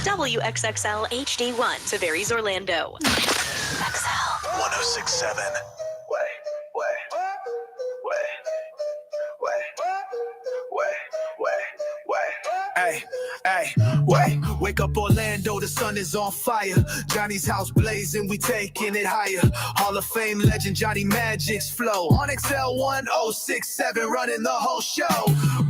WXXL HD1, Tavares, Orlando. XL 1067. Wake up Orlando, the sun is on fire. Johnny's house blazing, we taking it higher. Hall of Fame legend Johnny Magic's flow. On XL 1067, running the whole show.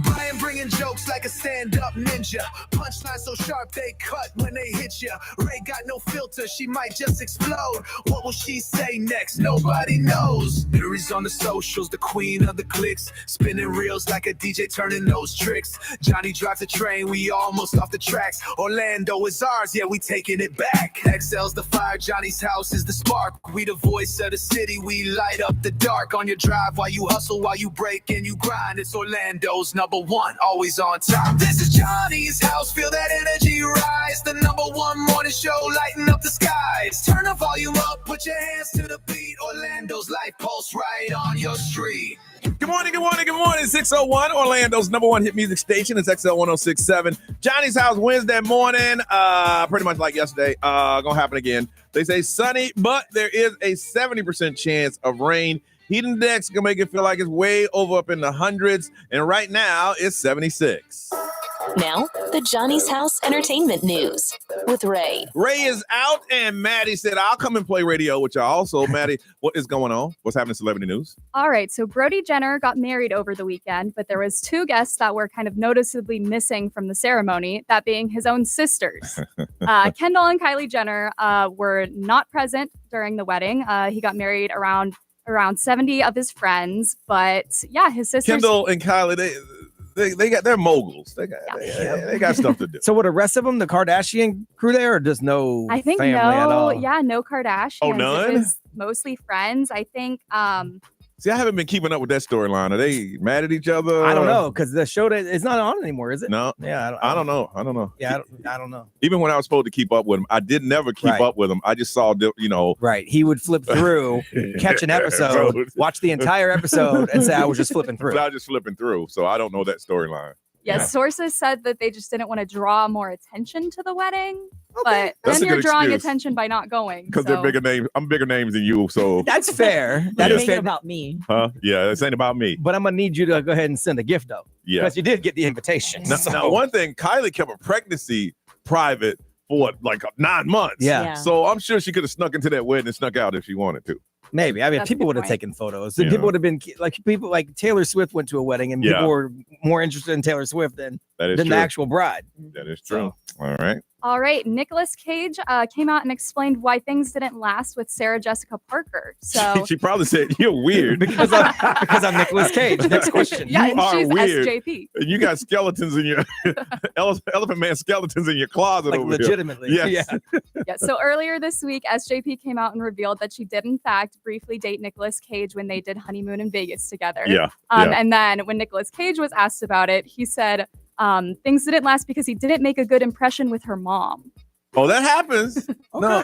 Brian bringing jokes like a stand-up ninja. Punchline so sharp they cut when they hit ya. Ray got no filter, she might just explode. What will she say next? Nobody knows. Mary's on the socials, the queen of the clicks. Spinning reels like a DJ turning those tricks. Johnny drives a train, we almost off the tracks. Orlando is ours, yeah, we taking it back. XL's the fire, Johnny's house is the spark. We the voice of the city, we light up the dark. On your drive while you hustle, while you break and you grind. It's Orlando's number one, always on top. This is Johnny's house, feel that energy rise. The number one morning show, lighting up the skies. Turn the volume up, put your hands to the beat. Orlando's life pulse right on your street. Good morning. 601, Orlando's number one hit music station. It's XL 1067. Johnny's house Wednesday morning. Pretty much like yesterday. Gonna happen again. They say sunny, but there is a 70% chance of rain. Heat index gonna make it feel like it's way over up in the hundreds. And right now it's 76. Now, the Johnny's House Entertainment News with Ray. Ray is out, and Maddie said, I'll come and play radio with y'all. So, Maddie, what is going on? What's happening in celebrity news? All right, so Brody Jenner got married over the weekend, but there was two guests that were kind of noticeably missing from the ceremony, that being his own sisters. Kendall and Kylie Jenner were not present during the wedding. He got married around 70 of his friends, but yeah, his sisters. Kendall and Kylie, they're moguls. They got stuff to do. So, were the rest of them the Kardashian crew there, or just no? I think family at all? Yeah, no Kardashians. Oh, none? It was mostly friends. I think. See, I haven't been keeping up with that storyline. Are they mad at each other? I don't know, because the show it's not on anymore, is it? No. Yeah, I don't know. Yeah, I don't know. Even when I was supposed to keep up with him, I did never keep up with him. I just saw, Right. He would flip through, catch an episode, watch the entire episode, and say, I was just flipping through. So I was just flipping through. So I don't know that storyline. Yes, sources said that they just didn't want to draw more attention to the wedding. Okay. But then you're drawing excuse. attention by not going. Because they're bigger names. I'm bigger names than you, so. That's fair. That is fair. About me. Huh? Yeah, this ain't about me. But I'm going to need you to go ahead and send a gift, though. Yeah. Because you did get the invitation. Now, one thing, Kylie kept a pregnancy private for like 9 months. Yeah. So I'm sure she could have snuck into that wedding and snuck out if she wanted to. Maybe. I mean, That's people a would good have point. taken photos. People would have been people like Taylor Swift went to a wedding and Yeah. people were more interested in Taylor Swift than That is the true. actual bride. That is true. All right. All right, Nicolas Cage came out and explained why things didn't last with Sarah Jessica Parker. So She probably said, you're weird. because I'm Nicolas Cage. Next question. yeah, You and are she's weird. SJP. You got skeletons in your Elephant Man skeletons in your closet Like over legitimately. here. Yes. Yeah. Yeah. So earlier this week, SJP came out and revealed that she did in fact briefly date Nicolas Cage when they did honeymoon in Vegas together. Yeah. And then when Nicolas Cage was asked about it, he said things didn't last because he didn't make a good impression with her mom. Oh, that happens. No,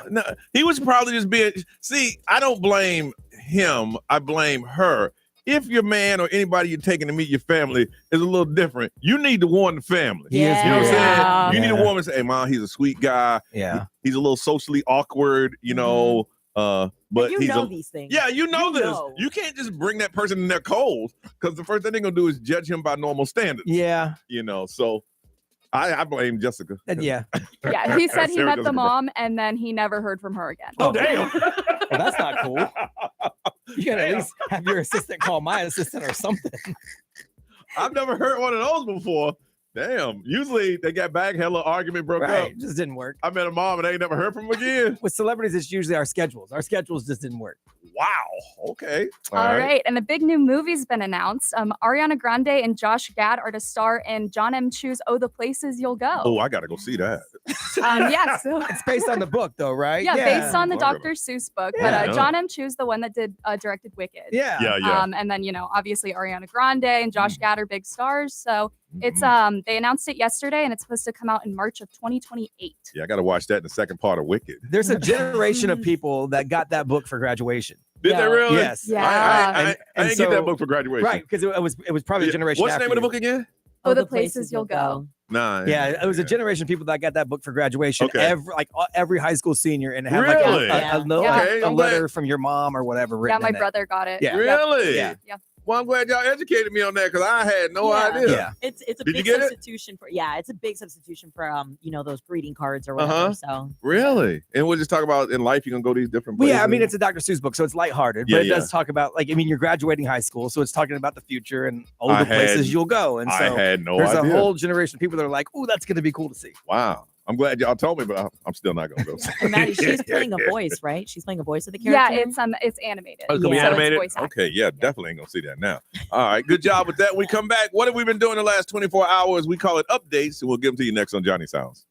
he was probably just being. See, I don't blame him. I blame her. If your man or anybody you're taking to meet your family is a little different, you need to warn the family. He is. You know what I'm Yeah. saying? You need to warn and say, hey, Mom, he's a sweet guy. Yeah. He's a little socially awkward, but You he's know these things. Yeah, you know this. know. You can't just bring that person in there cold because the first thing they're going to do is judge him by normal standards. Yeah. So I blame Jessica. Yeah. Yeah, he said he Sarah met the Jessica mom and then he never heard from her again. Oh, damn. Well, that's not cool. You gotta at least have your assistant call my assistant or something. I've never heard one of those before. Damn. Usually they got back, had a little argument, broke up. Right. Just didn't work. I met a mom and I ain't never heard from him again. With celebrities, it's usually our schedules. Our schedules just didn't work. Wow. Okay. All right. And a big new movie's been announced. Ariana Grande and Josh Gad are to star in John M. Chu's Oh, the Places You'll Go. Oh, I got to go see that. Yeah, so It's based on the book, though, right? yeah, based on the Oh, I gotta- Dr. Seuss book. Yeah. But John M. Chu's the one that did directed Wicked. Yeah. Yeah. And then, obviously Ariana Grande and Josh Gad are big stars. So it's Mhm. they announced it yesterday and it's supposed to come out in March of 2028. Yeah, I got to watch that in the second part of Wicked. There's a generation of people that got that book for graduation. Did they really? Yes. Yeah. I And didn't get so- that book for graduation. Right, because it was probably a generation What's the after name of the you. book again? Oh, the Places You'll Go. Nah. Yeah, it was a generation of people that got that book for graduation. Okay. Every high school senior, and it had Really? a I'm letter glad. from your mom or whatever. Yeah, Written my in it. brother got it. Yeah. Really? Yeah. Yeah. Well, I'm glad y'all educated me on that because I had no idea. Yeah. It's a Did you big get it? substitution for it's a big substitution for those greeting cards or whatever. So Really? And we'll just talk about in life, you're going to go these different Well, places. yeah, I mean, it's a Dr. Seuss book, so it's lighthearted, Yeah, but it does talk about, you're graduating high school, so it's talking about the future and older I places had- you'll go. And so I had no there's idea. a whole generation of people that are like, "Ooh, that's going to be cool to see." Wow. I'm glad y'all told me, but I'm still not going to go. and Maddie, she's playing a voice, right? She's playing a voice of the Yeah, character. it's animated. Oh, it's going to be Yeah. So it's animated? voice acting. Okay, yeah, definitely ain't going to see that now. All right, good job with that. We come back. What have we been doing the last 24 hours? We call it updates, and we'll give them to you next on Johnny's House.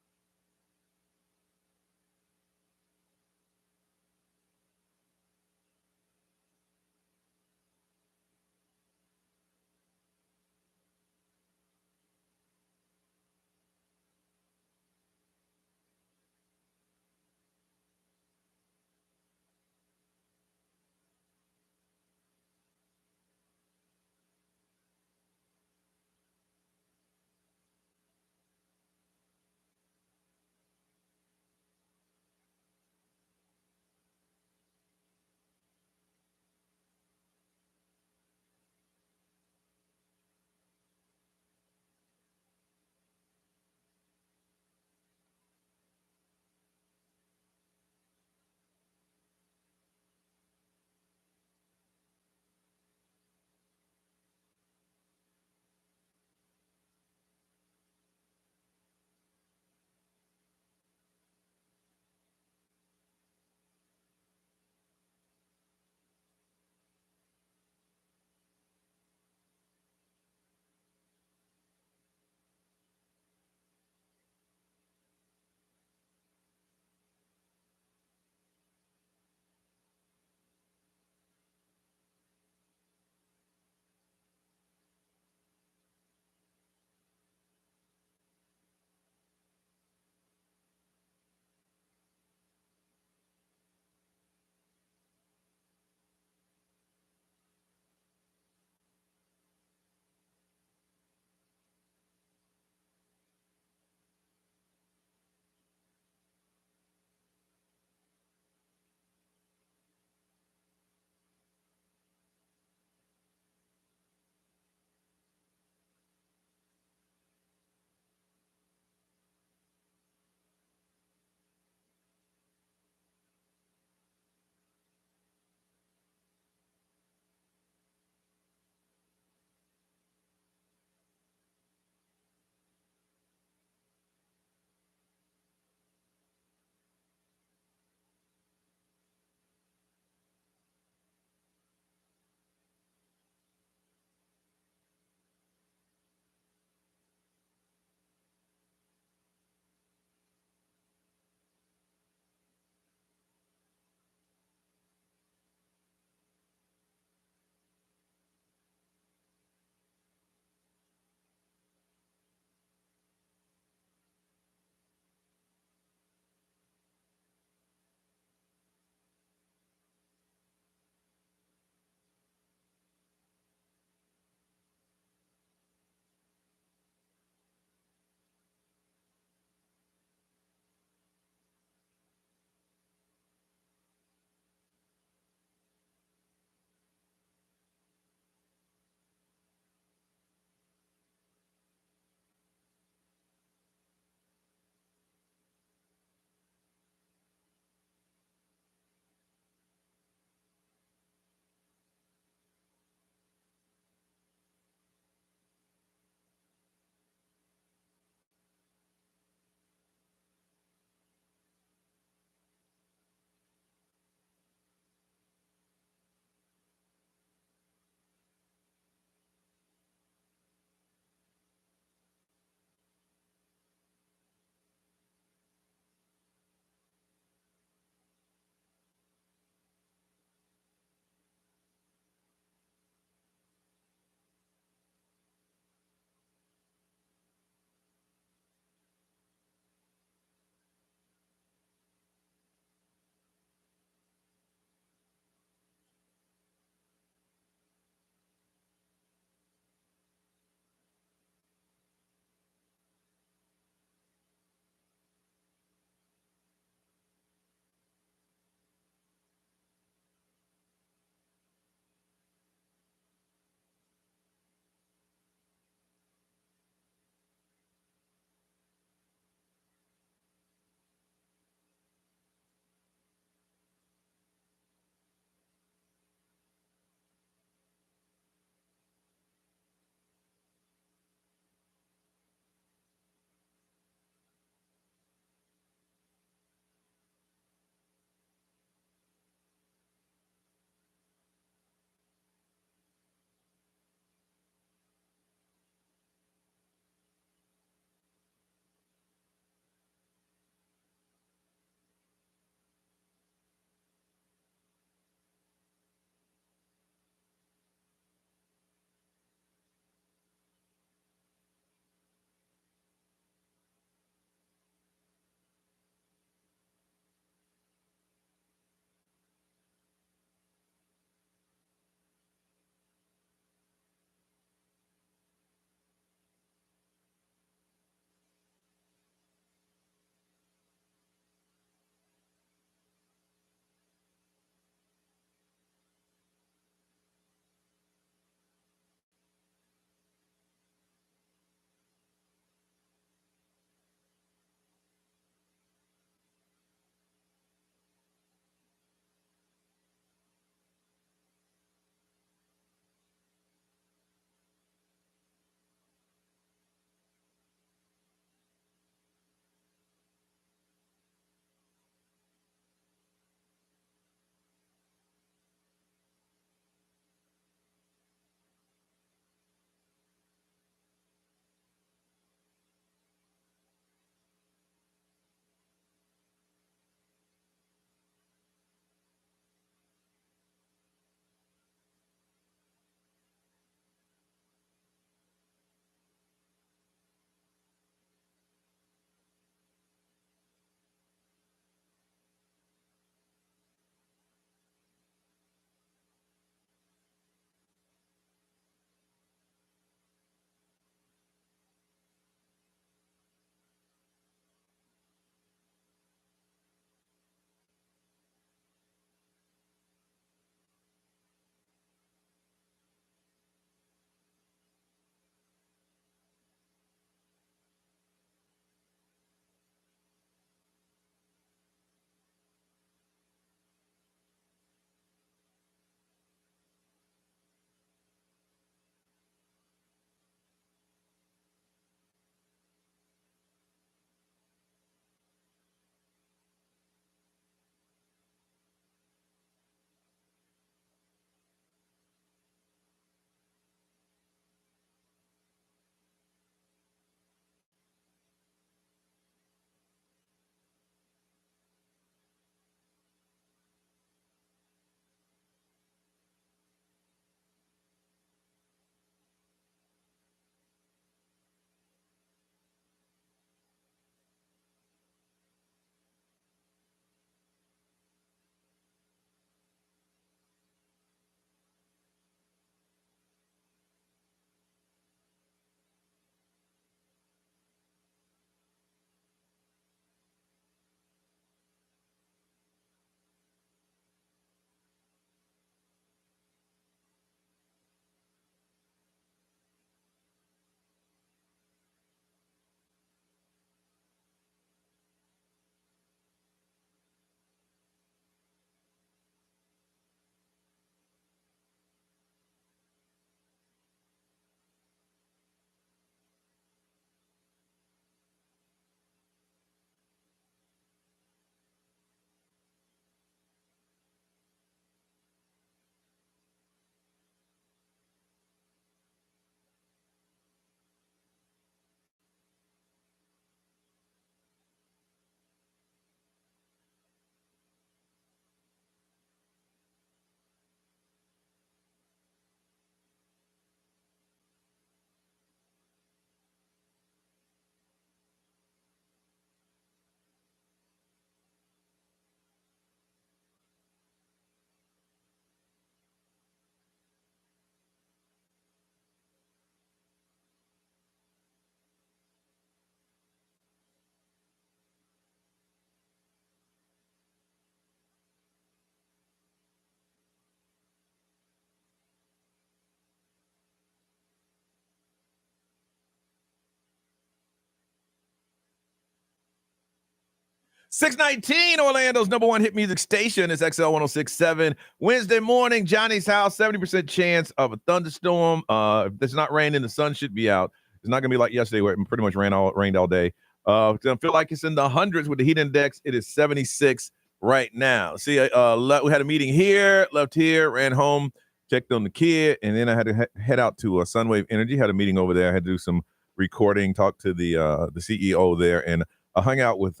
619, Orlando's number one hit music station is XL 1067. Wednesday morning, Johnny's house, 70% chance of a thunderstorm. If it's not raining, the sun should be out. It's not going to be like yesterday where it pretty much rained all day. I feel like it's in the hundreds with the heat index. It is 76 right now. See, we had a meeting here, left here, ran home, checked on the kid, and then I had to head out to Sunwave Energy, had a meeting over there. I had to do some recording, talk to the CEO there, and I hung out with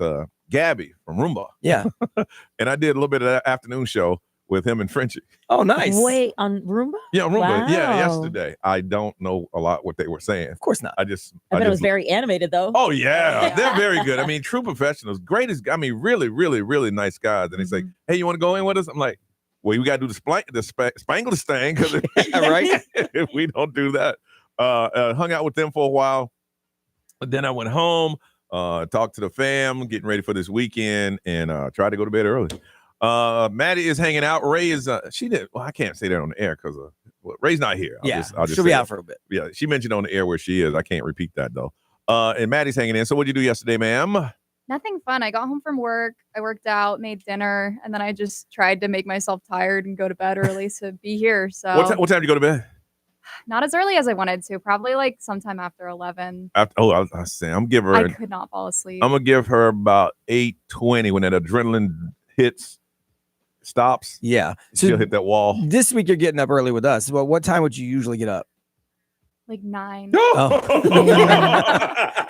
Gabby from Roomba. Yeah. And I did a little bit of that afternoon show with him and Frenchie. Oh, nice. Wait, on Roomba? Yeah, Roomba. Wow. Yeah, yesterday. I don't know a lot what they were saying. Of course not. I bet it was very animated, though. Oh, yeah. They're very good. I mean, true professionals. Greatest, I mean, really, really, really nice guys. And they say, hey, you want to go in with us? I'm like, well, we got to do the Spanglish thing. Because right? if we don't do that. Hung out with them for a while. Then I went home. Talked to the fam, getting ready for this weekend, and tried to go to bed early. Maddie is hanging out. Ray is I can't say that on the air because Ray's not here. I'll just she'll be out for a bit. Yeah, she mentioned on the air where she is. I can't repeat that though. And Maddie's hanging in. So what'd you do yesterday, ma'am? Nothing fun. I got home from work. I worked out, made dinner, and then I just tried to make myself tired and go to bed early to be here. So What time did you go to bed? not as early as I wanted to. Probably like sometime after 11. I was saying, I'm giving her. I could not fall asleep. I'm gonna give her about 8:20 when that adrenaline stops. Yeah. She'll hit that wall. This week you're getting up early with us. Well, what time would you usually get up? Like 9. Oh,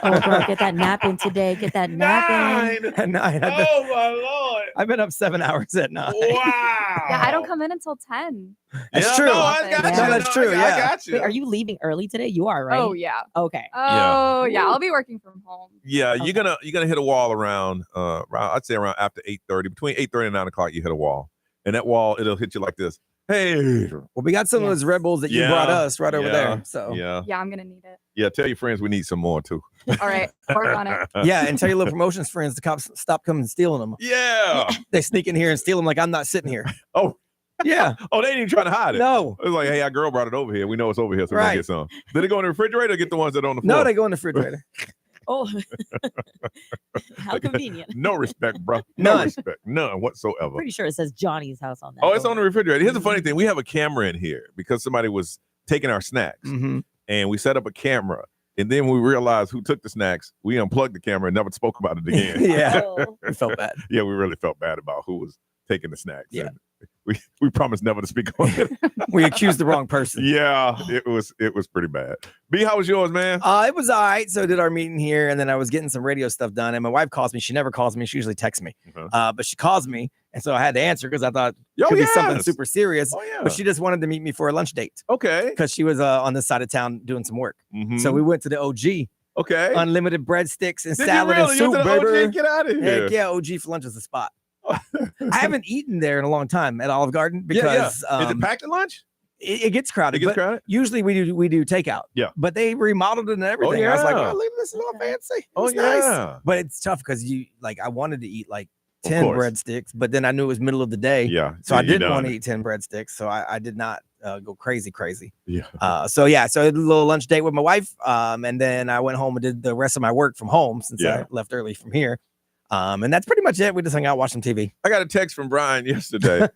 girl, get that nap in today. Get that nap in. At 9. Oh my Lord! I've been up 7 hours at 9. Wow. Yeah, I don't come in until 10. That's true. I got you. No, that's true, I yeah. got you. Wait, are you leaving early today? You are, right? Oh yeah. Okay. Oh yeah. I'll be working from home. Yeah, Okay. you're gonna hit a wall around I'd say around after 8:30, between 8:30 and 9 o'clock. You hit a wall, and that wall it'll hit you like this. Hey, Well, we got some of those Red Bulls that you brought us right over there. So yeah, Yeah, I'm gonna need it. tell your friends we need some more too. All right, work on it. yeah, and tell your little promotions friends to stop coming and stealing them. Yeah. They sneak in here and steal them like I'm not sitting here. Oh, Yeah. oh, they ain't even trying to hide it. No. It was like, hey, our girl brought it over here. We know it's over here, so we're gonna Right. get some. Did it go in the refrigerator or get the ones that are on the floor? No, they go in the refrigerator. Oh, how convenient. No respect, bro. No None. respect. None whatsoever. Pretty sure it says Johnny's house on that. Oh, it's door. on the refrigerator. Here's the funny thing. We have a camera in here because somebody was taking our snacks. Mm-hmm. And we set up a camera. And then we realized who took the snacks. We unplugged the camera and never spoke about it again. Yeah. Oh. We felt bad. Yeah, we really felt bad about who was taking the snacks. Yeah. And we promised never to speak on it. We accused the wrong person. Yeah, it was pretty bad. B, how was yours, man? It was all right. So I did our meeting here, and then I was getting some radio stuff done. And my wife calls me. She never calls me. She usually texts me. But she calls me, and so I had to answer because I thought it could be something super serious. Oh, yeah. But she just wanted to meet me for a lunch date Okay. because she was on this side of town doing some work. Mhm. So we went to the OG, okay. unlimited breadsticks and Did salad you and really? soup, You went to the baby. OG? Get out of here. Heck yeah, OG for lunch is the spot. I haven't eaten there in a long time at Olive Garden Yeah, yeah. because Is it packed at lunch? it gets crowded. It gets but crowded? Usually we do takeout. Yeah. But they remodeled it and everything. I was like, yeah. oh, look at this little fancy. It Oh, was nice. yeah. But it's tough because I wanted to eat like Of 10 course. breadsticks, but then I knew it was middle of the day. Yeah. So I you didn't done want to it. eat 10 breadsticks. So I did not go crazy. Yeah. So I did a little lunch date with my wife. And then I went home and did the rest of my work from home since Yeah. I left early from here. And that's pretty much it. We just hung out, watched some TV. I got a text from Brian yesterday,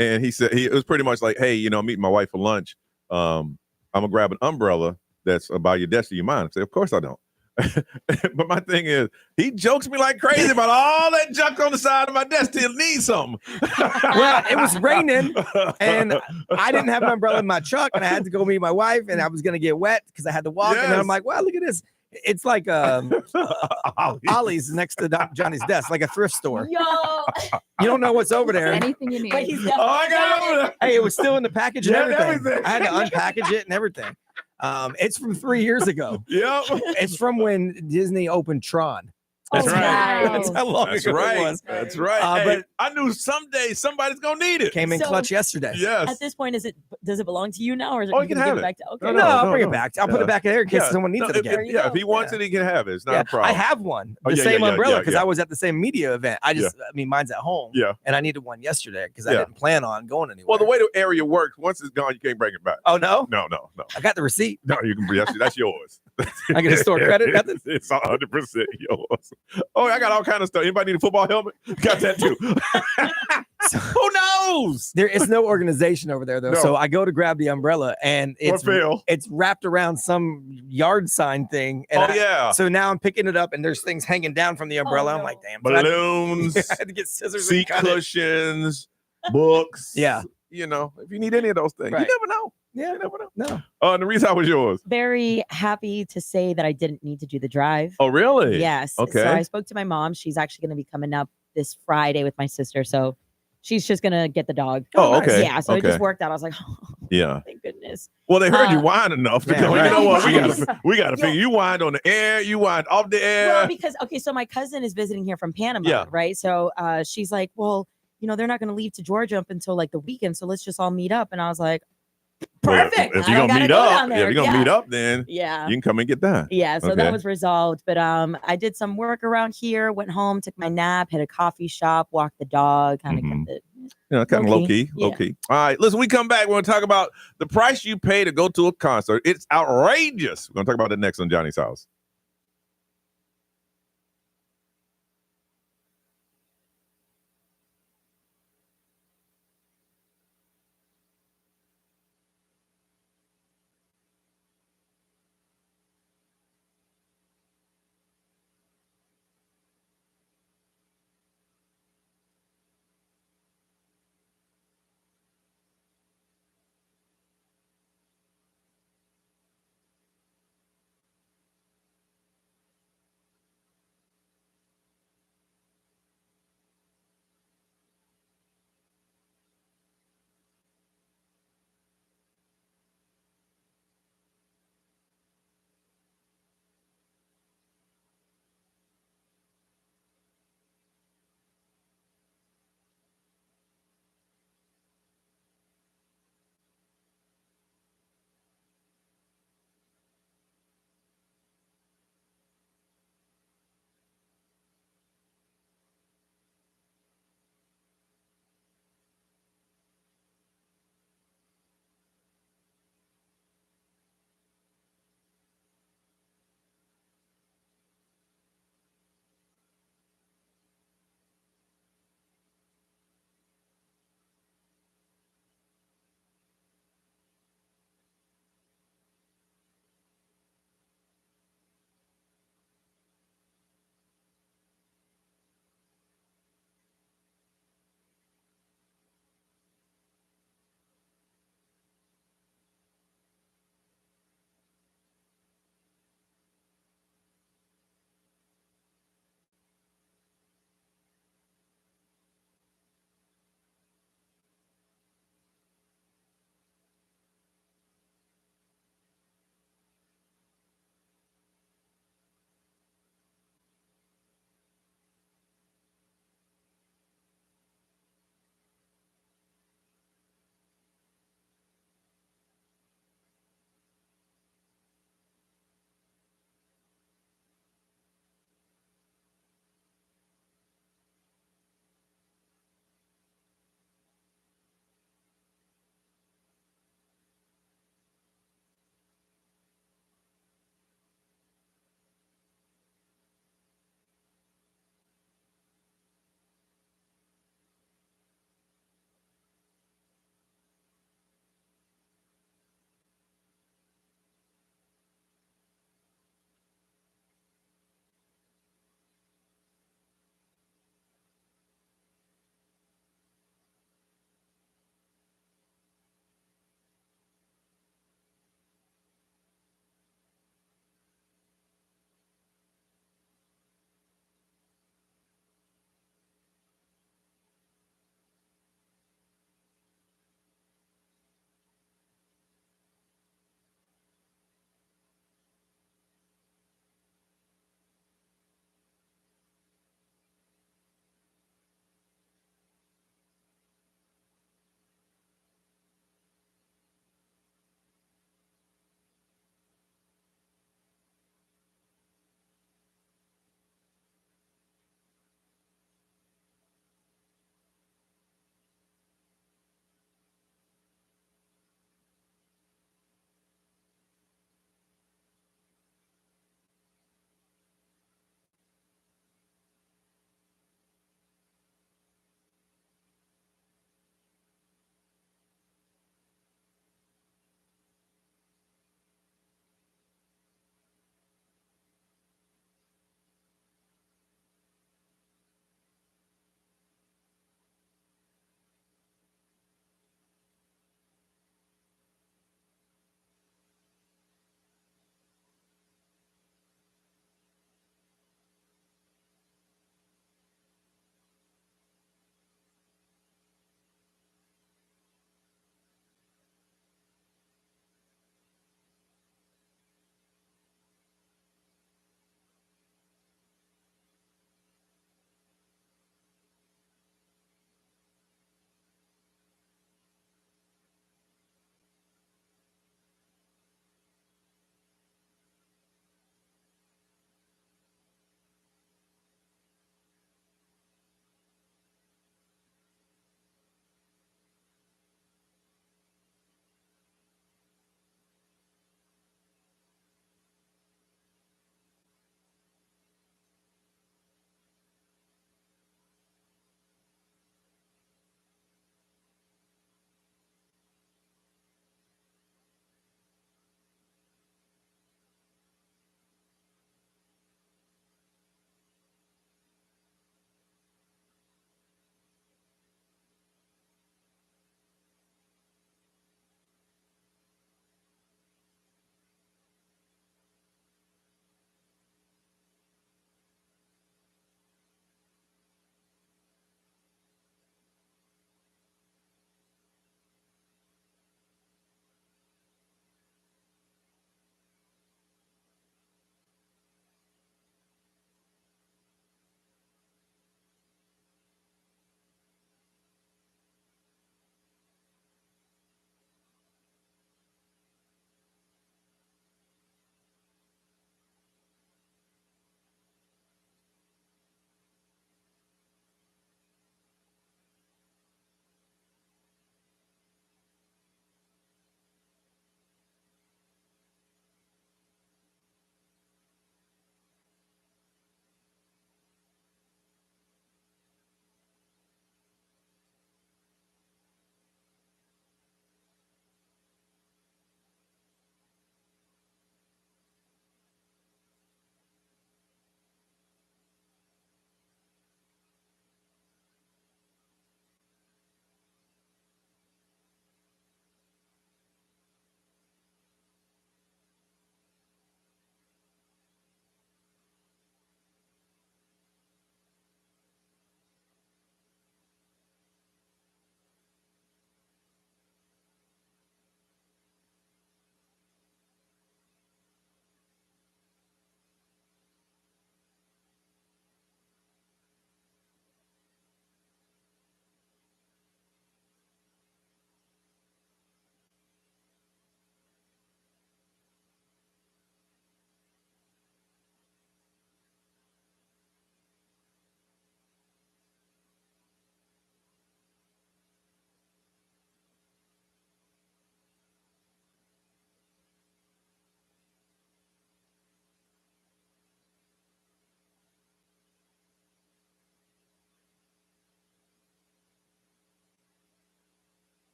and he said it was pretty much like, "Hey, I'm meeting my wife for lunch. I'm gonna grab an umbrella that's by your desk. Do you mind?" I say, "Of course I don't." But my thing is, he jokes me like crazy about all that junk on the side of my desk till need something. Well, it was raining, and I didn't have an umbrella in my truck, and I had to go meet my wife, and I was gonna get wet because I had to walk. And then I'm Yes. like, "Wow, look at this! It's like Ollie's next to Johnny's desk, like a thrift store. Yo. You don't know what's over there." Anything you need. But he's Oh, I got it over there. Hey, it was still in the package and Yeah, everything. everything. I had to unpackage it and everything. It's from 3 years ago. Yep. It's from when Disney opened Tron. That's Oh, right. wow. That's how long That's ago right. it was. That's right. Hey, But I knew someday somebody's gonna need it. came in So- clutch yesterday. Yes. At this point, does it belong to you now, or is it Oh, you can gonna have give it. back to? Okay. No, No, I'll no, bring no. it back. I'll put Yeah. it back in there in case someone needs No, it again. you yeah, go. if he wants it, he can have it. It's not Yeah, a problem. I have one, Oh, the yeah, same yeah, umbrella, yeah, because yeah. I was at the same media event. I mean, mine's at home. Yeah. And I needed one yesterday because I Yeah. didn't plan on going anywhere. Well, the way the area works, once it's gone, you can't bring it back. Oh, no? No. I got the receipt. No, you can. That's yours. I get a store credit. Nothing? It's 100% yours. Oh, I got all kind of stuff. Anybody need a football helmet? Got that too. Who knows? There is no organization over there though. No. So I go to grab the umbrella and it's wrapped around some yard sign thing. And so now I'm picking it up and there's things hanging down from the umbrella. I'm like, damn. Balloons. I had to get scissors. Seat cushions, books. Yeah. You know, if you need any of those things, you never know. Yeah, you never know. No. And the reason how was yours? Very happy to say that I didn't need to do the drive. Oh, really? Yes. Okay. So I spoke to my mom. She's actually going to be coming up this Friday with my sister. So she's just going to get the dog. Oh, okay. Yeah. So it just worked out. I was like, oh, yeah. Thank goodness. Well, they heard you whine enough to go, right. you know what? We got to figure. You whined on the air. You whined off the air. Well, because, so my cousin is visiting here from Panama, right? So she's like, well, you know, they're not going to leave to Georgia up until like the weekend. So let's just all meet up. And I was like, perfect. Well, if you're going to meet up, if you're going to meet up, then you can come and get that. Yeah. So that was resolved. But I did some work around here, went home, took my nap, hit a coffee shop, walked the dog, kind of kept it. Kind of low key. All right. Listen, we come back. We're going to talk about the price you pay to go to a concert. It's outrageous. We're going to talk about that next on Johnny's House.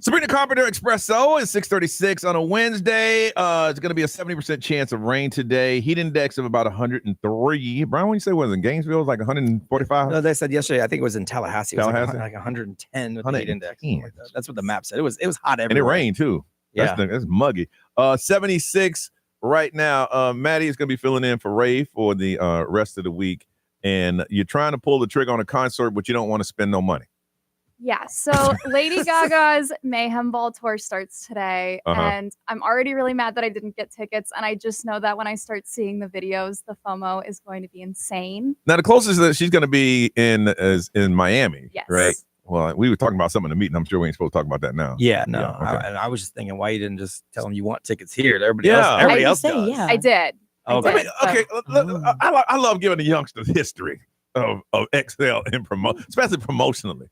Sabrina Carpenter Espresso is 6:36 on a Wednesday. It's going to be a 70% chance of rain today. Heat index of about 103. Brian, when you say it was in Gainesville, it was like 145? No, they said yesterday, I think it was in Tallahassee. It was Tallahassee? like 110 with the heat index. 110. Like that. That's what the map said. It was hot everywhere. And it rained, too. Yeah. That's muggy. 76 right now. Maddie is going to be filling in for Ray for the rest of the week. And you're trying to pull the trigger on a concert, but you don't want to spend no money. Yeah, so Lady Gaga's Mayhem Ball tour starts today, and I'm already really mad that I didn't get tickets, and I just know that when I start seeing the videos, the FOMO is going to be insane. Now, the closest that she's going to be in is in Miami, Yes. right? Well, we were talking about something in the meeting. I'm sure we ain't supposed to talk about that now. Yeah, no. Yeah, okay. I was just thinking, why you didn't just tell them you want tickets here? Everybody Yeah. else does. Yeah. I did. Okay. I love giving the youngsters history of XL and especially promotionally.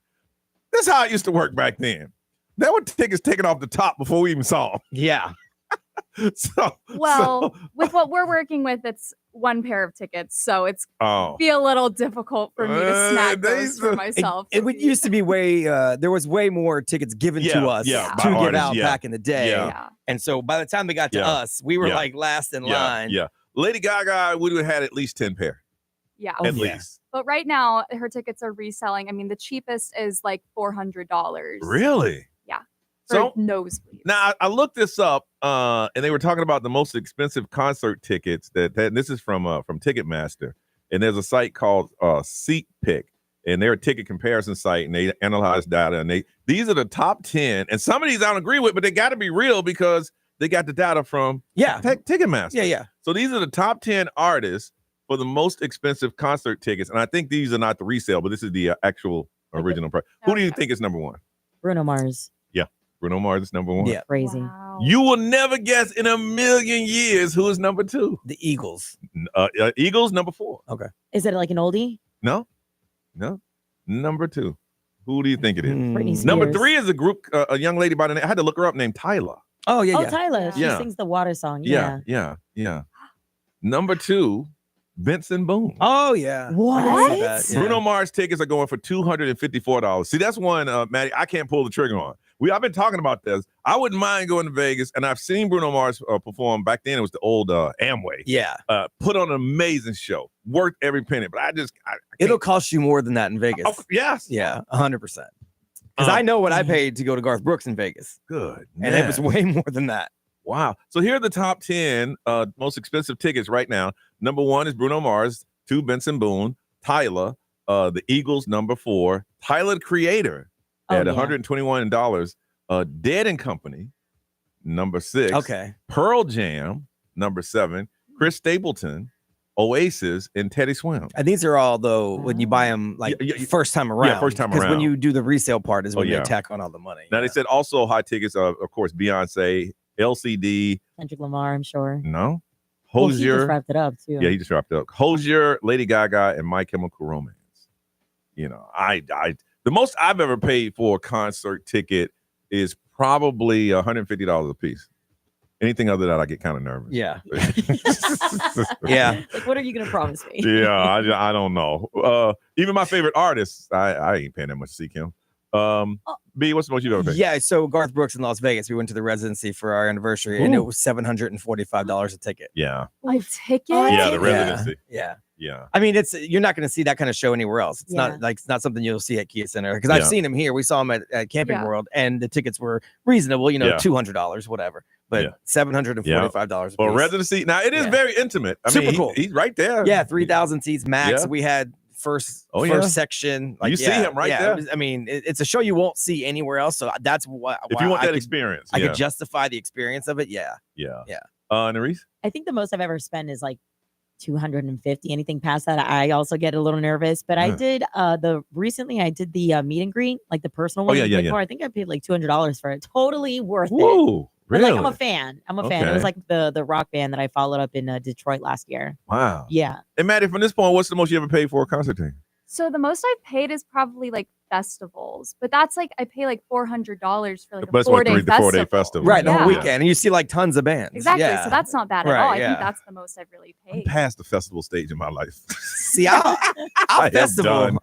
This is how it used to work back then. There were tickets taken off the top before we even saw them. Yeah. With what we're working with, it's one pair of tickets, so it's be a little difficult for me to snag those for myself. It used to be way there was way more tickets given to us to give out back in the day. Yeah. And so by the time they got to us, we were like last in line. Yeah. Lady Gaga would have had at least 10 pair. Yeah. At least. But right now, her tickets are reselling. I mean, the cheapest is like $400. Really? Yeah. So nosebleeds. Now I looked this up, and they were talking about the most expensive concert tickets. And this is from Ticketmaster, and there's a site called Seat Pick, and they're a ticket comparison site, and they analyze data, and these are the top 10. And some of these I don't agree with, but they got to be real because they got the data from Ticketmaster. Yeah. So these are the top 10 artists for the most expensive concert tickets, and I think these are not the resale, but this is the actual original price. Who do you think is number one? Bruno Mars. Yeah, Bruno Mars is number one. Yeah, crazy. Wow. You will never guess in a million years who is number two. The Eagles. Eagles number 4. Okay. Is it like an oldie? No, number 2. Who do you think it is? Britney Spears. Number 3 is a group, a young lady by the name. I had to look her up, named Tyler. Oh yeah. Oh, Tyler. She Yeah. sings the water song. Yeah. Number 2, Benson Boone. Oh yeah. What? I can see that, yeah. Bruno Mars tickets are going for $254. See, that's one, Maddie, I can't pull the trigger on. I've been talking about this. I wouldn't mind going to Vegas, and I've seen Bruno Mars perform. Back then, it was the old Amway. Yeah. Put on an amazing show. Worth every penny, but I It'll cost you more than that in Vegas. Oh, yes. Yeah, 100%. Because I know what I paid to go to Garth Brooks in Vegas. Good. And it was way more than that. Wow. So here are the top 10 most expensive tickets right now. Number 1 is Bruno Mars, 2, Benson Boone, Tyler, the Eagles, number 4, Tyler the Creator at $121, Dead and Company, number 6, Okay. Pearl Jam, number 7, Chris Stapleton, Oasis, and Teddy Swims. And these are all, though, when you buy them first time around. Yeah, first time Because when around. you do the resale part is when they tack on all the money. Now, they said also high tickets, of course, Beyonce, LCD. Kendrick Lamar, I'm sure. No. Well, he Hosier. just wrapped it up too. Yeah, he just wrapped up. Hosier, Lady Gaga, and My Chemical Romance. You know, the most I've ever paid for a concert ticket is probably $150 a piece. Anything other than that, I get kind of nervous. Yeah. Yeah. Like, what are you gonna promise me? Yeah, I don't know. Even my favorite artists, I ain't paying that much to see him. B, what's the most you've ever paid? Yeah, so Garth Brooks in Las Vegas, we went to the residency for our anniversary, and it was $745 a ticket. Yeah. A ticket? Yeah, the residency. Yeah. Yeah. I mean, you're not going to see that kind of show anywhere else. It's not something you'll see at Kia Center, because I've seen him here. We saw him at Camping World, and the tickets were reasonable, $200, whatever. But $745. Well, residency. Now it is very intimate. I mean, cool. He's right there. Yeah, 3,000 seats max. Yeah. We had first You section. see him right there. I mean, it's a show you won't see anywhere else. So that's why If you want that experience, I could justify the experience of it. Yeah. Nerese? I think the most I've ever spent is like 250. Anything past that, I also get a little nervous. But I did recently I did the meet and greet, like the personal one. I think I paid like $200 for it. Totally worth it. But, Really? like, I'm a fan. It was like the rock band that I followed up in Detroit last year. Wow. Yeah. And Maddie, from this point, what's the most you ever paid for a concert ticket? So the most I've paid is probably like festivals, but that's like I pay like $400 for like a 4-day festival. Right, the whole weekend, and you see like tons of bands. Exactly, Yeah. so that's not bad at all. I think that's the most I've really paid. I'm past the festival stage in my life. See, I'll festival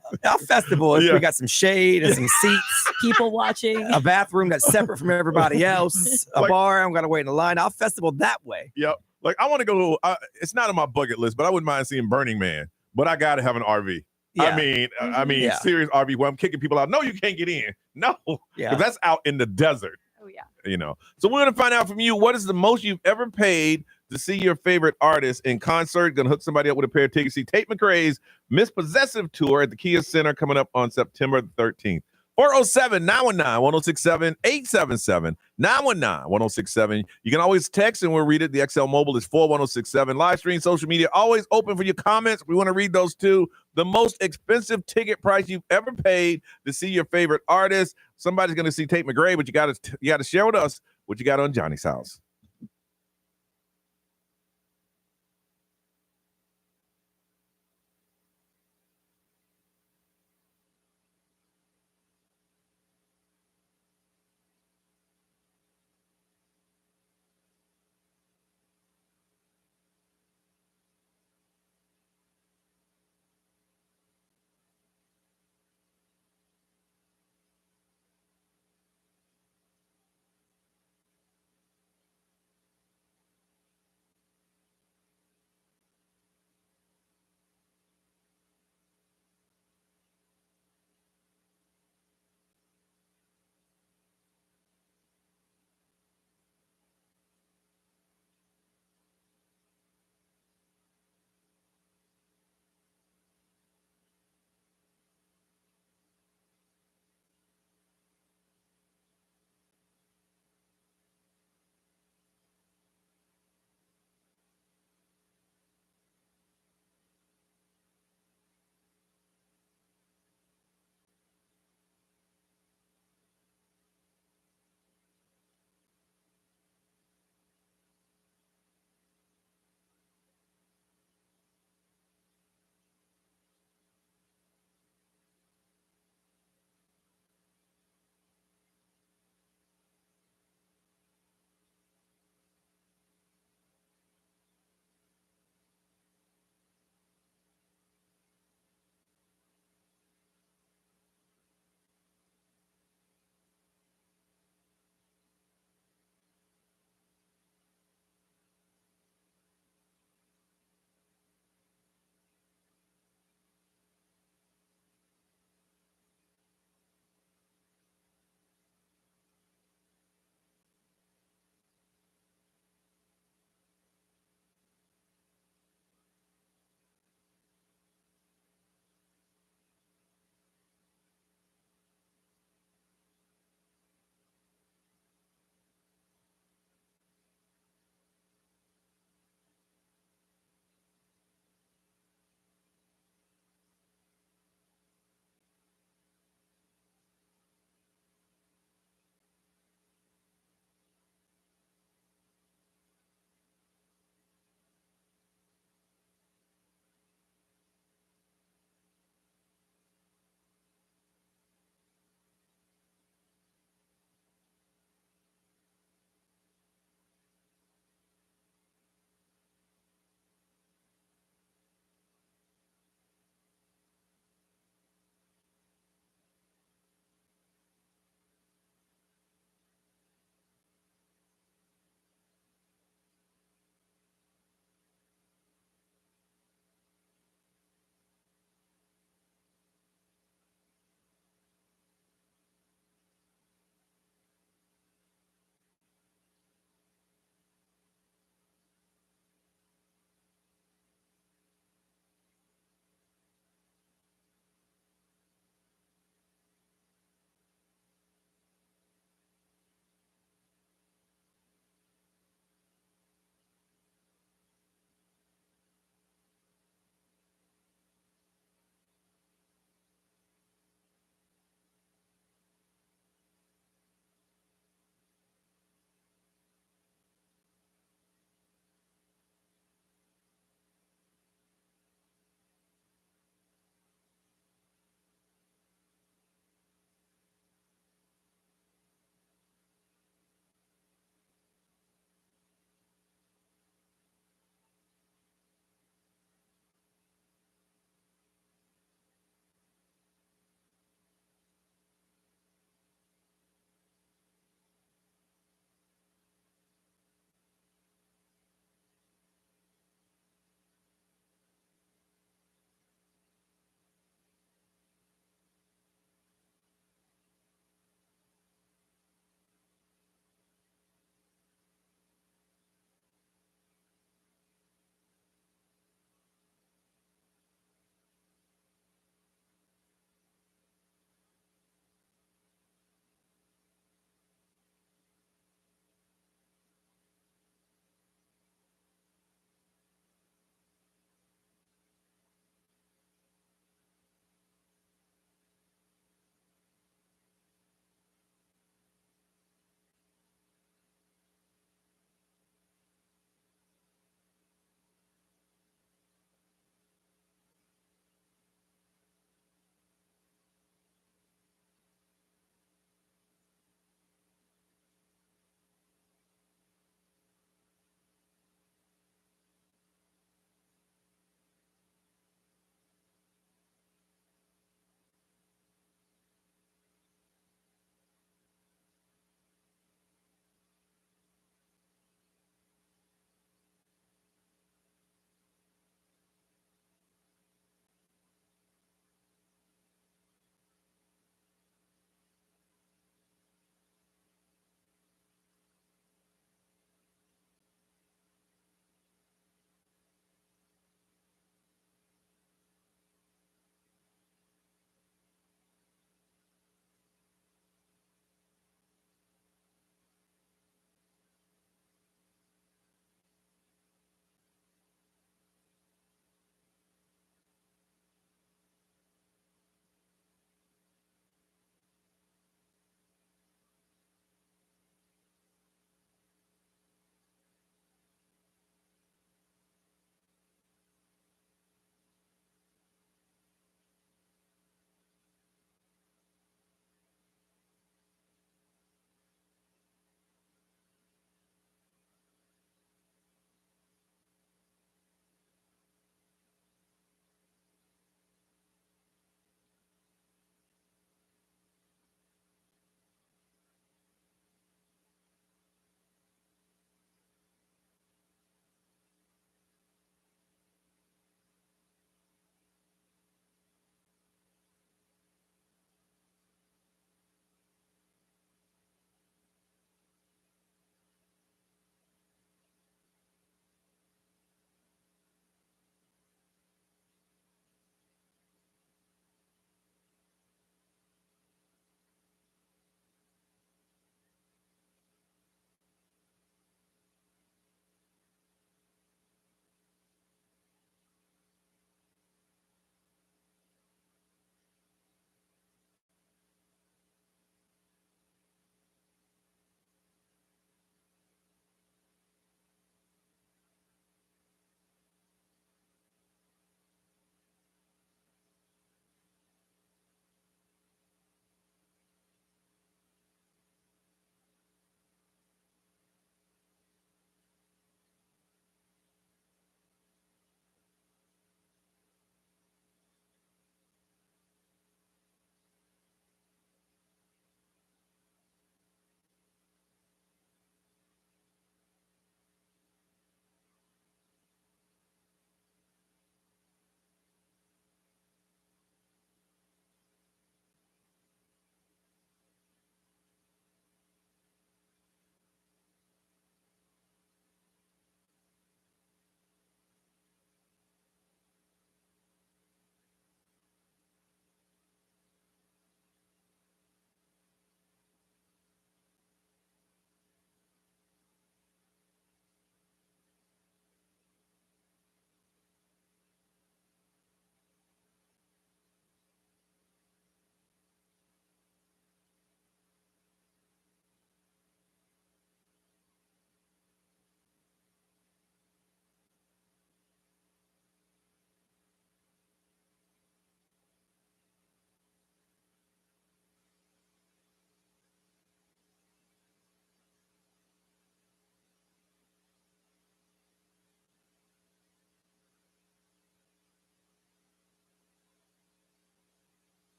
if we got some shade and some seats, people watching, a bathroom that's separate from everybody else, a bar. I'm gonna wait in a line. I'll festival that way. Yep. Like I want to go. It's not on my bucket list, but I wouldn't mind seeing Burning Man. But I gotta have an RV. Yeah. I mean, serious RV where I'm kicking people out. No, you can't get in. No, because that's out in the desert. Oh yeah. You know. So we're gonna find out from you what is the most you've ever paid to see your favorite artist in concert. Gonna hook somebody up with a pair of tickets. See Tate McRae's Miss Possessive tour at the Kia Center coming up on September 13th. 407-919-1067, 877-919-1067. You can always text and we'll read it. The XL Mobile is 41067. Live stream, social media, always open for your comments. We want to read those too. The most expensive ticket price you've ever paid to see your favorite artist. Somebody's going to see Tate McRae, but you got to share with us what you got on Johnny's House.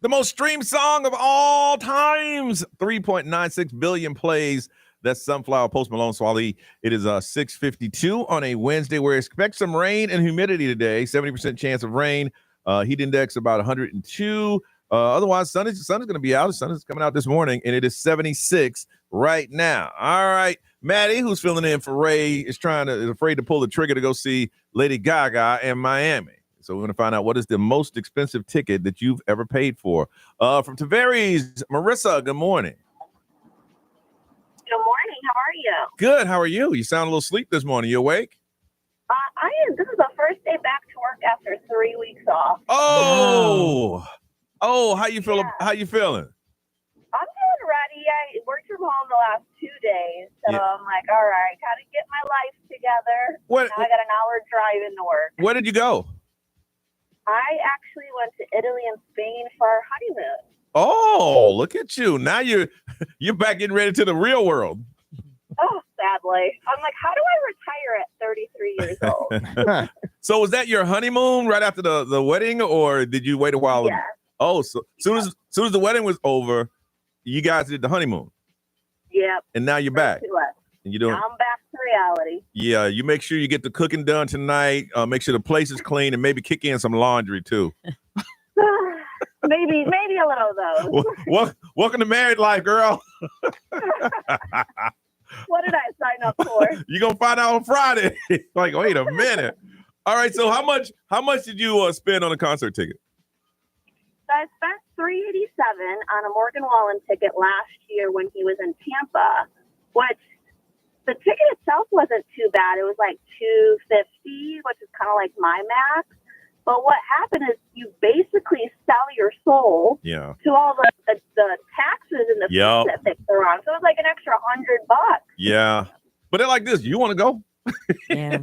The most streamed song of all times. 3.96 billion plays. That's Sunflower, Post Malone, Swally. It is 6:52 on a Wednesday. We expect some rain and humidity today. 70% chance of rain. Heat index about 102. Otherwise, sun is going to be out. The sun is coming out this morning, and it is 76 right now. All right. Maddie, who's filling in for Ray, is afraid to pull the trigger to go see Lady Gaga in Miami. So we're going to find out what is the most expensive ticket that you've ever paid for. From Tavares, Marissa, good morning. Good morning. How are you? Good. How are you? You sound a little sleep this morning. You awake? I am. This is the first day back to work after 3 weeks off. Oh, how you feel? Yeah. How you feeling? I'm feeling ready. I worked from home the last 2 days, so I'm like, all right, got to get my life together. Now I got an hour drive into work. Where did you go? I actually went to Italy and Spain for our honeymoon. Oh, look at you! Now you're back getting ready to the real world. Oh, sadly, I'm like, how do I retire at 33 years old? So was that your honeymoon right after the wedding, or did you wait a while? Yeah. Oh, so soon as the wedding was over, you guys did the honeymoon. Yep. And now you're back. And you're doing. I'm back to reality. Yeah, you make sure you get the cooking done tonight. Make sure the place is clean, and maybe kick in some laundry too. maybe a little of those. Welcome to married life, girl. What did I sign up for? You're gonna find out on Friday. Like, wait a minute. All right, so how much did you spend on a concert ticket? So I spent $387 on a Morgan Wallen ticket last year when he was in Tampa, which the ticket itself wasn't too bad. It was like $250, which is kind of like my max. But what happened is you basically sell your soul to all the taxes and the fees that they're on. So it was like an extra $100. Yeah. But they're like this. You want to go? Yeah.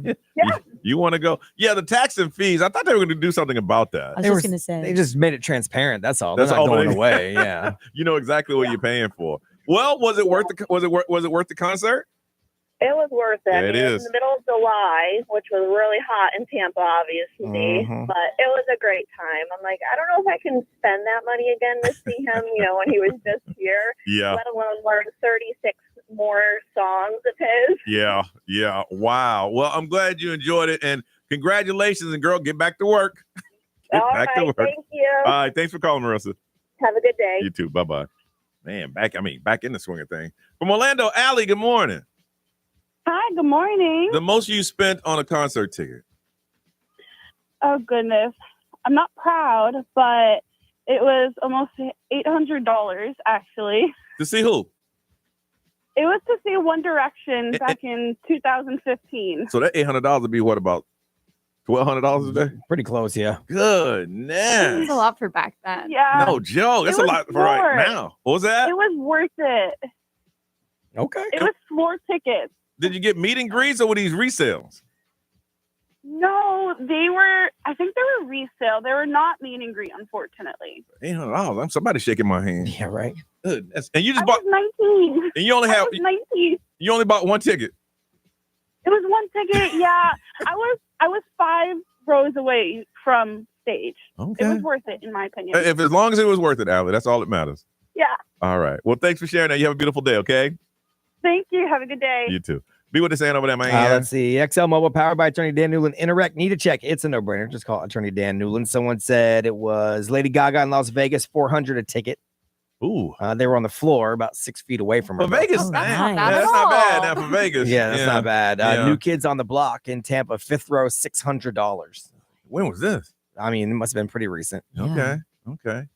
You want to go? Yeah, the tax and fees. I thought they were going to do something about that. I was just going to say. They just made it transparent. That's all. That's They're not all going away. Yeah. You know exactly what you're paying for. Well, was it worth the concert? It was worth it. Yeah, it is. In the middle of July, which was really hot in Tampa, obviously, but it was a great time. I'm like, I don't know if I can spend that money again to see him, when he was just here. Yeah. Let alone learn 36 more songs of his. Yeah. Wow. Well, I'm glad you enjoyed it, and congratulations, and girl, get back to work. All right. Thank you. All right. Thanks for calling, Marissa. Have a good day. You too. Bye-bye. Man, back in the swinging thing. From Orlando, Allie, good morning. Hi, good morning. The most you spent on a concert ticket? Oh, goodness. I'm not proud, but it was almost $800, actually. To see who? It was to see One Direction back in 2015. So that $800 would be what, about $1,200 a day? Pretty close, yeah. Goodness. That's a lot for back then. Yeah. No joke. That's a lot for right now. What was that? It was worth it. Okay. It was floor tickets. Did you get meet and greets or were these resales? No, I think they were resale. They were not meet and greet, unfortunately. $800. I'm somebody shaking my hand. Yeah, right. Goodness. And you just I bought was 19. And you only have 19. You only bought one ticket. It was one ticket, yeah. I was 5 rows away from stage. Okay. It was worth it, in my opinion. If as long as it was worth it, Allie, that's all that matters. Yeah. All right. Well, thanks for sharing that. You have a beautiful day, okay? Thank you. Have a good day. You too. Be with us saying over there, man. Let's see. XL Mobile powered by Attorney Dan Newland. Interact. Need a check. It's a no-brainer. Just call Attorney Dan Newland. Someone said it was Lady Gaga in Las Vegas, $400 a ticket. Ooh. They were on the floor about 6 feet away from her. For Vegas, Oh, That's nice. not bad at that's not all. bad now for Vegas. Yeah, that's not bad. Yeah. New Kids on the Block in Tampa, 5th row, $600. When was this? I mean, it must have been pretty recent. Yeah. Okay.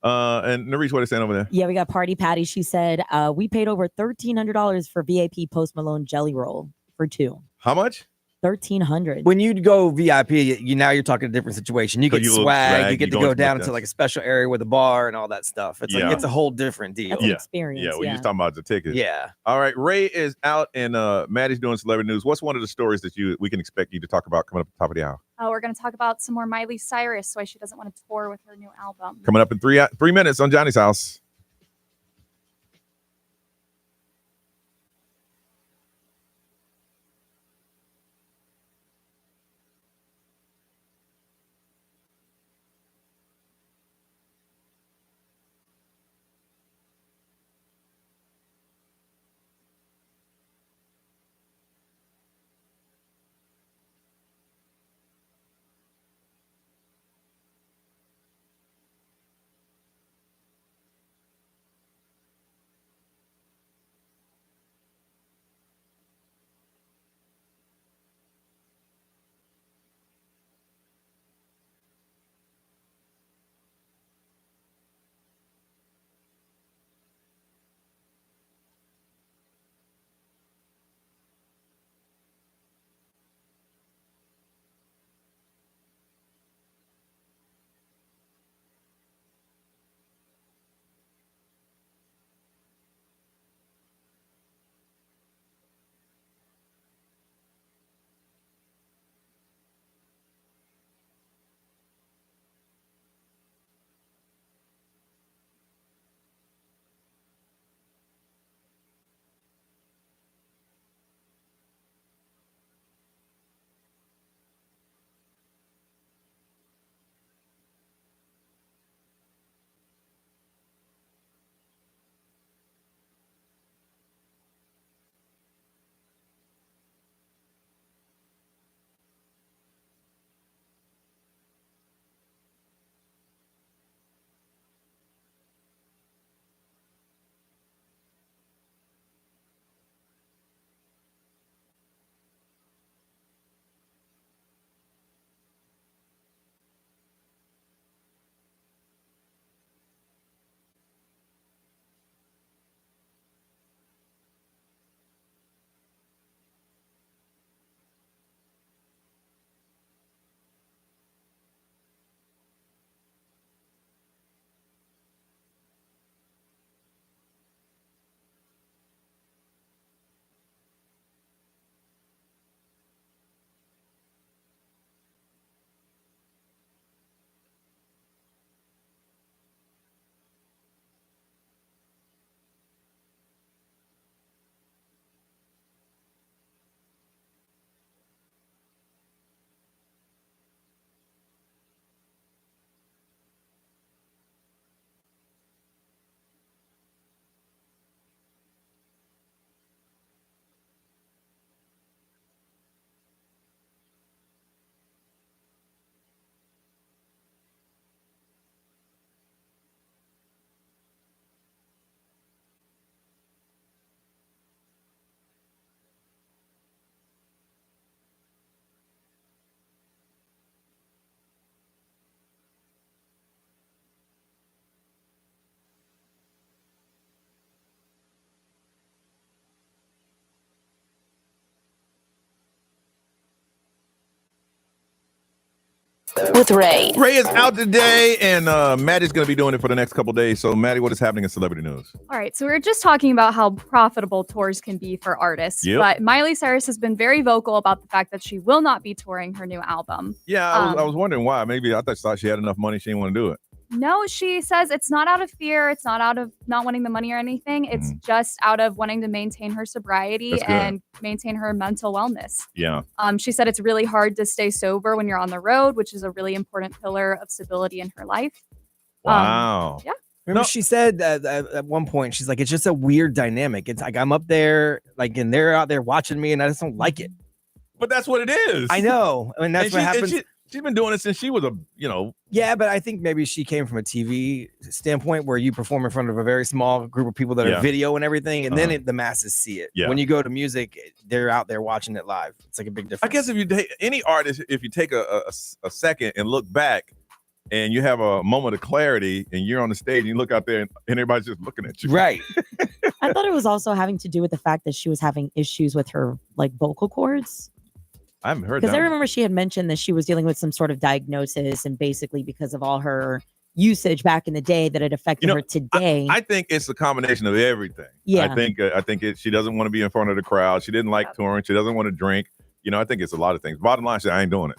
And Narish, what are they saying over there? Yeah, we got Party Patty. She said, we paid over $1,300 for VIP Post Malone Jelly Roll for 2. How much? $1,300. When you go VIP, now you're talking a different situation. You get you look swag. swag, You get you to go go into down the into best. like a special area with a bar and all that stuff. It's Yeah. like it's a whole different deal. That's an Yeah. experience. Yeah, we're just talking about the tickets. Yeah. All right, Ray is out and Maddie's doing celebrity news. What's one of the stories that we can expect you to talk about coming up at the top of the hour? We're going to talk about some more Miley Cyrus, why she doesn't want to tour with her new album. Coming up in 3 minutes on Johnny's House. with Ray. Ray is out today, and Maddie's going to be doing it for the next couple days. So, Maddie, what is happening in celebrity news? All right, so we were just talking about how profitable tours can be for artists, but Miley Cyrus has been very vocal about the fact that she will not be touring her new album. Yeah, I was wondering why. Maybe I thought she had enough money, she didn't want to do it. No, she says it's not out of fear. It's not out of not wanting the money or anything. It's just out of wanting to maintain her sobriety and maintain her mental wellness. Yeah. She said it's really hard to stay sober when you're on the road, which is a really important pillar of stability in her life. Wow. Yeah. Remember she said at one point, she's like, it's just a weird dynamic. It's like I'm up there, like, and they're out there watching me, and I just don't like it. But that's what it is. I know. I mean, that's what happens. She's been doing it since she was Yeah, but I think maybe she came from a TV standpoint where you perform in front of a very small group of people that are video and everything, and then the masses see it. Yeah. When you go to music, they're out there watching it live. It's like a big difference. I guess if you take any artist, if you take a second and look back and you have a moment of clarity and you're on the stage and you look out there and everybody's just looking at you. Right. I thought it was also having to do with the fact that she was having issues with her vocal cords. I haven't heard that. Because I remember she had mentioned that she was dealing with some sort of diagnosis, and basically because of all her usage back in the day that it affected her today. I think it's a combination of everything. Yeah. I think she doesn't want to be in front of the crowd. She didn't like touring. She doesn't want to drink. I think it's a lot of things. Bottom line, I ain't doing it.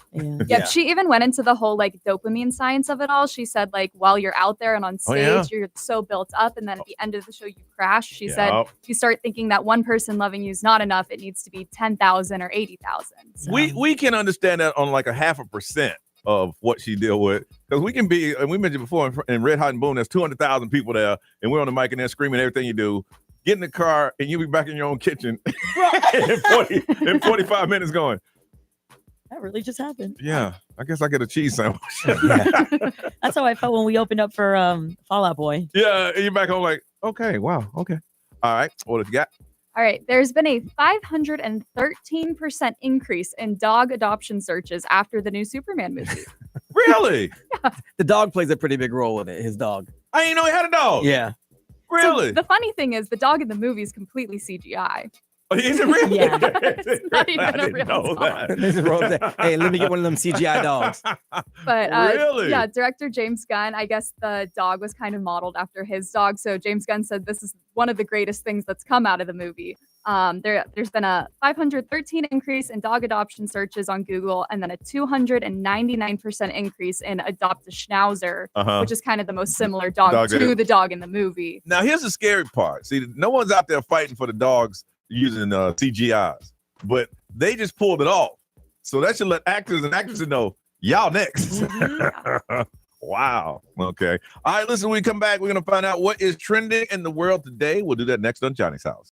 Yeah. She even went into the whole dopamine science of it all. She said while you're out there and on stage, you're so built up, and then at the end of the show you crash. She said you start thinking that one person loving you is not enough. It needs to be 10,000 or 80,000. So. We can understand that on like a 0.5% of what she deal with, because we can be, and we mentioned before in Red Hot and Boom, there's 200,000 people there, and we're on the mic and they're screaming everything you do. Get in the car and you'll be back in your own kitchen in 45 minutes going, that really just happened. Yeah, I guess I get a cheese sandwich. That's how I felt when we opened up for Fall Out Boy. Yeah, and you're back home like, okay, wow, okay. All right, what have you got? All right, there's been a 513% increase in dog adoption searches after the new Superman movie. Really? Yeah. The dog plays a pretty big role in it, his dog. I didn't know he had a dog. Yeah. Really? So the funny thing is the dog in the movie is completely CGI. Oh, is it real? Yeah. It's not even a real dog. Hey, let me get one of them CGI dogs. But really? Yeah, director James Gunn, I guess the dog was kind of modeled after his dog. So James Gunn said this is one of the greatest things that's come out of the movie. There's been a 513 increase in dog adoption searches on Google, and then a 299% increase in adopt a schnauzer, which is kind of the most similar dog to the dog in the movie. Now, here's the scary part. See, no one's out there fighting for the dogs using CGIs, but they just pulled it off. So that should let actors and actresses know, y'all next. Wow. Okay. All right, listen, when we come back, we're going to find out what is trending in the world today. We'll do that next on Johnny's House.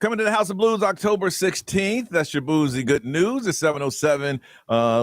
Coming to the House of Blues October 16th. That's your boozy good news. It's 7:07.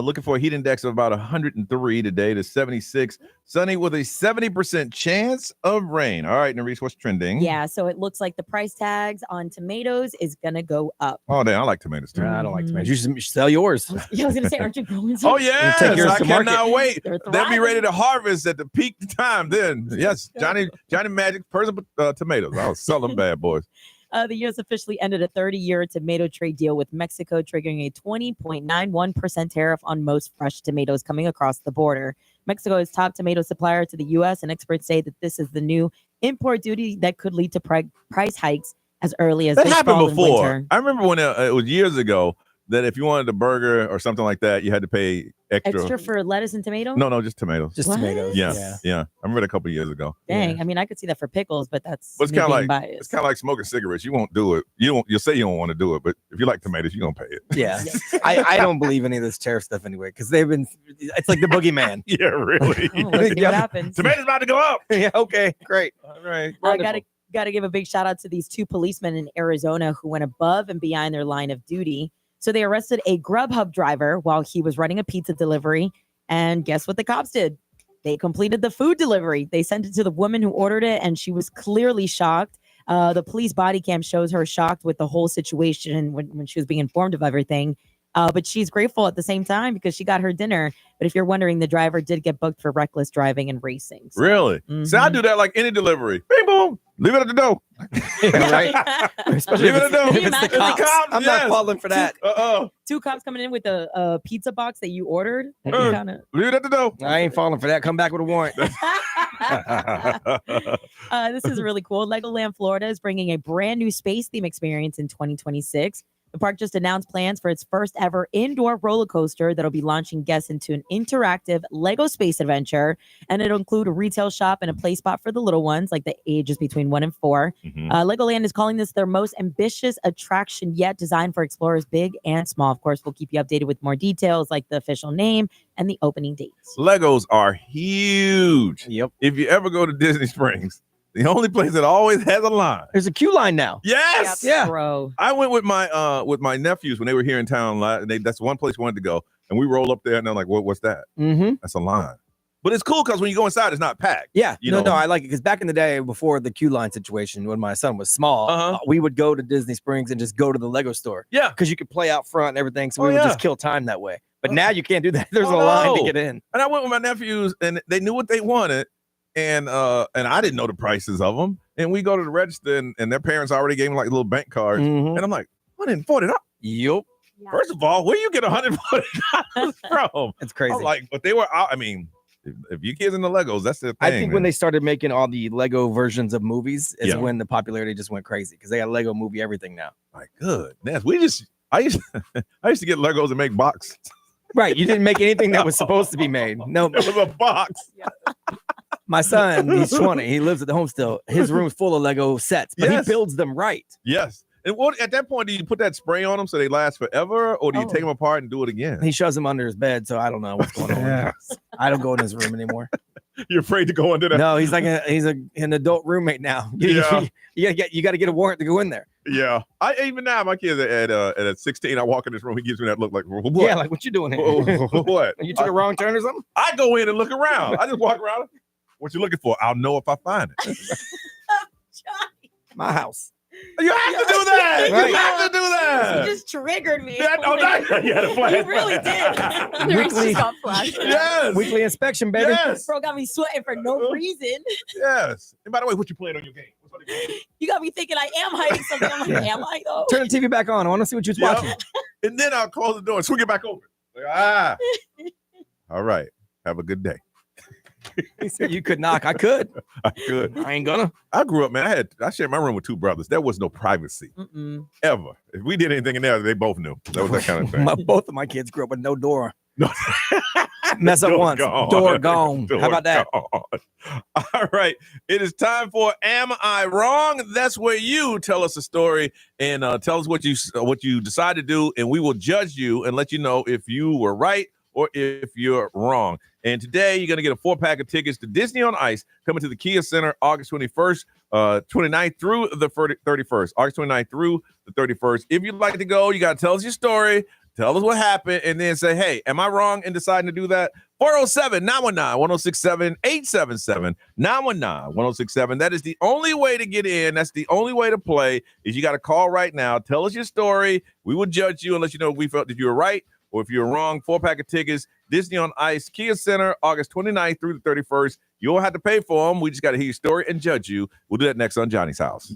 Looking for a heat index of about 103 today to 76. Sunny with a 70% chance of rain. All right, Nerese, what's trending? Yeah, so it looks like the price tags on tomatoes is going to go up. Oh, damn, I like tomatoes too. I don't like tomatoes. You should sell yours. Yeah, I was going to say, aren't you growing some? Oh, yes. Take yours I to cannot market. wait. They're They'll be ready thriving. to harvest at the peak time then. Yes, Johnny Magic person tomatoes. I'll sell them bad boys. The U.S. officially ended a 30-year tomato trade deal with Mexico, triggering a 20.91% tariff on most fresh tomatoes coming across the border. Mexico is top tomato supplier to the U.S., and experts say that this is the new import duty that could lead to price hikes as early as That this happened fall and before. winter. I remember when it was years ago that if you wanted a burger or something like that, you had to pay Extra for lettuce and tomato? No, just tomatoes. Just What? tomatoes. Yeah. I remember it a couple of years ago. Dang, Yeah. I mean, I could see that for pickles, but that's But it's me kind of being like biased. it's kind of like smoking cigarettes. You won't do it. You'll say you don't want to do it, but if you like tomatoes, you're gonna pay it. Yeah. I don't believe any of this tariff stuff anyway, because it's like the boogeyman. Yeah, really. Oh, let's see what happens. Tomatoes about to go up. Yeah, okay, great. All right. I gotta give a big shout out to these two policemen in Arizona who went above and beyond their line of duty. So they arrested a Grubhub driver while he was running a pizza delivery. And guess what the cops did? They completed the food delivery. They sent it to the woman who ordered it, and she was clearly shocked. The police body cam shows her shocked with the whole situation when she was being informed of everything. But she's grateful at the same time because she got her dinner. But if you're wondering, the driver did get booked for reckless driving and racing. So. Really? See, I do that like any delivery. Bing, boom. Leave it at the door. Yeah, right. Especially Leave it at the door. Can you If it's the imagine, cops, I'm not falling for that. Two cops coming in with a pizza box that you ordered. Leave Kinda... it at the door. I ain't falling for that. Come back with a warrant. This is really cool. Legoland Florida is bringing a brand new space theme experience in 2026. The park just announced plans for its first ever indoor roller coaster that'll be launching guests into an interactive Lego space adventure. And it'll include a retail shop and a play spot for the little ones, like the ages between 1 and 4. Legoland is calling this their most ambitious attraction yet, designed for explorers big and small. Of course, we'll keep you updated with more details like the official name and the opening dates. Legos are huge. Yep. If you ever go to Disney Springs, the only place that always has a line. There's a queue line now. Yes. Yeah. Bro. I went with my nephews when they were here in town. That's one place we wanted to go, and we roll up there, and they're like, "What's that?" Mm-hmm. That's a line. But it's cool because when you go inside, it's not packed. Yeah. You No, know? I like it because back in the day, before the queue line situation, when my son was small, we would go to Disney Springs and just go to the Lego store. Yeah. Because you could play out front and everything, so we would yeah. just kill time that way. But now you can't do that. There's a line to get in. And I went with my nephews, and they knew what they wanted, and I didn't know the prices of them. And we go to the register, and their parents already gave them like little bank cards, and I'm like, $140. Yup. Yeah. First of all, where you get $140 from? It's crazy. I'm like, but they were out. I mean, if you kids in the Legos, that's their thing. I think when man. they started making all the Lego versions of movies is Yeah. when the popularity just went crazy because they got Lego movie everything now. Like, good. I used to get Legos and make boxes. Right. You didn't make anything that was supposed to be made. No. It was a box. My son, he's 20. He lives at the home still. His room's full of Lego sets, but Yes. he builds them right. Yes. And what at that point, do you put that spray on them so they last forever, or do you take them apart and do it again? He shoves them under his bed, so I don't know what's going on. Yeah. I don't go in his room anymore. You're afraid to go under that? No, he's like an adult roommate now. You got to get a warrant to go in there. Yeah. Even now, my kids at 16, I walk in this room, he gives me that look like, what? Yeah, like what you doing here? What? You took a wrong turn or something? I go in and look around. I just walk around. What you looking for? I'll know if I find it. My house. You have to do that. Right. You have to do that. You just triggered me. You had a flash. You really did. Nerese just got flashed. Yes. Weekly inspection, baby. Yes. Bro got me sweating for no reason. Yes. And by the way, what you playing on your game? What's on your game? You got me thinking I am hiding something. I'm like, am I though? Turn the TV back on. I want to see what you was Yeah. watching. And then I'll close the door and swing it back open. All right. Have a good day. He said you could knock. I could. I could. I ain't gonna. I grew up, man. I shared my room with two brothers. There was no privacy ever. If we did anything in there, they both knew. That was that kind of thing. Both of my kids grew up with no door. No. Mess up Door once. gone. Door gone. Door How about that? gone. All right. It is time for Am I Wrong? That's where you tell us a story and tell us what you decide to do, and we will judge you and let you know if you were right or if you're wrong. And today you're going to get a 4-pack of tickets to Disney on Ice coming to the Kia Center August 21st, 29th through the 31st. August 29th through the 31st. If you'd like to go, you got to tell us your story. Tell us what happened, and then say, hey, am I wrong in deciding to do that? 407-919-1067, 877-919-1067. That is the only way to get in. That's the only way to play is you got to call right now. Tell us your story. We will judge you and let you know if we felt if you were right or if you're wrong. 4-pack of tickets, Disney on Ice, Kia Center, August 29th through the 31st. You won't have to pay for them. We just got to hear your story and judge you. We'll do that next on Johnny's House.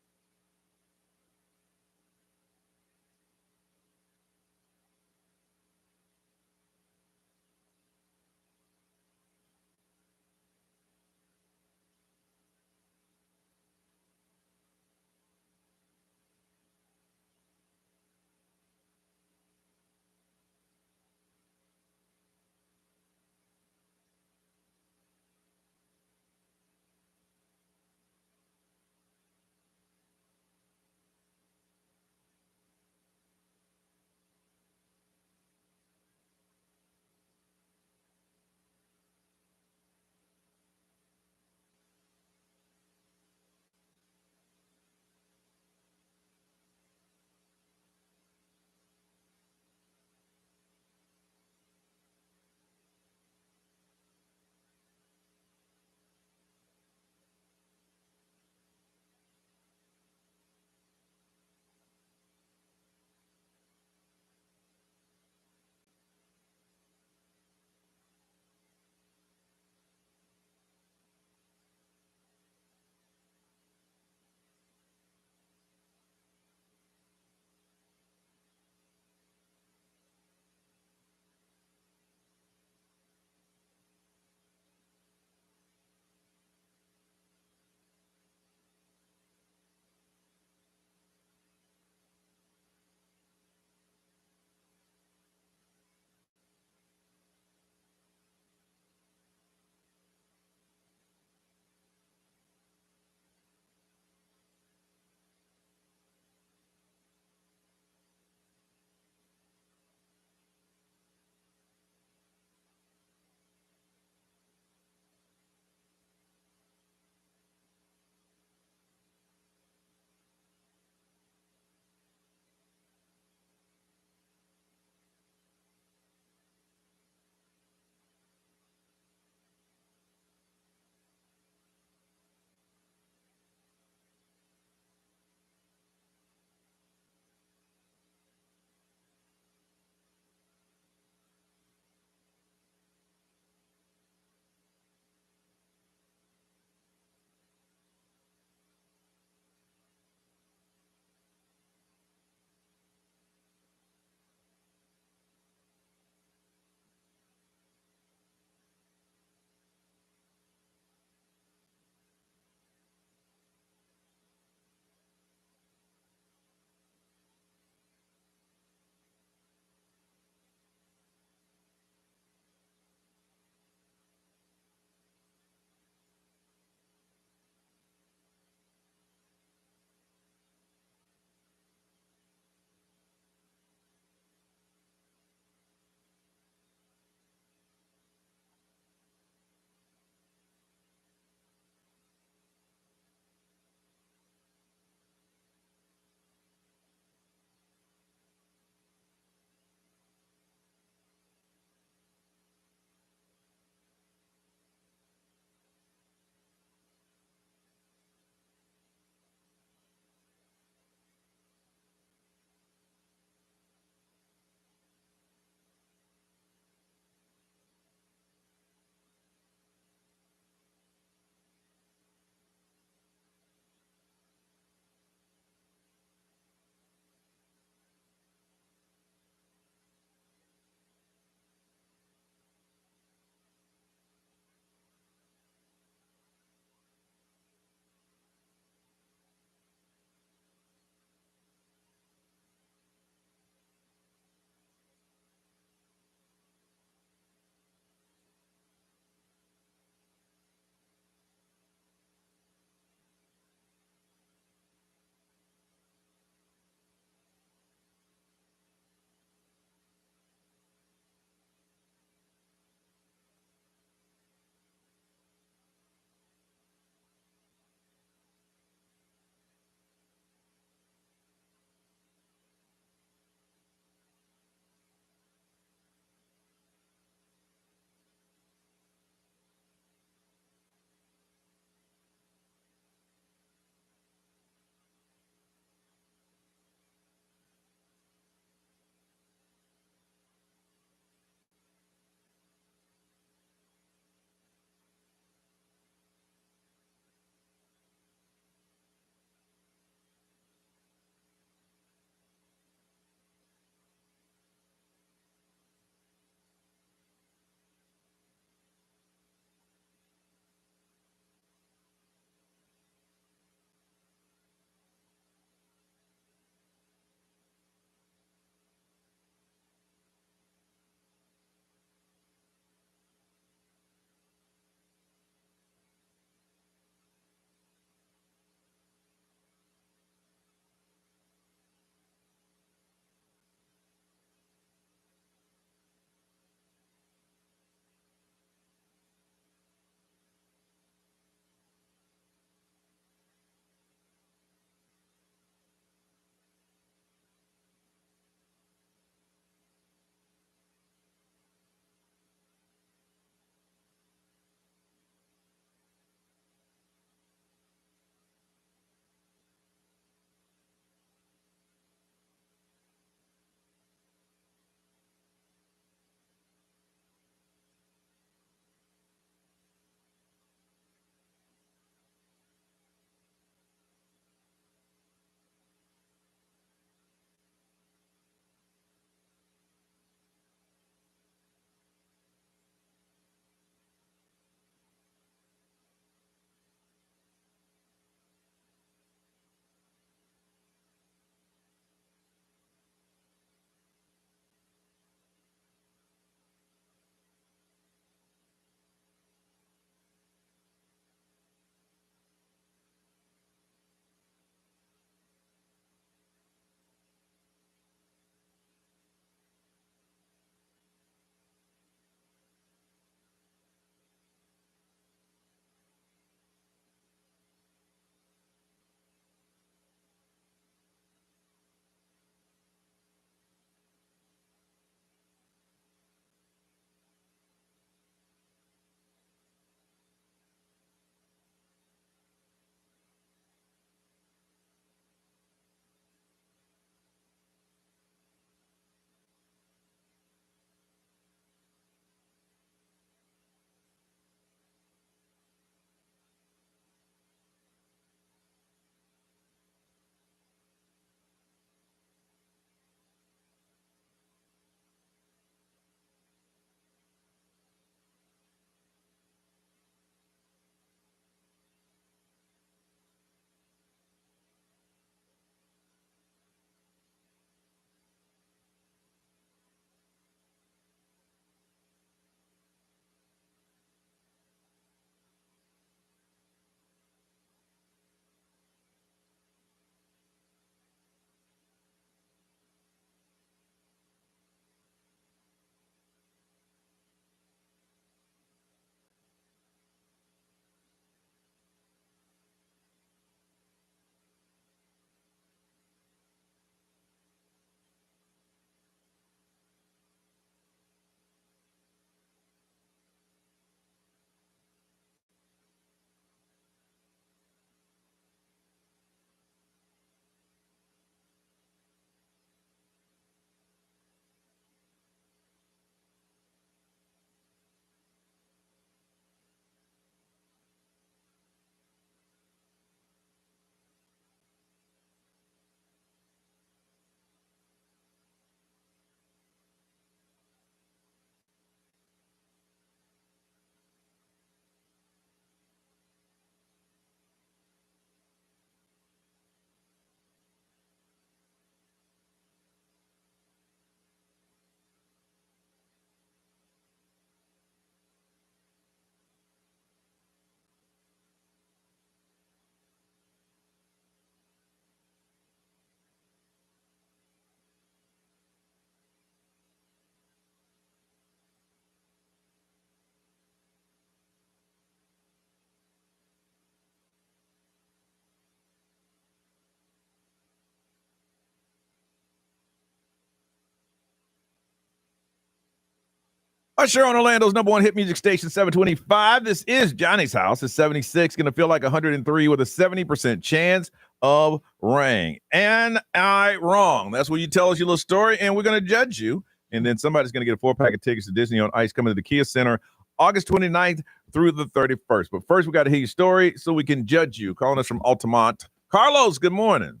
Usher on Orlando's number one hit music station, 725. This is Johnny's house. It's 76, going to feel like 103 with a 70% chance of rain. And I wrong. That's where you tell us your little story, and we're going to judge you. And then somebody's going to get a 4-pack of tickets to Disney on Ice coming to the Kia Center August 29th through the 31st. But first, we got to hear your story so we can judge you. Calling us from Altamont. Carlos, good morning.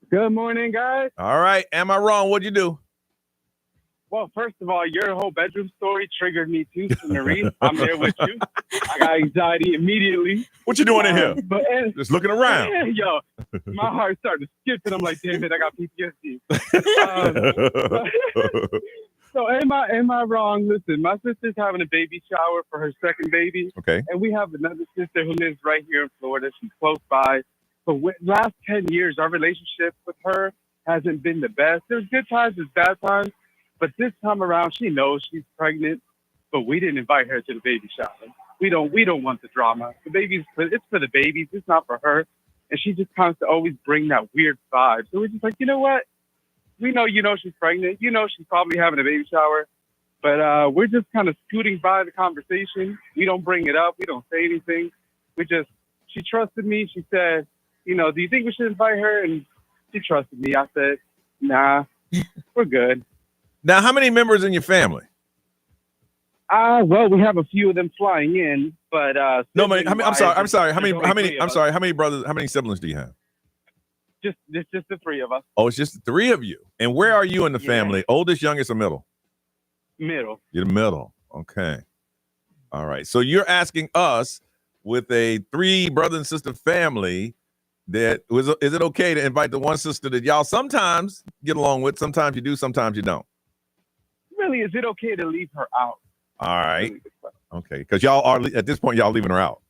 Good morning, guys. All right. Am I wrong? What'd you do? Well, first of all, your whole bedroom story triggered me too, Marie. I'm there with you. I got anxiety immediately. What you doing in here? But just looking around. Yo, my heart started to skip, and I'm like, damn it, I got PTSD. So am I wrong? Listen, my sister's having a baby shower for her second baby. Okay. And we have another sister who lives right here in Florida. She's close by. But last 10 years, our relationship with her hasn't been the best. There's good times, there's bad times. But this time around, she knows she's pregnant, but we didn't invite her to the baby shower. We don't want the drama. It's for the babies. It's not for her. And she just tends to always bring that weird vibe. So we're just like, you know what? We know she's pregnant. She's probably having a baby shower. But we're just kind of scooting by the conversation. We don't bring it up. We don't say anything. She trusted me. She said, do you think we should invite her? And she trusted me. I said, nah, we're good. Now, how many members in your family? Well, we have a few of them flying in, but no, I'm sorry. How many brothers? How many siblings do you have? Just the three of us. Oh, it's just the three of you. And where are you in the family? Oldest, youngest, or middle? Middle. You're the middle. Okay. All right. So you're asking us, with a 3 brother and sister family, is it okay to invite the one sister that y'all sometimes get along with? Sometimes you do, sometimes you don't. Really, is it okay to leave her out? All right. Okay. Because y'all are, at this point, y'all leaving her out.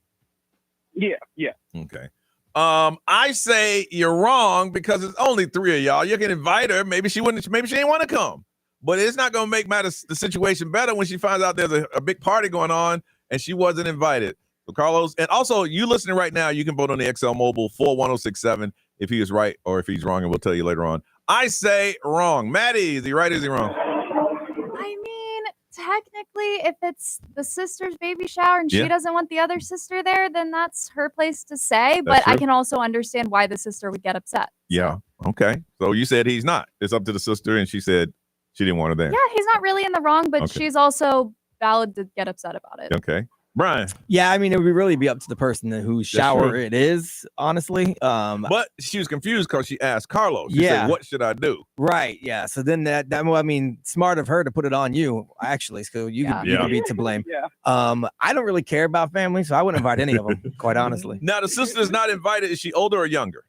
Yeah. Okay. I say you're wrong because it's only 3 of y'all. You can invite her. Maybe she didn't want to come. But it's not going to make the situation better when she finds out there's a big party going on and she wasn't invited. So Carlos, and also you listening right now, you can vote on the XL Mobile 41067 if he is right or if he's wrong, and we'll tell you later on. I say wrong. Maddie, is he right or is he wrong? I mean, technically, if it's the sister's baby shower and she doesn't want the other sister there, then that's her place to say. But I can also understand why the sister would get upset. Yeah. Okay. So you said he's not. It's up to the sister, and she said she didn't want her there. Yeah, he's not really in the wrong, but she's also valid to get upset about it. Okay. Brian. Yeah, I mean, it would really be up to the person whose shower it is, honestly. But she was confused because she asked Carlos. She said, what should I do? Right, yeah. So then smart of her to put it on you, actually, so you could be to blame. Yeah. I don't really care about family, so I wouldn't invite any of them, quite honestly. Now, the sister's not invited. Is she older or younger?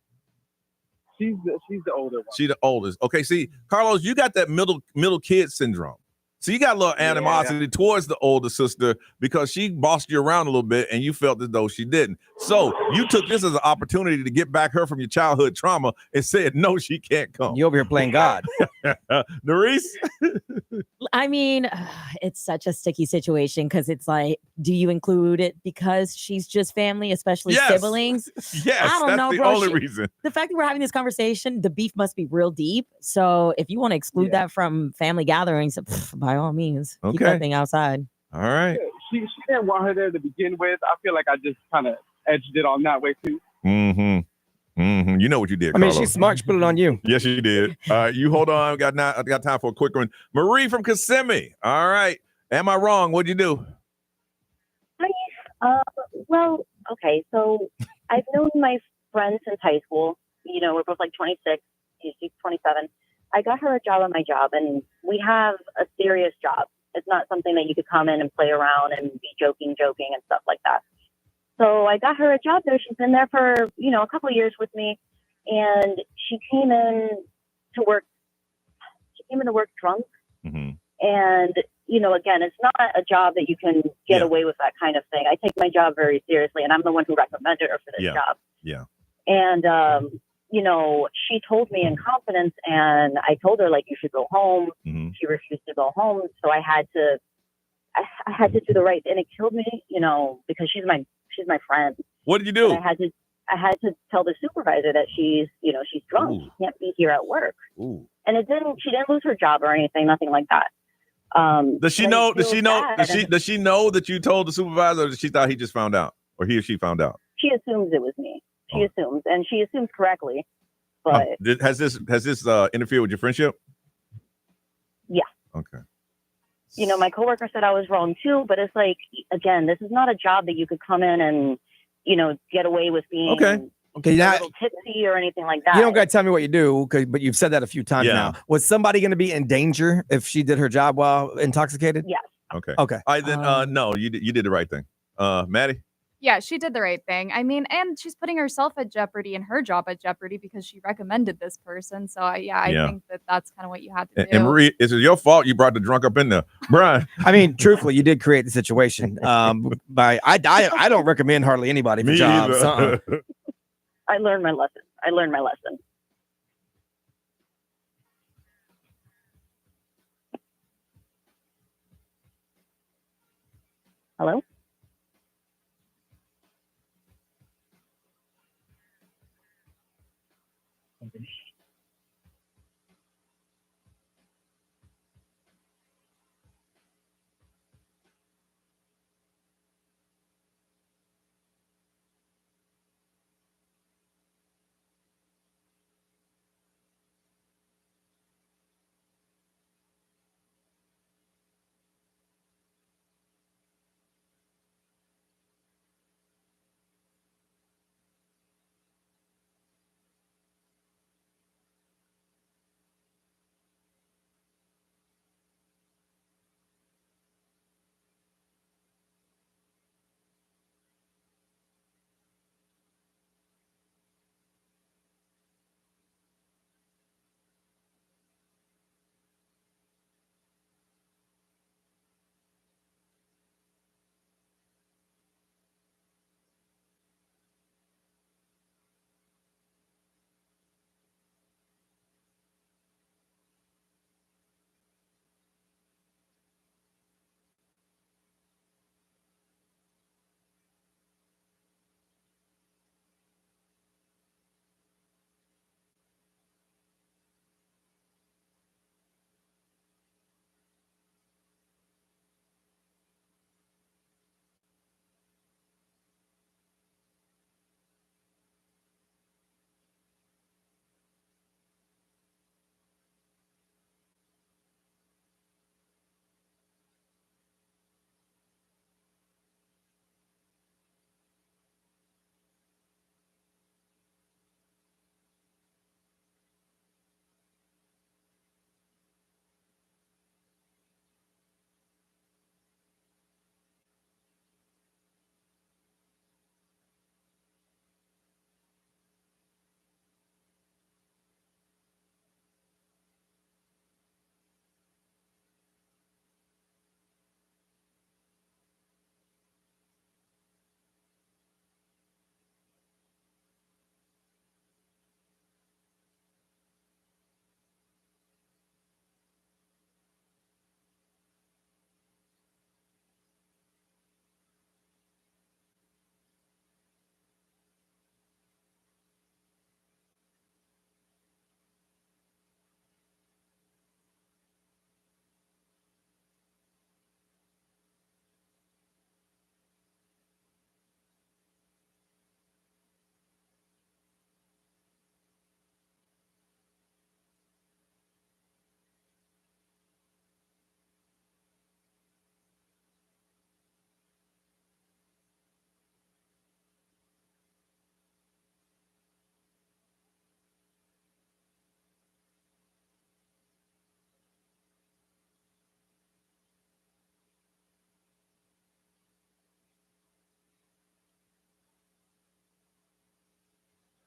She's the older one. She's the oldest. Okay, see, Carlos, you got that middle kid syndrome. So you got a little animosity towards the older sister because she bossed you around a little bit and you felt as though she didn't. So you took this as an opportunity to get back her from your childhood trauma and said, no, she can't come. You over here playing God. Nerese? I mean, it's such a sticky situation because it's like, do you include it because she's just family, especially siblings? Yes, I don't know, the bro. only reason. The fact that we're having this conversation, the beef must be real deep. So if you want to exclude that from family gatherings, by all means, keep that thing outside. All right. She didn't want her there to begin with. I feel like I just kind of edged it on that way too. You know what you did, I mean, Carlos. she's smart. She put it on you. Yes, she did. All right, you hold on. I got time for a quick one. Marie from Kissimmee. All right. Am I wrong? What'd you do? Well, okay. So I've known my friend since high school. We're both like 26. She's 27. I got her a job at my job, and we have a serious job. It's not something that you could come in and play around and be joking and stuff like that. So I got her a job there. She's been there for, a couple of years with me, and she came in to work. She came in to work drunk, and again, it's not a job that you can get away with that kind of thing. I take my job very seriously, and I'm the one who recommended her for this job. Yeah. And she told me in confidence, and I told her, like, you should go home. She refused to go home. So I had to do the right, and it killed me, because she's my friend. What did you do? I had to tell the supervisor that she's drunk. She can't be here at work. Ooh. And she didn't lose her job or anything, nothing like that. Does she know? Does she know? Does she know that you told the supervisor, or does she thought he just found out, or he or she found out? She assumes it was me. She assumes, and she assumes correctly. But has this interfered with your friendship? Yeah. Okay. You know, my coworker said I was wrong too, but it's like, again, this is not a job that you could come in and, you know, get away with being okay. A little tipsy or anything like that. You don't got to tell me what you do, but you've said that a few times now. Was somebody going to be in danger if she did her job while intoxicated? Yes. Okay. Okay. All right, then, no, you did the right thing. Maddie? Yeah, she did the right thing. I mean, and she's putting herself at jeopardy and her job at jeopardy because she recommended this person. So, I think that's kind of what you had to do. And Marie, is it your fault you brought the drunk up in there? Brian? I mean, truthfully, you did create the situation. I don't recommend hardly anybody for jobs. I learned my lesson. Hello?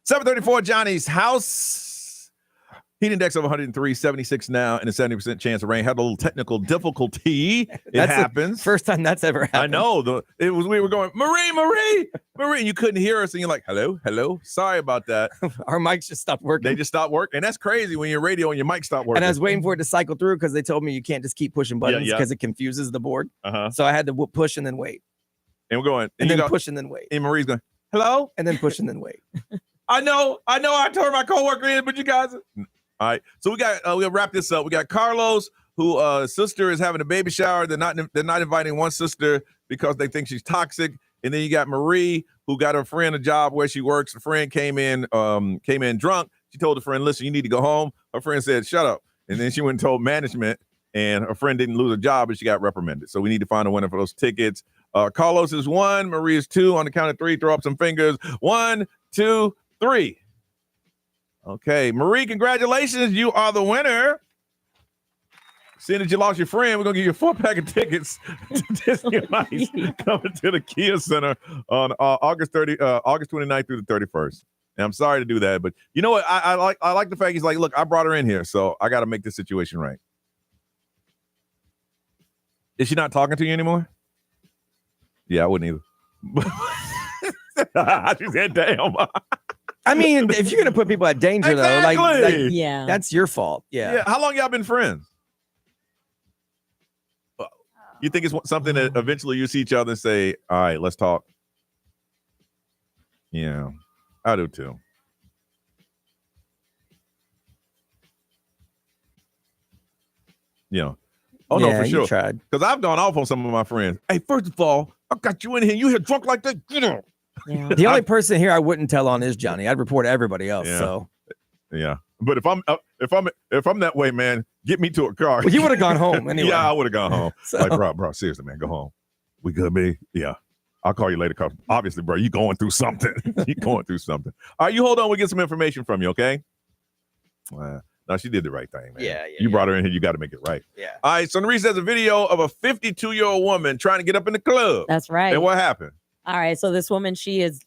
$734 Johnny's house. Heat index of 103, 76 now, and a 70% chance of rain. Had a little technical difficulty. It happens. First time that's ever happened. I know. We were going, Marie, and you couldn't hear us, and you're like, hello. Sorry about that. Our mics just stopped working. They just stopped working. And that's crazy when your radio and your mic stop working. And I was waiting for it to cycle through because they told me you can't just keep pushing buttons because it confuses the board. So I had to push and then wait. And we're going. And then push and then wait. And Marie's going, hello? And then push and then wait. I know. I told my coworker in, but you guys. All right. So we'll wrap this up. We got Carlos, who sister is having a baby shower. They're not inviting one sister because they think she's toxic. And then you got Marie, who got her friend a job where she works. The friend came in drunk. She told the friend, listen, you need to go home. Her friend said, shut up. And then she went and told management, and her friend didn't lose a job, but she got reprimanded. So we need to find a winner for those tickets. Carlos is 1, Marie is 2. On the count of 3, throw up some fingers. 1, 2, 3. Okay, Marie, congratulations. You are the winner. Seeing that you lost your friend, we're going to give you a 4-pack of tickets to Disney on Ice coming to the Kia Center on August 29th through the 31st. And I'm sorry to do that, but you know what? I like the fact he's like, look, I brought her in here, so I got to make this situation right. Is she not talking to you anymore? Yeah, I wouldn't either. She said, damn. I mean, if you're going to put people at danger, exactly. though, like, yeah, that's your fault. Yeah. How long y'all been friends? You think it's something that eventually you see each other and say, all right, let's talk? Yeah, I do too. Yeah. Oh, no, for sure. Because I've gone off on some of my friends. Hey, first of all, I got you in here. You here drunk like that? Get out. Yeah. The only person here I wouldn't tell on is Johnny. I'd report everybody else. Yeah. So yeah. But if I'm that way, man, get me to a car. Well, you would have gone home anyway. Yeah, I would have gone home. So. Like, bro, seriously, man, go home. We good, babe? Yeah. I'll call you later. Cause obviously, bro, you going through something. You going through something. All right, you hold on. We'll get some information from you, okay? No, she did the right thing, man. Yeah. You brought her in here. You got to make it right. Yeah. All right, so Nerese has a video of a 52-year-old woman trying to get up in the club. That's right. And what happened? All right, so this woman, she is,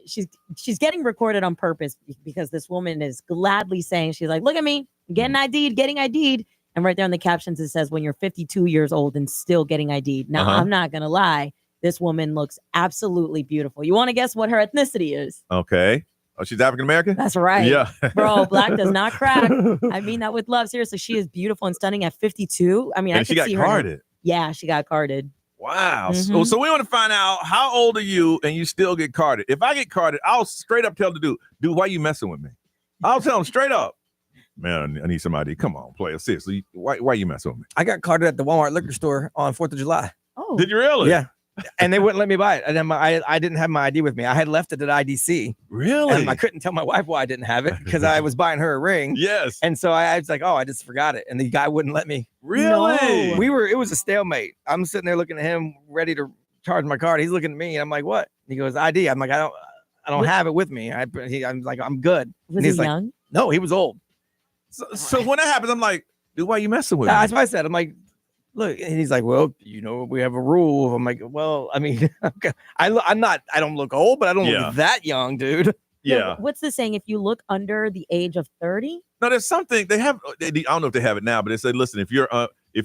she's getting recorded on purpose because this woman is gladly saying, she's like, look at me, getting ID'd. And right there in the captions, it says, when you're 52 years old and still getting ID'd. Now, I'm not going to lie. This woman looks absolutely beautiful. You want to guess what her ethnicity is? Okay. Oh, she's African-American? That's right. Yeah. Bro, black does not crack. I mean that with love. Seriously, she is beautiful and stunning at 52. I mean, and I she could got see carded. her. Yeah, she got carded. Wow. Mm-hmm. So we want to find out, how old are you and you still get carded? If I get carded, I'll straight up tell the dude, why you messing with me? I'll tell him straight up. Man, I need somebody. Come on, player. Seriously, why you messing with me? I got carded at the Walmart liquor store on 4th of July. Oh. Did you really? Yeah. And they wouldn't let me buy it. And then I didn't have my ID with me. I had left it at IDC. Really? And I couldn't tell my wife why I didn't have it because I was buying her a ring. Yes. And so I was like, oh, I just forgot it. And the guy wouldn't let me. Really? No. It was a stalemate. I'm sitting there looking at him, ready to charge my card. He's looking at me and I'm like, what? And he goes, ID. I'm like, I don't have it with me. I'm like, I'm good. Was he young? No, he was old. So when that happens, I'm like, dude, why you messing with me? That's what I said. I'm like, look, and he's like, well, we have a rule. I'm like, well, I mean, okay. I don't look old, but I don't look that young, dude. Yeah. What's the saying? If you look under the age of 30? No, there's something they have. I don't know if they have it now, but they say, listen, if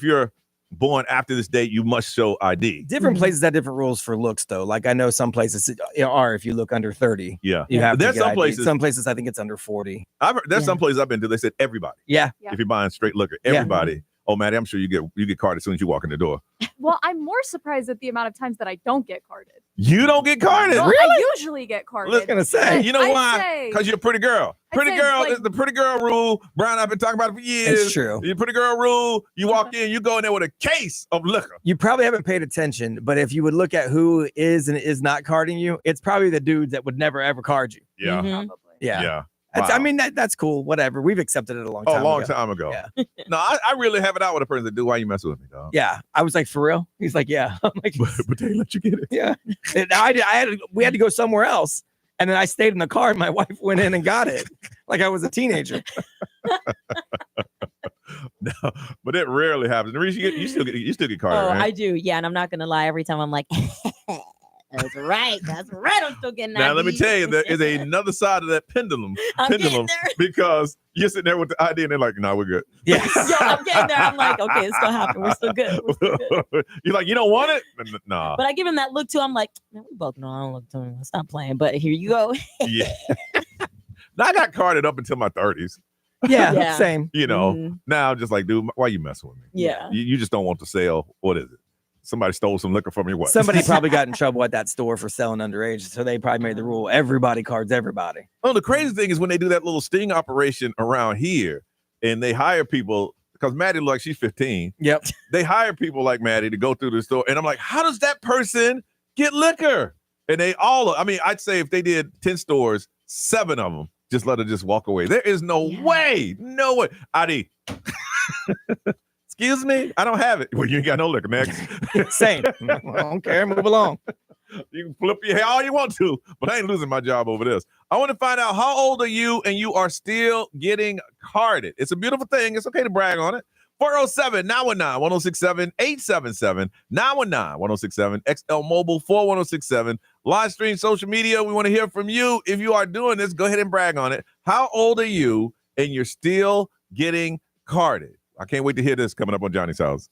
you're born after this date, you must show ID. Different places have different rules for looks, though. Like I know some places are if you look under 30. Yeah. You have there's to get some ID. places. Some places I think it's under 40. There's some places I've been to. They said everybody. Yeah. If you're buying straight liquor, everybody. Yeah. Oh, Maddie, I'm sure you get carded as soon as you walk in the door. Well, I'm more surprised at the amount of times that I don't get carded. You don't get carded? Well, really? I usually get carded. I was gonna say. You know why? Because you're a pretty girl. Pretty girl is the pretty girl rule. Brian, I've been talking about it for years. It's true. The pretty girl rule. You walk in, you go in there with a case of liquor. You probably haven't paid attention, but if you would look at who is and is not carding you, it's probably the dudes that would never ever card you. Yeah. Mm-hmm. Yeah. Yeah. Wow. I mean, that's cool. Whatever. We've accepted it a long time ago. Yeah. No, I really have it out with a person that do. Why you messing with me, dog? Yeah. I was like, for real? He's like, yeah. I'm like, but they let you get it. Yeah. And we had to go somewhere else. And then I stayed in the car and my wife went in and got it. Like I was a teenager. No, but it rarely happens. Nerese, you still get carded, right? I do. Yeah. And I'm not going to lie. Every time I'm like, That's right. I'm still getting now, ID. let me tell you, there is another side of that pendulum because you're sitting there with the ID and they're like, no, we're good. Yeah. Yo, I'm getting there. I'm like, okay, it's still happening. We're still good. You're like, you don't want it? Nah. But I give him that look too. I'm like, man, we both know I don't look to him. Stop playing. But here you go. Yeah. Now, I got carded up until my 30s. Yeah. Same. You know, now I'm just like, dude, why you messing with me? Yeah. You just don't want to sell. What is it? Somebody stole some liquor from you. What? Somebody probably got in trouble at that store for selling underage. So they probably made the rule. Everybody cards everybody. Oh, the crazy thing is when they do that little sting operation around here and they hire people, because Maddie looks like she's 15. Yep. They hire people like Maddie to go through the store. And I'm like, how does that person get liquor? And they all, I mean, I'd say if they did 10 stores, 7 of them just let her just walk away. There is no way. No way. Adi. Excuse me? I don't have it. Well, you ain't got no liquor, next. Same. I don't care. Move along. You can flip your hair all you want to, but I ain't losing my job over this. I want to find out, how old are you and you are still getting carded? It's a beautiful thing. It's okay to brag on it. 407-919-1067-877, 919-1067, XL Mobile 41067. Live stream social media. We want to hear from you. If you are doing this, go ahead and brag on it. How old are you and you're still getting carded? I can't wait to hear this coming up on Johnny's House.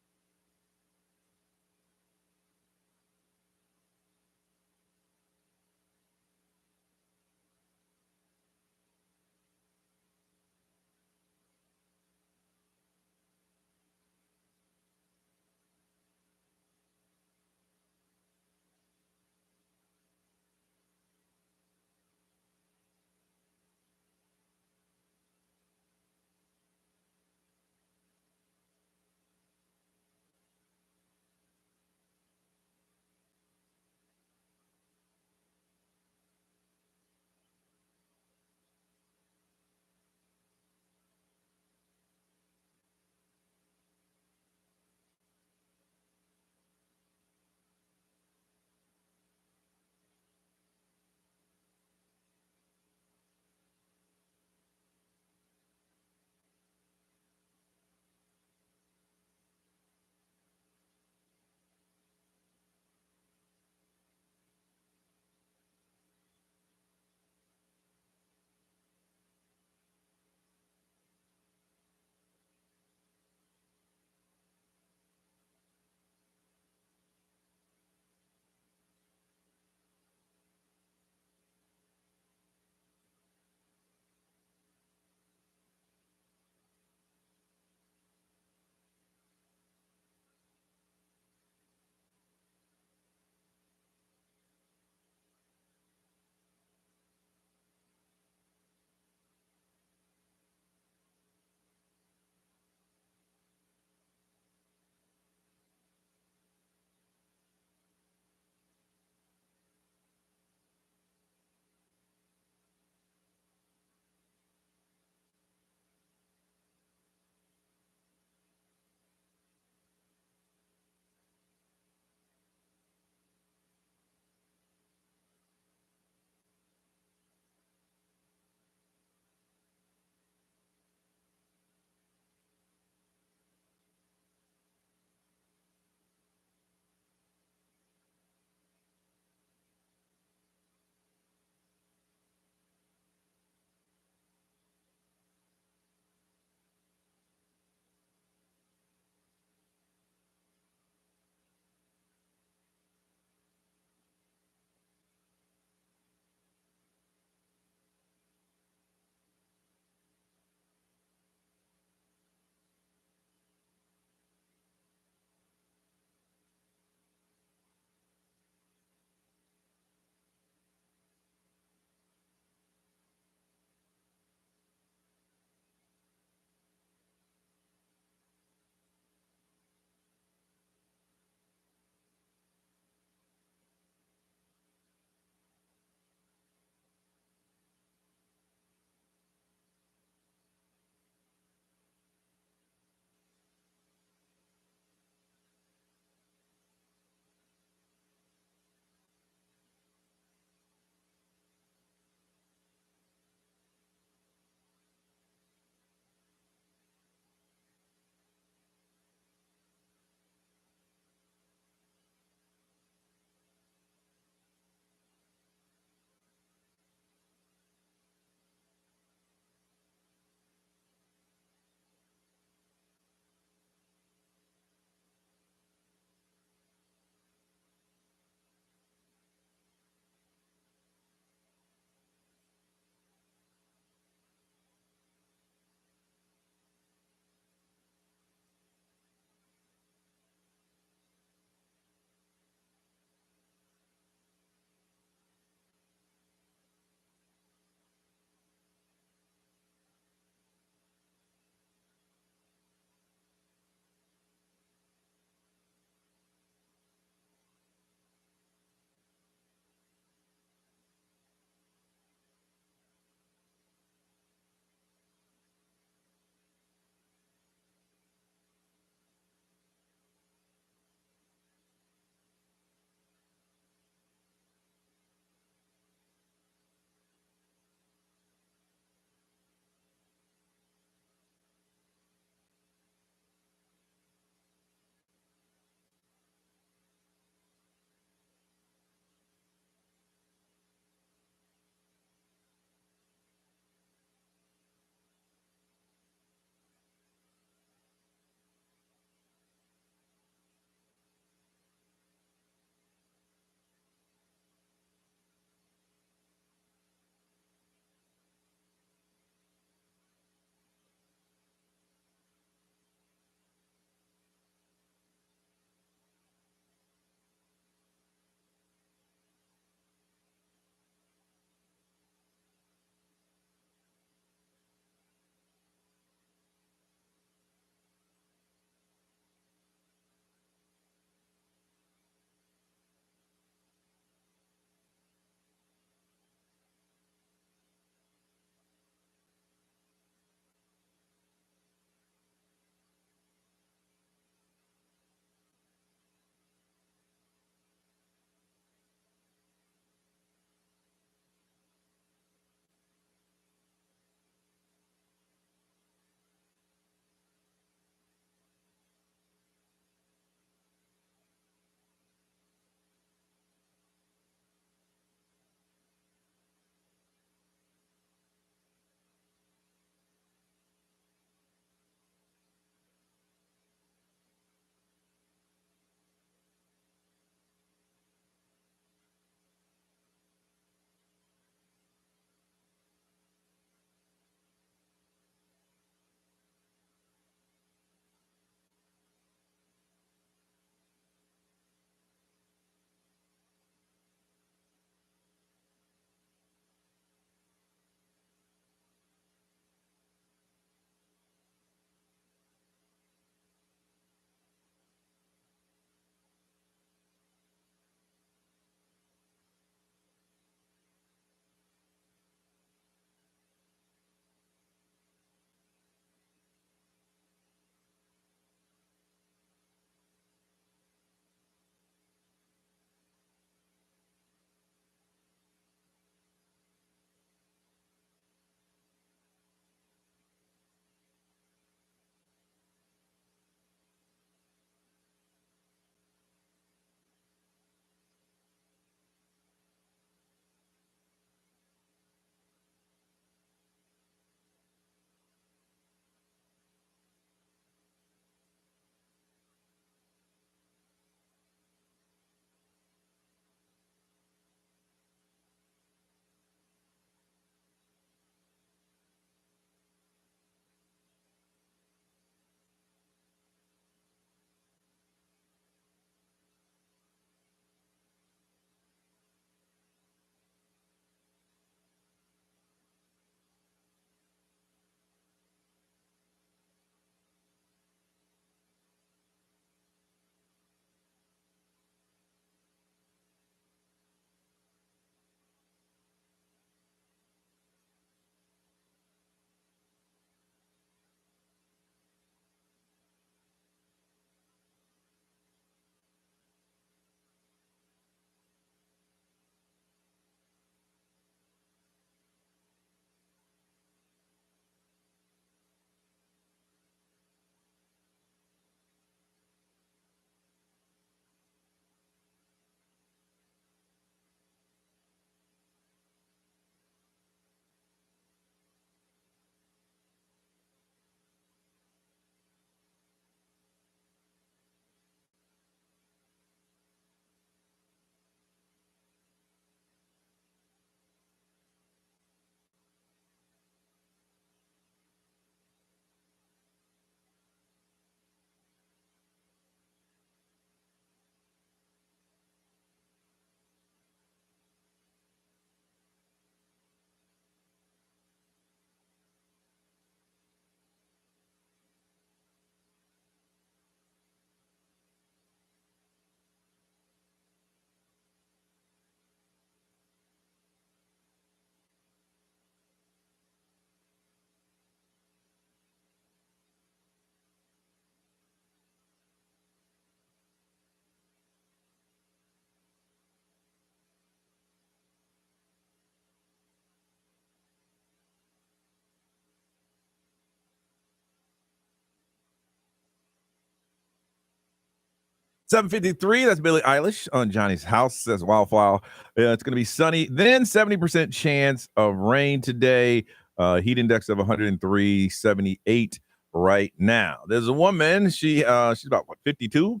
7:53, that's Billie Eilish on Johnny's House, says Wildflower. It's going to be sunny, then 70% chance of rain today. Heat index of 103.78 right now. There's a woman, she's about, 52?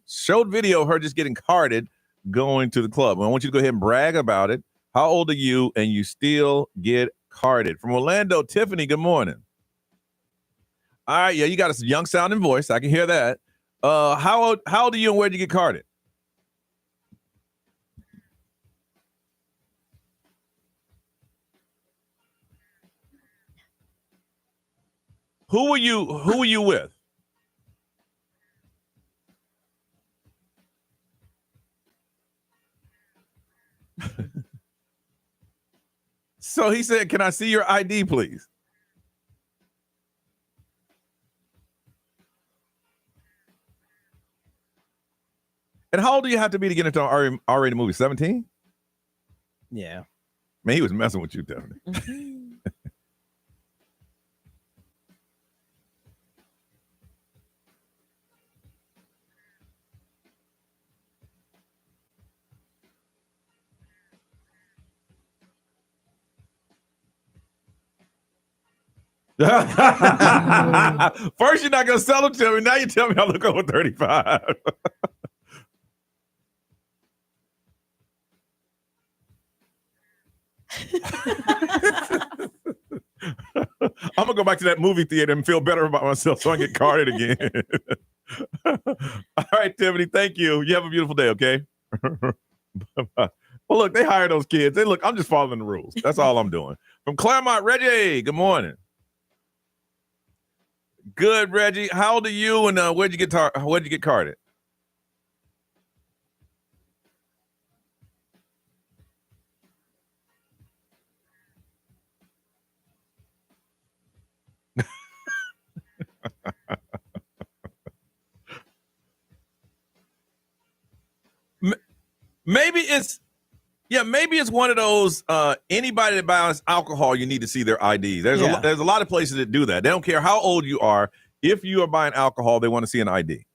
Showed video of her just getting carded going to the club. I want you to go ahead and brag about it. How old are you and you still get carded? From Orlando, Tiffany, good morning. All right, yeah, you got a young sounding voice. I can hear that. How old are you and where'd you get carded? Who were you with? So he said, "Can I see your ID, please?" And how old do you have to be to get into an R-rated movie? 17? Yeah. Man, he was messing with you, Tiffany. First, you're not going to sell them to me. Now you tell me I look over 35. I'm gonna go back to that movie theater and feel better about myself so I can get carded again. All right, Tiffany, thank you. You have a beautiful day, okay? Well, look, they hire those kids. I'm just following the rules. That's all I'm doing. From Claremont, Reggie, good morning. Good, Reggie. How old are you and where'd you get carded? Maybe it's one of those anybody that buys alcohol, you need to see their ID. There's a lot of places that do that. They don't care how old you are. If you are buying alcohol, they want to see an ID.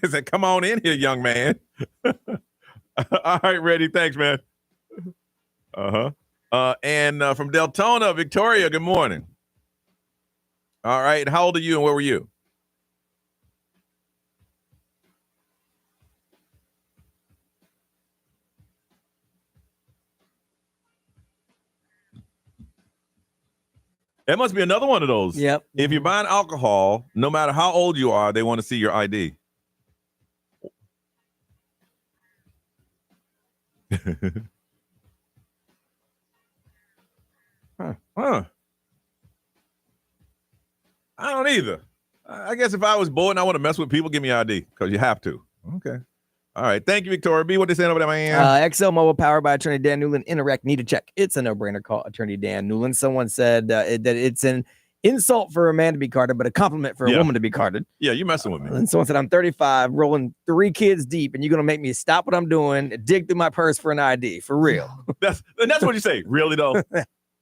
He said, "Come on in here, young man." All right, ready. Thanks, man. And from Deltona, Victoria, good morning. All right. How old are you and where were you? It must be another one of those. Yep. If you're buying alcohol, no matter how old you are, they want to see your ID. Huh. I don't either. I guess if I was bored and I want to mess with people, give me ID because you have to. Okay. All right. Thank you, Victoria B. What they saying over there, man? XL Mobile powered by Attorney Dan Newland. Interact, need to check. It's a no-brainer. Call Attorney Dan Newland. Someone said that it's an insult for a man to be carded, but a compliment for a woman to be carded. Yeah, you messing with me. And someone said, I'm 35, rolling 3 kids deep, and you're going to make me stop what I'm doing, dig through my purse for an ID. For real. That's what you say. Really, though?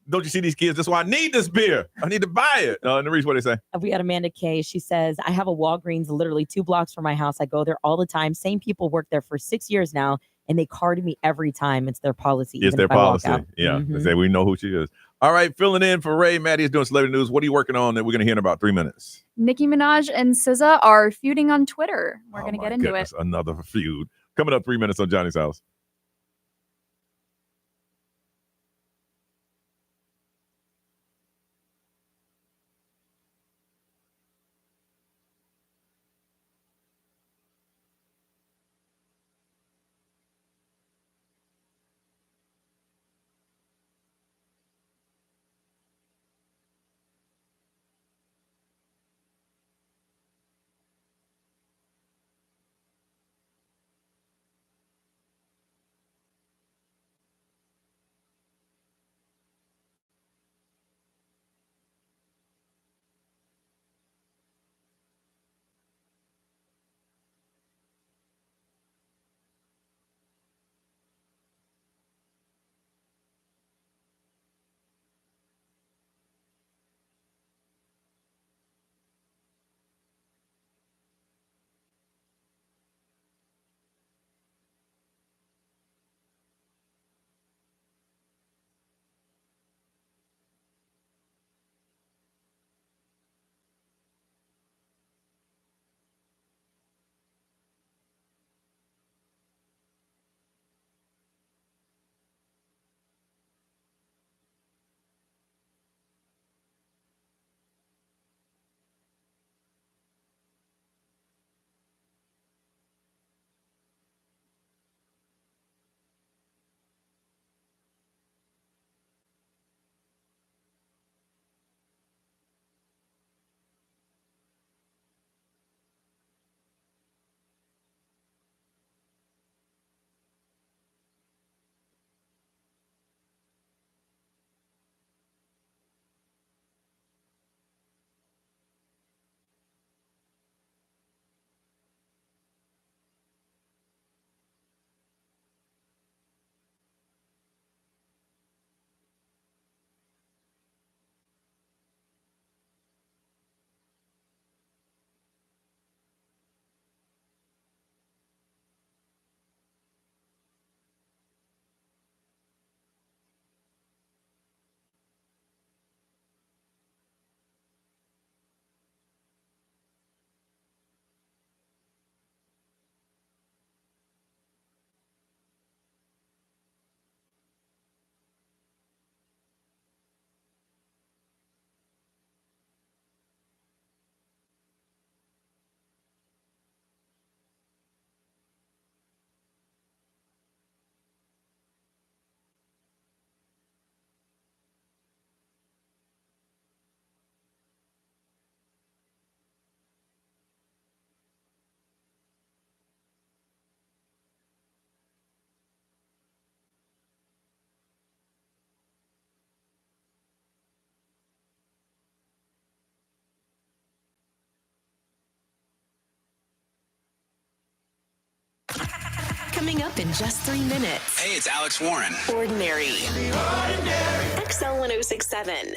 Don't you see these kids? That's why I need this beer. I need to buy it. And the reason what they say. We had Amanda Kay. She says, I have a Walgreens literally 2 blocks from my house. I go there all the time. Same people work there for 6 years now, and they carded me every time. It's their policy. It's their policy. Yeah. They say we know who she is. All right. Filling in for Ray. Maddie is doing celebrity news. What are you working on that we're going to hear in about 3 minutes? Nicki Minaj and Siza are feuding on Twitter. We're going to get into it. Another feud. Coming up 3 minutes on Johnny's House. Coming up in just 3 minutes. Hey, it's Alex Warren. Ordinary. XL 1067.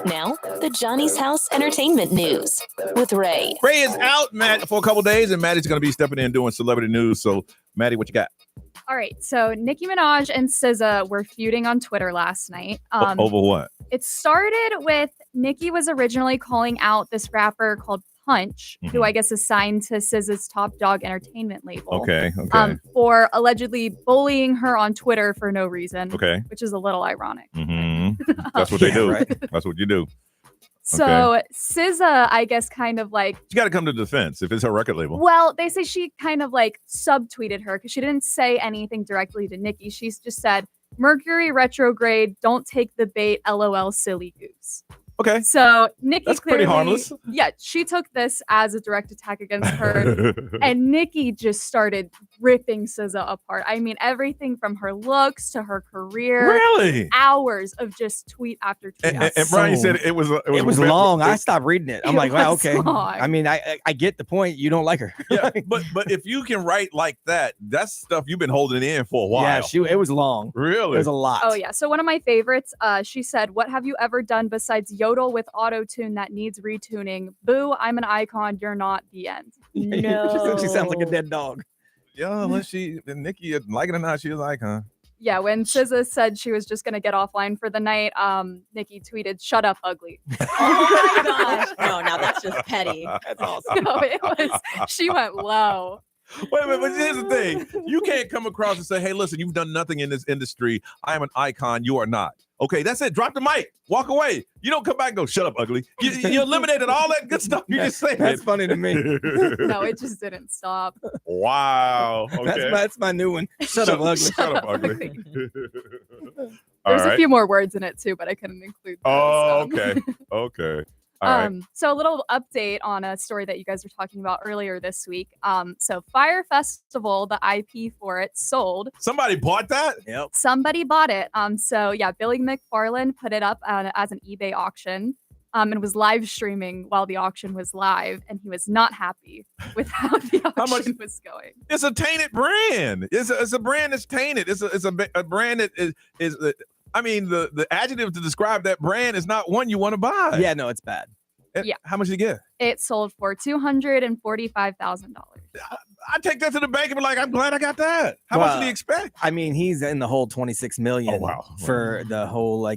Now, the Johnny's House Entertainment News with Ray. Ray is out, Matt, for a couple days, and Maddie's going to be stepping in doing celebrity news. So, Maddie, what you got? All right, so Nicki Minaj and Siza were feuding on Twitter last night. Over what? It started with Nicki was originally calling out this rapper called Punch, who I guess is signed to SZA's Top Dog Entertainment label. Okay. For allegedly bullying her on Twitter for no reason. Okay. Which is a little ironic. That's what they do. Right? That's what you do. So SZA, I guess, kind of like... She got to come to defense if it's her record label. Well, they say she kind of like subtweeted her because she didn't say anything directly to Nicki. She just said, Mercury retrograde, don't take the bait, LOL, silly goose. Okay. So Nicki That's clearly, pretty harmless. Yeah, she took this as a direct attack against her. And Nicki just started ripping SZA apart. I mean, everything from her looks to her career. Really? Hours of just tweet after tweet. And Brian said it was long. I stopped reading it. I'm like, wow, was okay. long. I mean, I get the point. You don't like her. Yeah, but if you can write like that, that's stuff you've been holding in for a while. Yeah, it was long. Really? It was a lot. Oh, yeah. So one of my favorites, she said, what have you ever done besides yodel with auto-tune that needs retuning? Boo, I'm an icon. You're not. The end. No. She sounds like a dead dog. Yeah, unless Nicki, like it or not, she was like, huh? Yeah, when SZA said she was just going to get offline for the night, Nicki tweeted, shut up, ugly. Oh my gosh. No, now that's just petty. That's awesome. No, she went low. Wait a minute, but here's the thing. You can't come across and say, hey, listen, you've done nothing in this industry. I am an icon. You are not. Okay, that's it. Drop the mic. Walk away. You don't come back and go, shut up, ugly. You eliminated all that good stuff you just said. That's funny to me. No, it just didn't stop. Wow. Okay. That's my new one. Shut up, ugly. Shut up, ugly. There's a few more words in it too, but I couldn't include those. Oh, okay. Okay. All right. So a little update on a story that you guys were talking about earlier this week. So Fire Festival, the IP for it sold. Somebody bought that? Yep. Somebody bought it. So yeah, Billy McFarland put it up as an eBay auction. And was live streaming while the auction was live, and he was not happy with how the auction was going. It's a tainted brand. It's a brand that's tainted. It's a brand that is I mean, the adjective to describe that brand is not one you want to buy. Yeah, no, it's bad. Yeah. How much did you get? It sold for $245,000. I take that to the bank and be like, I'm glad I got that. How much did he expect? I mean, he's in the whole 26 million for the whole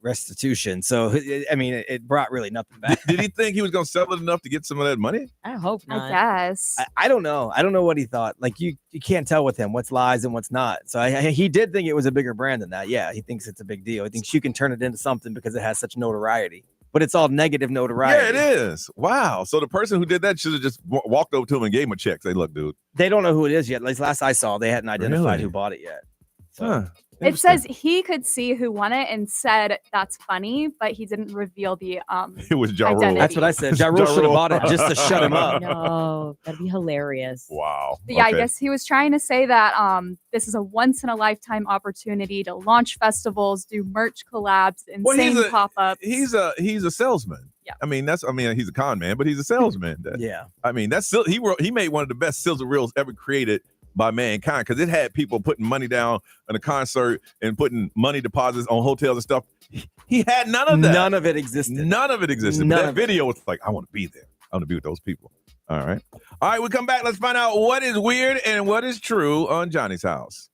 restitution. So I mean, it brought really nothing back. Did he think he was going to sell it enough to get some of that money? I hope not. I guess. I don't know. I don't know what he thought. Like you can't tell with him what's lies and what's not. So he did think it was a bigger brand than that. Yeah, he thinks it's a big deal. He thinks you can turn it into something because it has such notoriety. But it's all negative notoriety. Yeah, it is. Wow. So the person who did that should have just walked over to him and gave him a check. Say, look, dude. They don't know who it is yet. At least last I saw, they hadn't identified who bought it yet. So. It says he could see who won it and said that's funny, but he didn't reveal the it was Ja Rule. That's what I said. Ja Rule should have bought it just to shut him up. No, that'd be hilarious. Wow. But yeah, I guess he was trying to say that this is a once in a lifetime opportunity to launch festivals, do merch collabs, insane pop-ups. He's a salesman. Yeah. I mean, he's a con man, but he's a salesman. Yeah. I mean, he made one of the best sizzle reels ever created by mankind, because it had people putting money down on a concert and putting money deposits on hotels and stuff. He had none of that. None of it existed. But that video was like, I want to be there. I want to be with those people. All right, we come back. Let's find out what is weird and what is true on Johnny's House.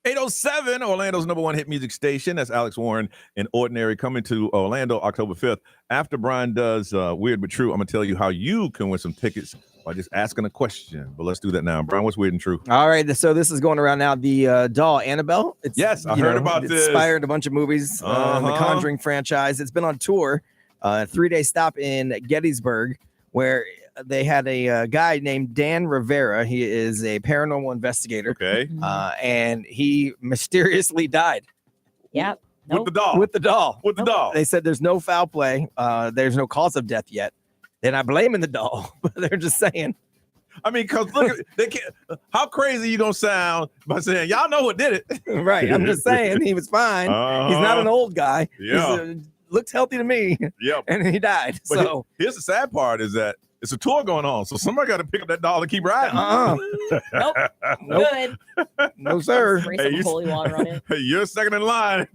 807, Orlando's number one hit music station. That's Alex Warren and Ordinary coming to Orlando October 5th. After Brian does Weird But True, I'm going to tell you how you can win some tickets by just asking a question. But let's do that now. Brian, what's Weird and True? All right, so this is going around now. The doll Annabelle. Yes, I heard about this. Inspired a bunch of movies in the Conjuring franchise. It's been on tour, a 3-day stop in Gettysburg, where they had a guy named Dan Rivera. He is a paranormal investigator. Okay. And he mysteriously died. Yep. With the doll. With the doll. With the doll. They said there's no foul play. There's no cause of death yet. They're not blaming the doll, but they're just saying. I mean, because look, they can't, how crazy you going to sound by saying, y'all know what did it? Right. I'm just saying he was fine. He's not an old guy. Yeah. Looks healthy to me. Yep. And he died. But so here's the sad part is that it's a tour going on, so somebody got to pick up that doll and keep riding. Nope. Good. No, sir. Spray some holy water on it. Hey, you're second in line.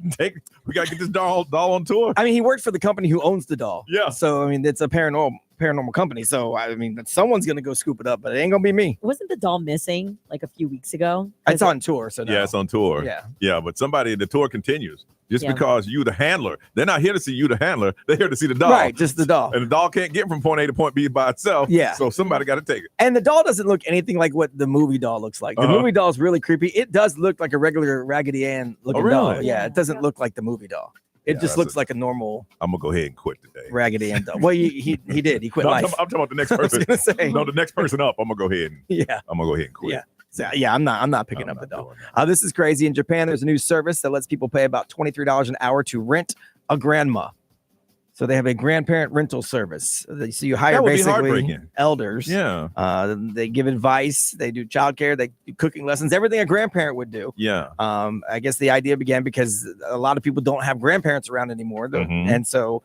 We got to get this doll on tour. I mean, he worked for the company who owns the doll. Yeah. So, I mean, it's a paranormal company. So, I mean, someone's going to go scoop it up, but it ain't going to be me. Wasn't the doll missing like a few weeks ago? It's on tour. So, no. Yeah, it's on tour. Yeah. Yeah, but the tour continues. Just because you the handler. They're not here to see you the handler. They're here to see the doll. Right, just the doll. And the doll can't get from point A to point B by itself. Yeah. So somebody got to take it. And the doll doesn't look anything like what the movie doll looks like. The movie doll is really creepy. It does look like a regular Raggedy Ann looking doll. Yeah, it doesn't look like the movie doll. It just looks like a normal. I'm going to go ahead and quit today. Raggedy Ann doll. Well, he did. He quit No, life. I'm talking about the next person. I was gonna say. No, the next person up. I'm going to go ahead and I'm going to go ahead and quit. Yeah. So, yeah, I'm not picking up the doll. This is crazy. In Japan, there's a new service that lets people pay about $23 an hour to rent a grandma. So they have a grandparent rental service. So you hire basically elders. Yeah. They give advice. They do childcare. They do cooking lessons. Everything a grandparent would do. Yeah. I guess the idea began because a lot of people don't have grandparents around anymore, and so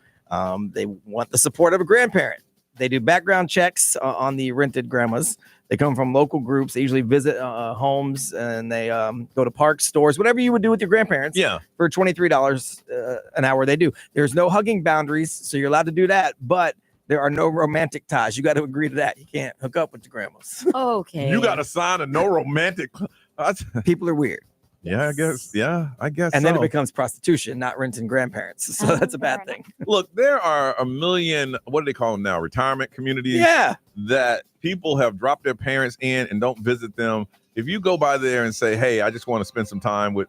they want the support of a grandparent. They do background checks on the rented grandmas. They come from local groups. They usually visit homes, and they go to parks, stores, whatever you would do with your grandparents. Yeah. For $23 an hour, they do. There's no hugging boundaries, so you're allowed to do that, but there are no romantic ties. You got to agree to that. You can't hook up with the grandmas. Okay. You got to sign a no romantic. People are weird. Yeah, I guess. Yeah, I guess. And then it becomes prostitution, not renting grandparents. So that's a bad thing. Look, there are a million, what do they call them now? Retirement communities. Yeah. That people have dropped their parents in and don't visit them. If you go by there and say, hey, I just want to spend some time with,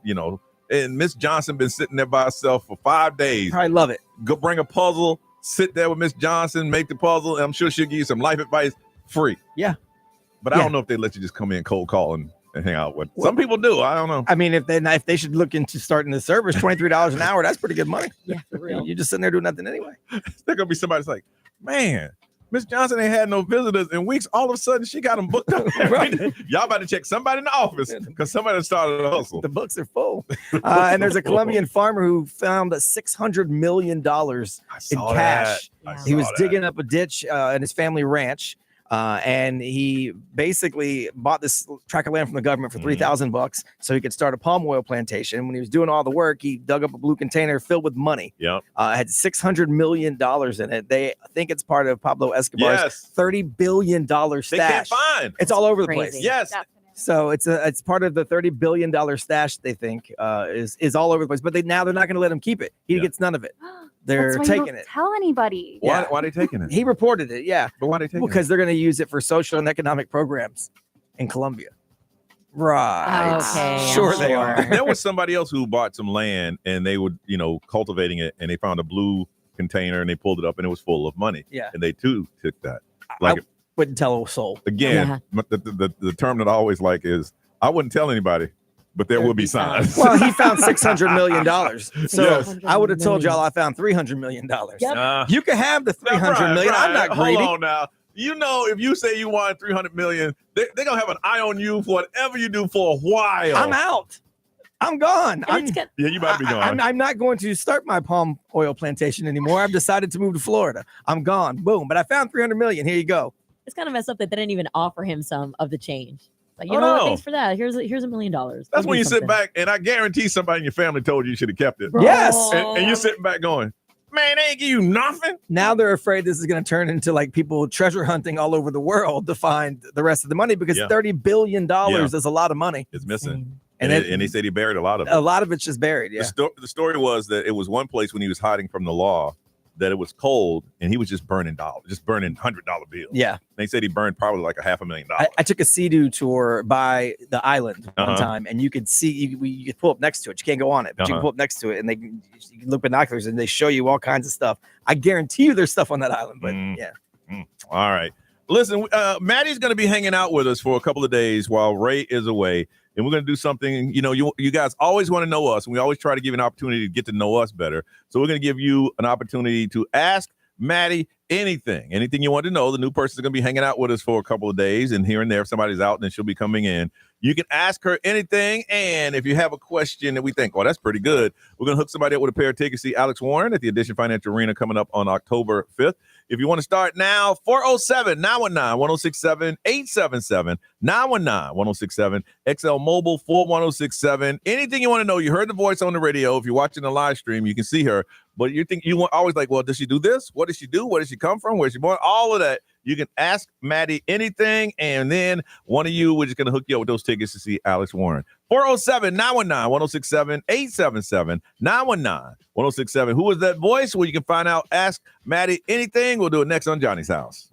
and Miss Johnson been sitting there by herself for 5 days. I love it. Go bring a puzzle, sit there with Miss Johnson, make the puzzle. And I'm sure she'll give you some life advice free. Yeah. But I don't know if they let you just come in cold call and hang out with. Some people do. I don't know. I mean, if they should look into starting the service, $23 an hour, that's pretty good money. Yeah, for real. You're just sitting there doing nothing anyway. There's gonna be somebody that's like, man, Miss Johnson ain't had no visitors in weeks. All of a sudden, she got them booked up. Right. Y'all about to check somebody in the office because somebody started a hustle. The books are full. And there's a Colombian farmer who found $600 million in cash. He was digging up a ditch in his family ranch. And he basically bought this tract of land from the government for $3,000 so he could start a palm oil plantation. When he was doing all the work, he dug up a blue container filled with money. Yeah, had $600 million in it. They think it's part of Pablo Escobar's $30 billion stash. They can't find. It's all over the place. Yes. So it's part of the $30 billion stash. They think is all over the place. But now they're not going to let him keep it. He gets none of it. They're taking it. Tell anybody. Why are they taking it? He reported it. Yeah. But why are they taking it? Because they're going to use it for social and economic programs in Colombia. Right. Okay. Sure they are. There was somebody else who bought some land and they were, cultivating it, and they found a blue container and they pulled it up and it was full of money. Yeah. And they too took that. I wouldn't tell a soul. Again, the term that I always like is I wouldn't tell anybody, but there will be signs. Well, he found $600 million. So Yes. I would have told y'all I found $300 million. Yep. You can have the $300 million. I'm not greedy. Hold on now. If you say you want $300 million, they're going to have an eye on you for whatever you do for a while. I'm out. I'm gone. Yeah, you might be gone. I'm not going to start my palm oil plantation anymore. I've decided to move to Florida. I'm gone. Boom. But I found $300 million. Here you go. It's kind of messed up that they didn't even offer him some of the change. Like, you know what? Thanks for that. Here's $1 million. That's when you sit back, and I guarantee somebody in your family told you should have kept it. Bro. Yes. And you're sitting back going, man, they ain't give you nothing. Now they're afraid this is going to turn into like people treasure hunting all over the world to find the rest of the money because $30 billion is a lot of money. It's missing. And they said he buried a lot of it. A lot of it's just buried. Yeah. The story was that it was one place when he was hiding from the law that it was cold and he was just burning $100 bills. Yeah. They said he burned probably like $500,000. I took a Sea-Doo tour by the island one time, and you could see you could pull up next to it. You can't go on it, but you can pull up next to it, and you can look binoculars, and they show you all kinds of stuff. I guarantee you, there's stuff on that island. But All right. Listen, Maddie's going to be hanging out with us for a couple of days while Ray is away. And we're going to do something, you guys always want to know us, and we always try to give you an opportunity to get to know us better. So we're going to give you an opportunity to ask Maddie anything you want to know. The new person's going to be hanging out with us for a couple of days, and here and there, if somebody's out, then she'll be coming in. You can ask her anything, and if you have a question that we think, that's pretty good, we're going to hook somebody up with a pair of tickets to see Alex Warren at the Edition Financial Arena coming up on October 5th. If you want to start now, 407-919-1067, 877-919-1067, XL Mobile 41067. Anything you want to know, you heard the voice on the radio. If you're watching the live stream, you can see her. But you think you want always like, well, does she do this? What does she do? Where does she come from? Where's she born? All of that. You can ask Maddie anything, and then one of you, we're just going to hook you up with those tickets to see Alex Warren. 407-919-1067, 877-919-1067. Who is that voice? Well, you can find out. Ask Maddie anything. We'll do it next on Johnny's House.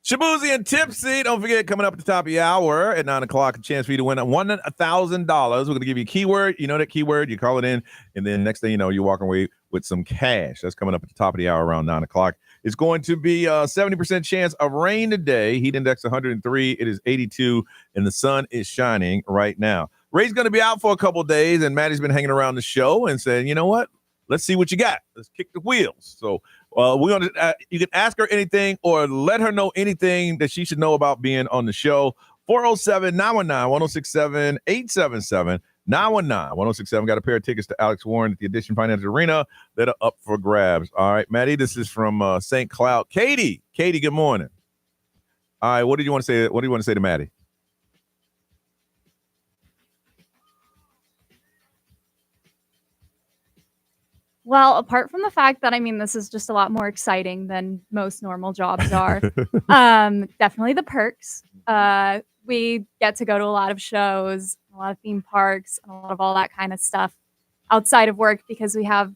Shabuzi and Tipsy. Don't forget, coming up at the top of the hour at 9 o'clock, a chance for you to win $1,000. We're going to give you a keyword. You know that keyword. You call it in, and then next thing you know, you're walking away with some cash. That's coming up at the top of the hour around 9 o'clock. It's going to be a 70% chance of rain today. Heat index 103. It is 82, and the sun is shining right now. Ray's going to be out for a couple of days, and Maddie's been hanging around the show and saying, you know what? Let's see what you got. Let's kick the wheels. So we're going to. You can ask her anything or let her know anything that she should know about being on the show. 407-919-1067, 877-919-1067. Got a pair of tickets to Alex Warren at the Edition Financial Arena that are up for grabs. All right, Maddie, this is from St. Cloud. Katie, good morning. All right, what do you want to say? What do you want to say to Maddie? Well, apart from the fact that, this is just a lot more exciting than most normal jobs are. Definitely the perks. We get to go to a lot of shows, a lot of theme parks, and a lot of all that kind of stuff outside of work because we have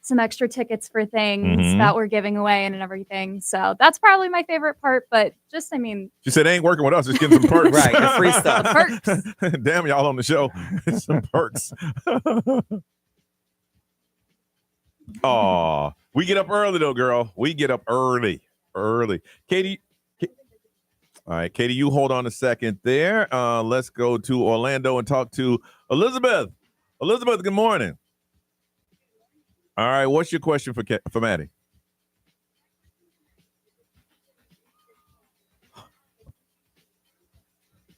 some extra tickets for things that we're giving away and everything. So that's probably my favorite part. But just, she said, ain't working with us. Just getting some perks. Right, the free stuff. The perks. Damn, y'all on the show. Some perks. Oh, we get up early though, girl. We get up early. Katie. All right, Katie, you hold on a second there. Let's go to Orlando and talk to Elizabeth. Elizabeth, good morning. All right, what's your question for Maddie?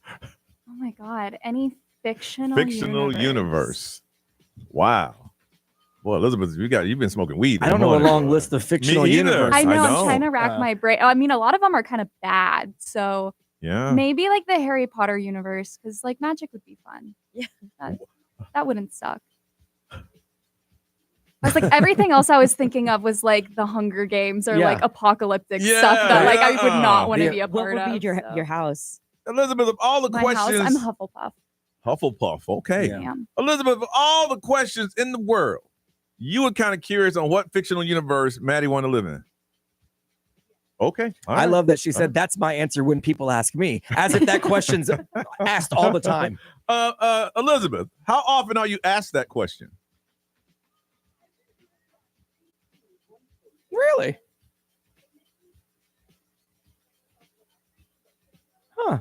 Oh my God, any fictional universe. Wow. Boy, Elizabeth, you've been smoking weed. I don't know a long list of fictional universes. I know. I'm trying to rack my brain. A lot of them are kind of bad. So yeah, maybe like the Harry Potter universe, because like magic would be fun. Yeah, that wouldn't suck. I was like, everything else I was thinking of was like the Hunger Games or like apocalyptic stuff that like I would not want to be a part of. What would be your house? Elizabeth, of all the questions. I'm Hufflepuff. Hufflepuff, okay. Yeah. Elizabeth, of all the questions in the world, you were kind of curious on what fictional universe Maddie want to live in. Okay. I love that she said, that's my answer when people ask me, as if that question's asked all the time. Elizabeth, how often are you asked that question? Really? Huh.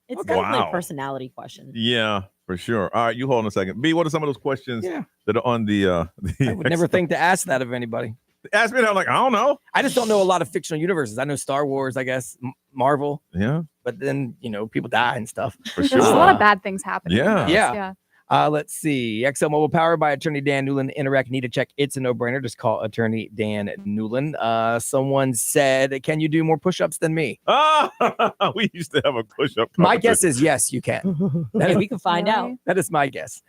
It's definitely a personality question. Yeah. For sure. All right, you hold on a second. B, what are some of those questions that are on the I would never think to ask that of anybody. Ask me, and I'm like, I don't know. I just don't know a lot of fictional universes. I know Star Wars, I guess, Marvel. Yeah. But then, people die and stuff. For sure. There's a lot of bad things happening. Yeah. Let's see. XL Mobile powered by Attorney Dan Newland. Interact, need to check. It's a no-brainer. Just call Attorney Dan Newland. Someone said, can you do more push-ups than me? We used to have a push-up. My guess is yes, you can. We can find out. That is my guess.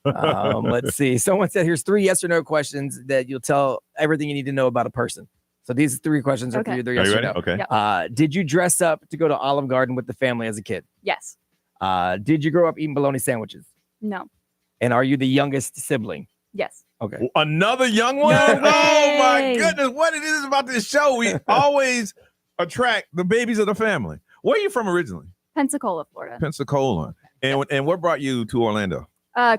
Let's see. Someone said, here's 3 yes or no questions that you'll tell everything you need to know about a person. So these 3 questions are for you. They're yes or no. Okay. Yep. Did you dress up to go to Olive Garden with the family as a kid? Yes. Did you grow up eating bologna sandwiches? No. And are you the youngest sibling? Yes. Okay. Another young one? Oh my goodness. What it is about this show? We always attract the babies of the family. Where are you from originally? Pensacola, Florida. Pensacola. And what brought you to Orlando?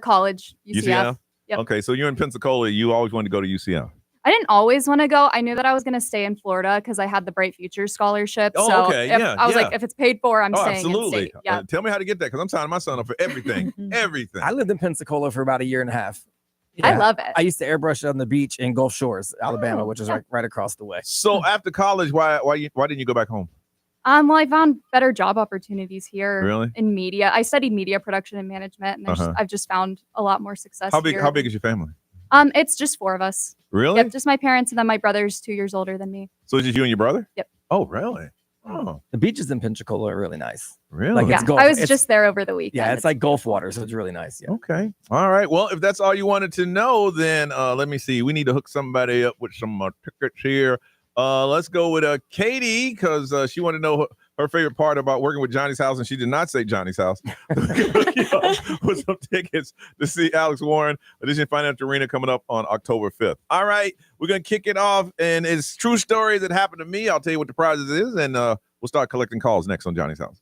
College, UCF. Yep. Okay, so you're in Pensacola. You always wanted to go to UCF. I didn't always want to go. I knew that I was going to stay in Florida because I had the Bright Futures scholarship. Oh, okay. I was like, if it's paid for, I'm staying absolutely. in state. Yeah. Tell me how to get that because I'm signing my son up for everything. Everything. I lived in Pensacola for about a year and a half. Yeah. I love it. I used to airbrush on the beach in Gulf Shores, Alabama, which is right across the way. So after college, why didn't you go back home? Well, I found better job opportunities here. Really? In media. I studied media production and management, and I've just found a lot more success here. How big is your family? It's just 4 of us. Really? Yep, just my parents, and then my brother's 2 years older than me. So it's just you and your brother? Yep. Oh, really? Oh. The beaches in Pensacola are really nice. Really? Like, it's I was just there over the weekend. Yeah, it's like Gulf water, so it's really nice. Yeah. Okay. All right. Well, if that's all you wanted to know, then let me see. We need to hook somebody up with some tickets here. Let's go with Katie because she wanted to know her favorite part about working with Johnny's House, and she did not say Johnny's House, with some tickets to see Alex Warren Edition Financial Arena coming up on October 5th. All right, we're going to kick it off, and it's true stories that happened to me. I'll tell you what the prizes is, and we'll start collecting calls next on Johnny's House.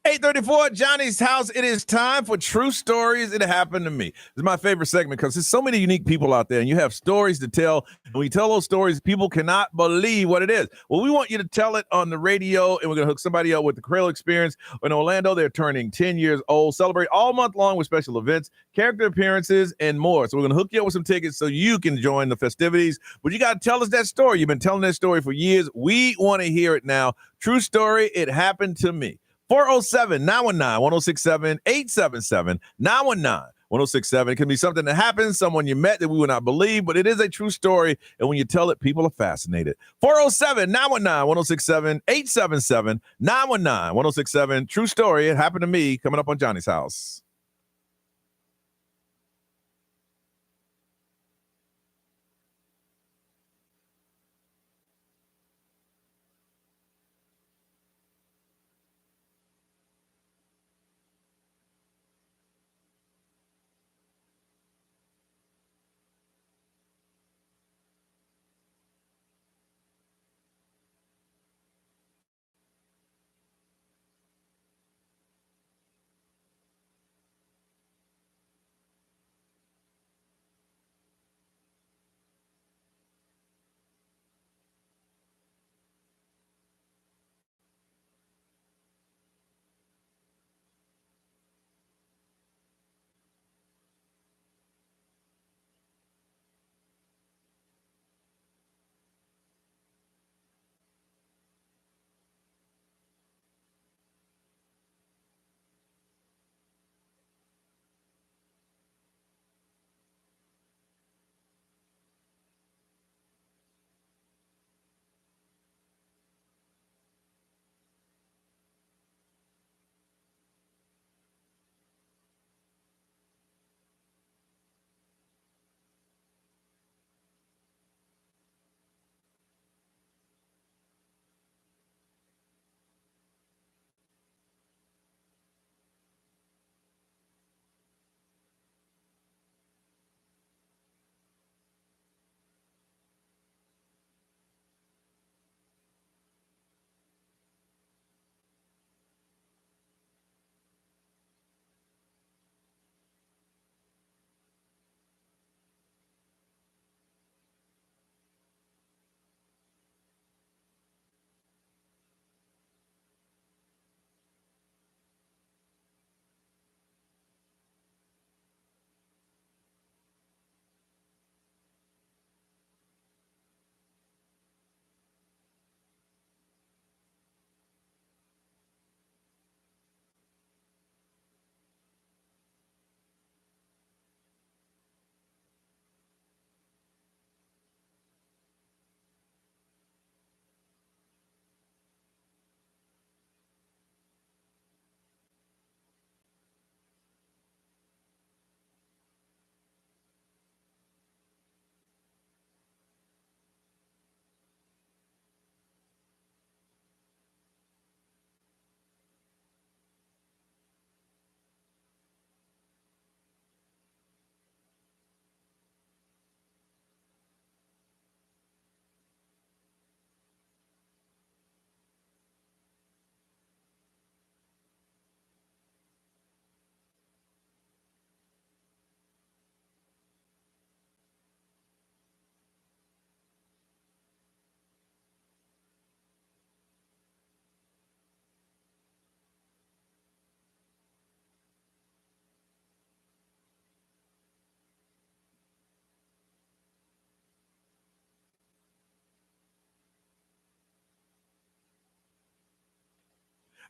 $8:34, Johnny's House. It is time for True Stories. It happened to me. This is my favorite segment because there's so many unique people out there, and you have stories to tell. And when you tell those stories, people cannot believe what it is. Well, we want you to tell it on the radio, and we're going to hook somebody up with the Crail Experience. In Orlando, they're turning 10 years old. Celebrate all month long with special events, character appearances, and more. So we're going to hook you up with some tickets so you can join the festivities. But you got to tell us that story. You've been telling that story for years. We want to hear it now. True story. It happened to me. 407-919-1067, 877-919-1067. It can be something that happens, someone you met that we would not believe, but it is a true story. And when you tell it, people are fascinated. 407-919-1067, 877-919-1067. True story. It happened to me. Coming up on Johnny's House.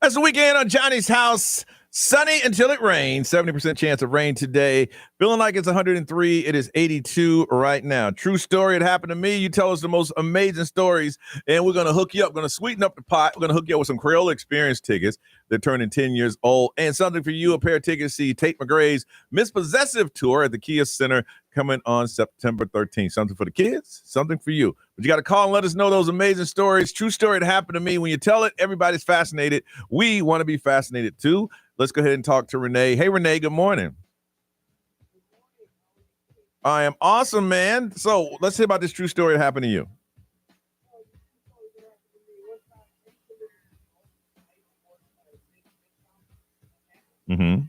That's the weekend on Johnny's house. Sunny until it rains. 70% chance of rain today. Feeling like it's 103. It is 82 right now. True story. It happened to me. You tell us the most amazing stories, and we're going to hook you up. We're going to sweeten up the pot. We're going to hook you up with some Crayola Experience tickets. They're turning 10 years old. And something for you, a pair of tickets to see Tate McRae's Miss Possessive Tour at the Kia Center coming on September 13th. Something for the kids, something for you. But you got to call and let us know those amazing stories. True story that happened to me. When you tell it, everybody's fascinated. We want to be fascinated too. Let's go ahead and talk to Renee. Hey, Renee, good morning. I am awesome, man. So let's hear about this true story that happened to you. Mm-hmm.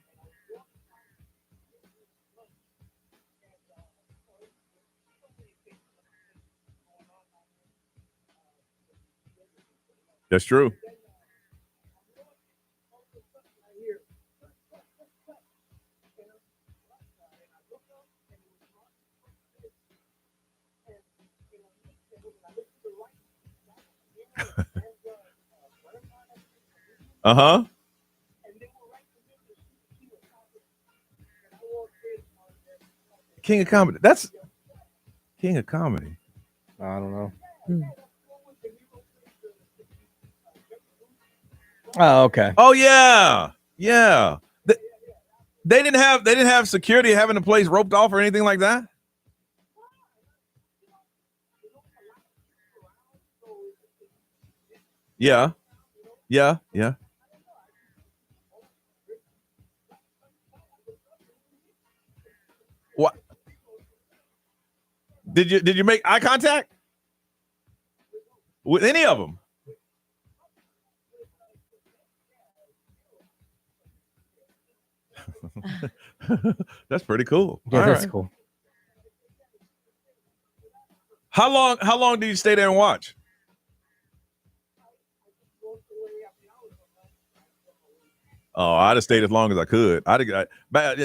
That's true. Uh-huh. King of comedy. That's King of comedy. I don't know. Oh, okay. Oh yeah. Yeah. They didn't have security having the place roped off or anything like that. Yeah. Yeah. Yeah. What? Did you make eye contact with any of them? That's pretty cool. Yeah, All that's right. cool. How long did you stay there and watch? Oh, I'd have stayed as long as I could.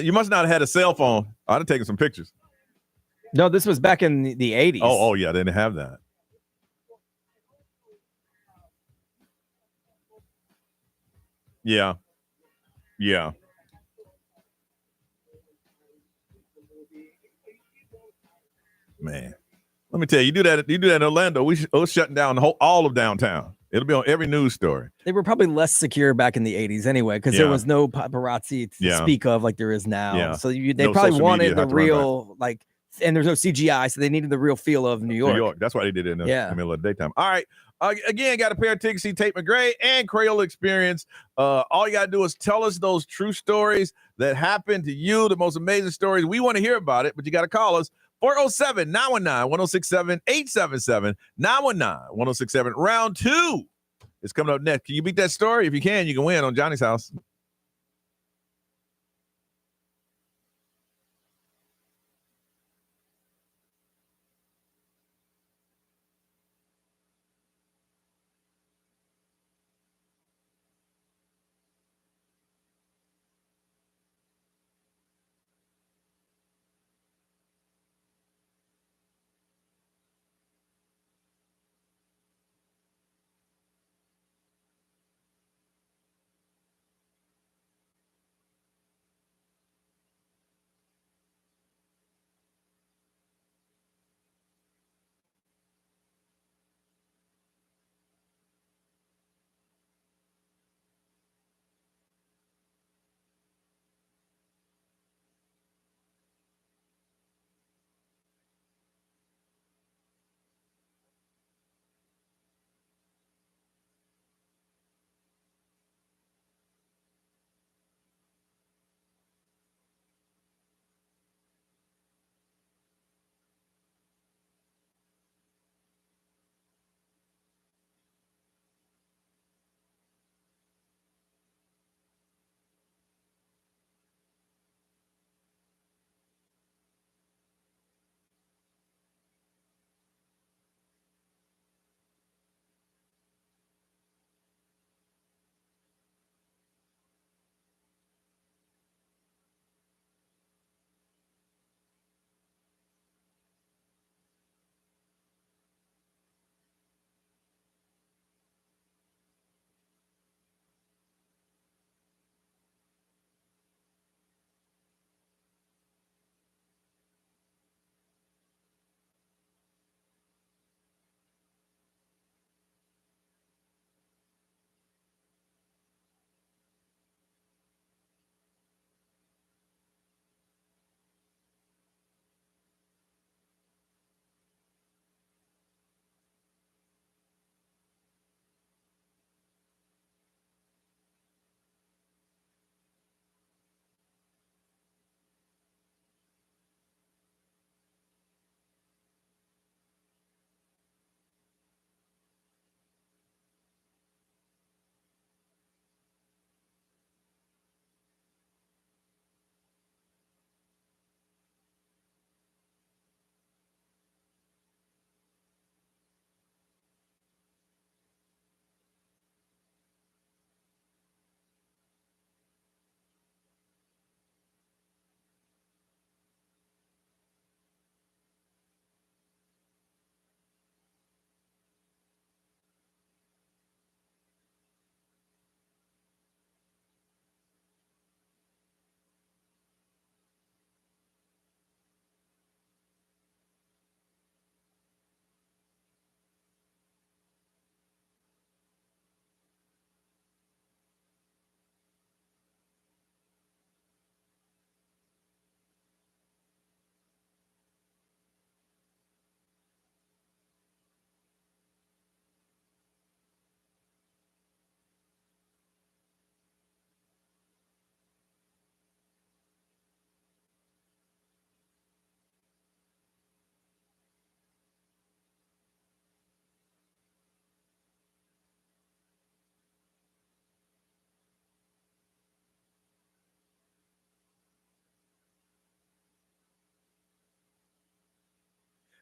You must not have had a cell phone. I'd have taken some pictures. No, this was back in the 80s. Oh yeah, they didn't have that. Yeah. Yeah. Man, let me tell you, you do that in Orlando, we're shutting down all of downtown. It'll be on every news story. They were probably less secure back in the 80s anyway, because there was no paparazzi to speak of like there is now. Yeah. So they No probably social wanted media the real, like, and there's no CGI, so they needed the real feel of New York. That's why they did it in the middle of the daytime. All right. Again, got a pair of tickets to see Tate McRae and Crayola Experience. All you got to do is tell us those true stories that happened to you, the most amazing stories. We want to hear about it, but you got to call us. 407-919-1067, 877-919-1067. Round 2 is coming up next. Can you beat that story? If you can win on Johnny's house.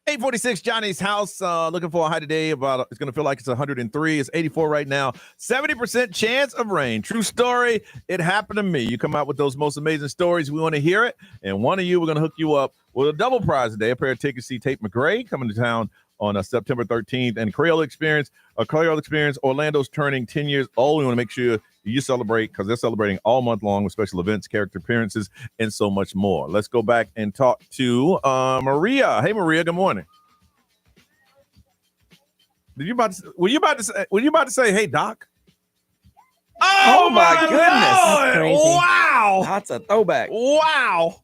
846 Johnny's house. Looking for a high today. It's going to feel like it's 103. It's 84 right now. 70% chance of rain. True story. It happened to me. You come out with those most amazing stories. We want to hear it. And one of you, we're going to hook you up with a double prize today. A pair of tickets to see Tate McRae coming to town on September 13th. And Creole Experience. Orlando's turning 10 years old. We want to make sure you celebrate because they're celebrating all month long with special events, character appearances, and so much more. Let's go back and talk to Maria. Hey, Maria. Good morning. Were you about to say, hey, Doc? Oh my goodness. That's crazy. Wow. That's a throwback. Wow.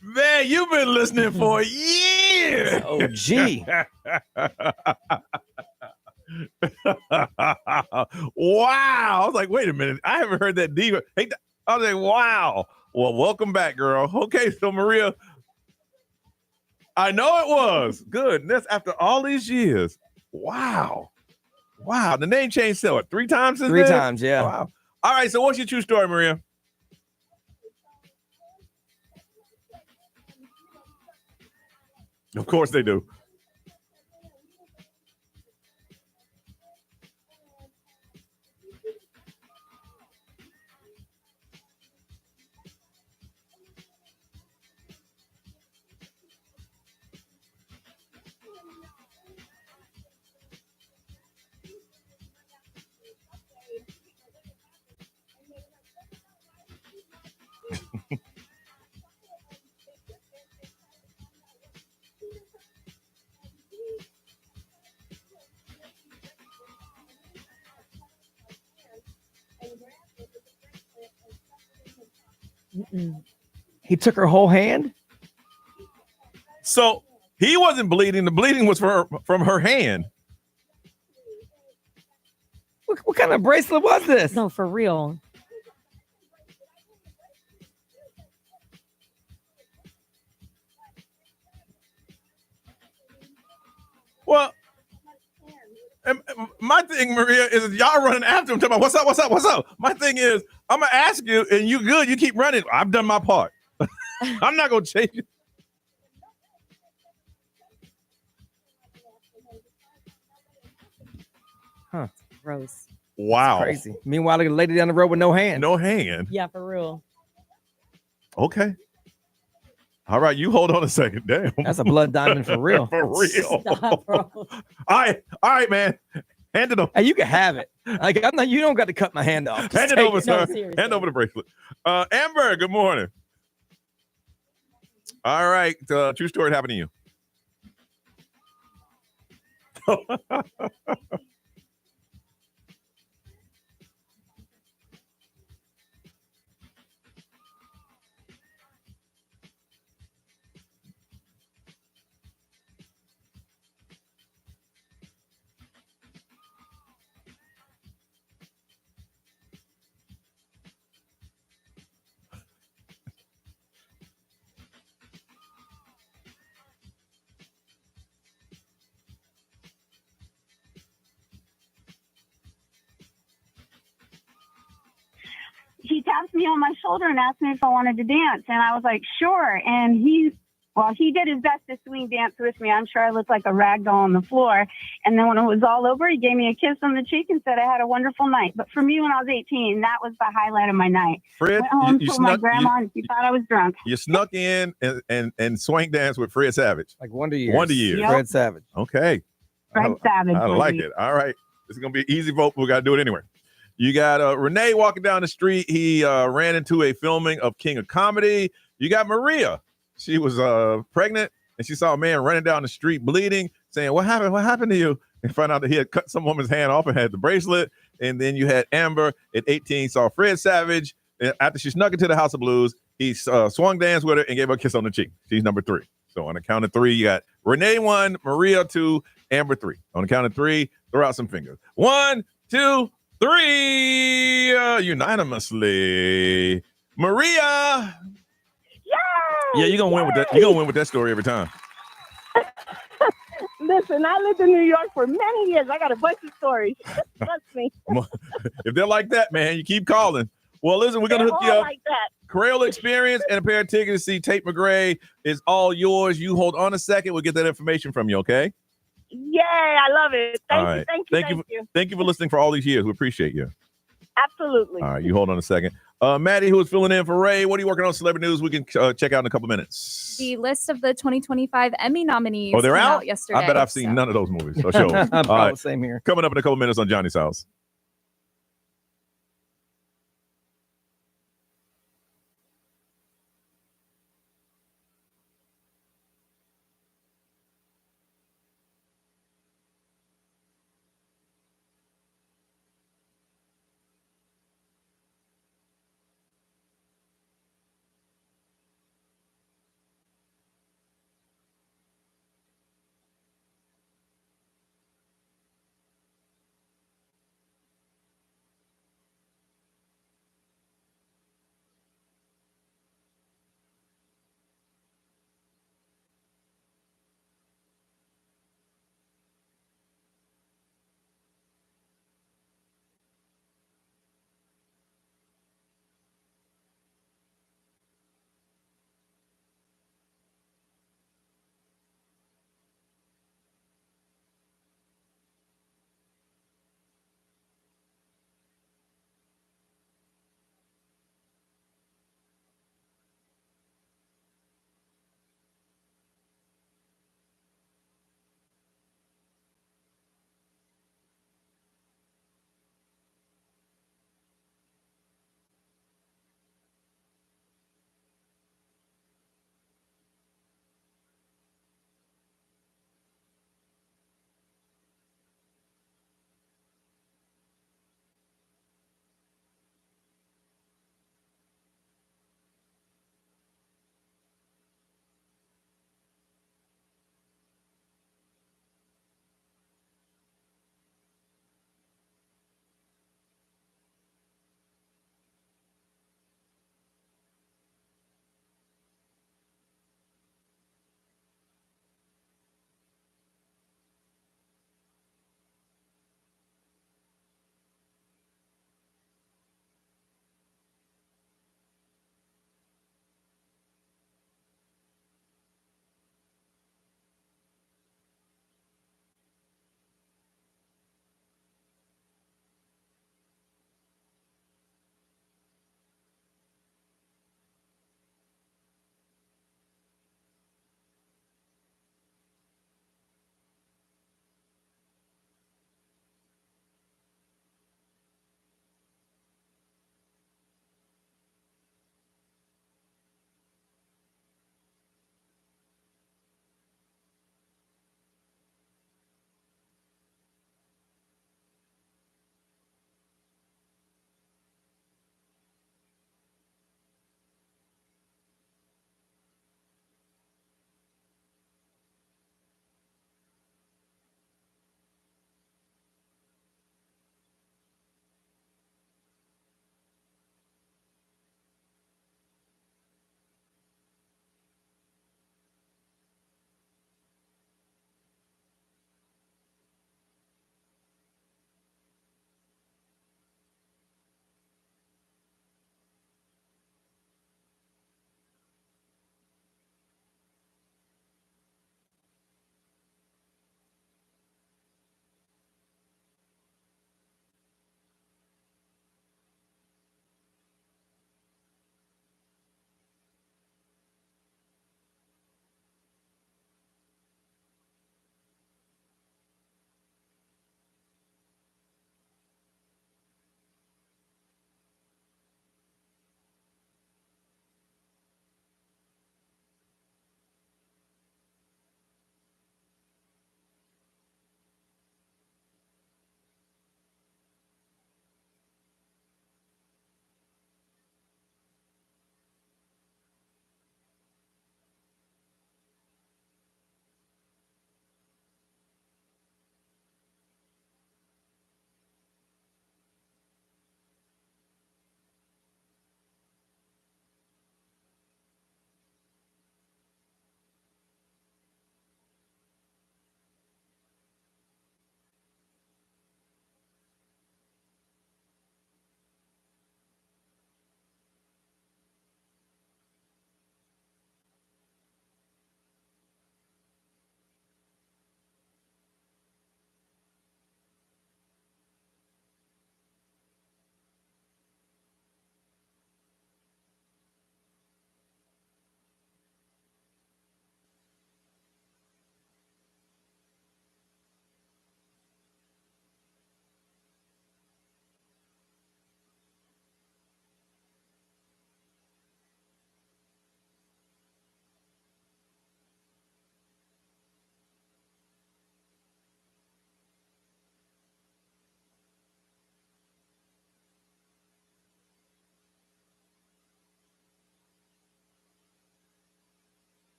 Man, you've been listening for years. Oh, gee. Wow. I was like, wait a minute. I haven't heard that deep. Hey, I was like, wow. Well, welcome back, girl. Okay, so Maria, I know it was. Good. And that's after all these years. Wow. The name changed so what, 3 times since 3 then? times, yeah. Wow. All right, so what's your true story, Maria? Of course they do. He took her whole hand? So he wasn't bleeding. The bleeding was from her hand. What kind of bracelet was this? No, for real. Well, my thing, Maria, is y'all running after him. Talking about what's up? My thing is, I'm gonna ask you, and you good. You keep running. I've done my part. I'm not gonna change it. Huh? Gross. Wow. That's crazy. Meanwhile, the lady down the road with no hand. No hand. Yeah, for real. Okay. All right, you hold on a second. Damn. That's a blood diamond for real. For real. Stop, bro. All right, man. Hand it over. Hey, you can have it. Like I'm not. You don't got to cut my hand off. Hand it over, sir. seriously. Hand over the bracelet. Amber, good morning. All right. True story happened to you. He tapped me on my shoulder and asked me if I wanted to dance. And I was like, sure. And he did his best to swing dance with me. I'm sure I looked like a rag doll on the floor. And then when it was all over, he gave me a kiss on the cheek and said I had a wonderful night. But for me, when I was 18, that was the highlight of my night. Fred, went home, you told my snuck, grandma, and she thought I was drunk. you snuck in and swing dance with Fred Savage. Like Wonder Years. Wonder Years. Yep. Fred Savage. Okay. Fred Savage. I like it. All right. This is going to be an easy vote, but we got to do it anyway. You got Renee walking down the street. He ran into a filming of King of Comedy. You got Maria. She was pregnant, and she saw a man running down the street bleeding, saying, what happened? What happened to you? And found out that he had cut some woman's hand off and had the bracelet. And then you had Amber at 18, saw Fred Savage. And after she snuck into the House of Blues, he swung dance with her and gave her a kiss on the cheek. She's number 3. So on the count of 3, you got Renee 1, Maria 2, Amber 3. On the count of 3, throw out some fingers. 1, 2, 3, unanimously. Maria. Yay! Yeah, you're gonna win with that. You're gonna win with that story every time. Listen, I lived in New York for many years. I got a bunch of stories. Trust me. If they're like that, man, you keep calling. Well, listen, we're gonna They're hook you all up. like that. Crayola experience and a pair of tickets to see Tate McRae is all yours. You hold on a second. We'll get that information from you, okay? Yay, I love it. Thank you. Thank you for listening for all these years. We appreciate you. Absolutely. All right, you hold on a second. Maddie, who is filling in for Ray, what are you working on celebrity news we can check out in a couple minutes? The list of the 2025 Emmy nominees they're came out? yesterday. I bet I've seen none of those movies or shows. All right, same here. Coming up in a couple minutes on Johnny's House.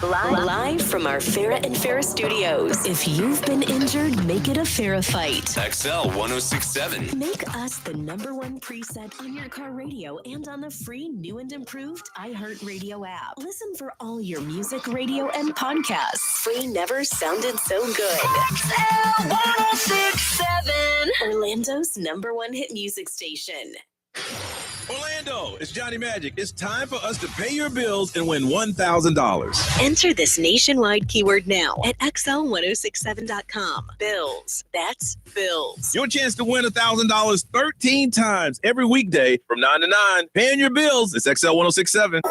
Live from our Farrah and Farrah studios. If you've been injured, make it a Farrah fight. XL 1067. Make us the #1 preset on your car radio and on the free new and improved iHeartRadio app. Listen for all your music, radio, and podcasts. Free never sounded so good. XL 1067. Orlando's #1 hit music station. Orlando, it's Johnny Magic. It's time for us to pay your bills and win $1,000. Enter this nationwide keyword now at XL1067.com. Bills. That's bills. Your chance to win $1,000 13 times every weekday from 9 to 9. Paying your bills. It's XL 1067.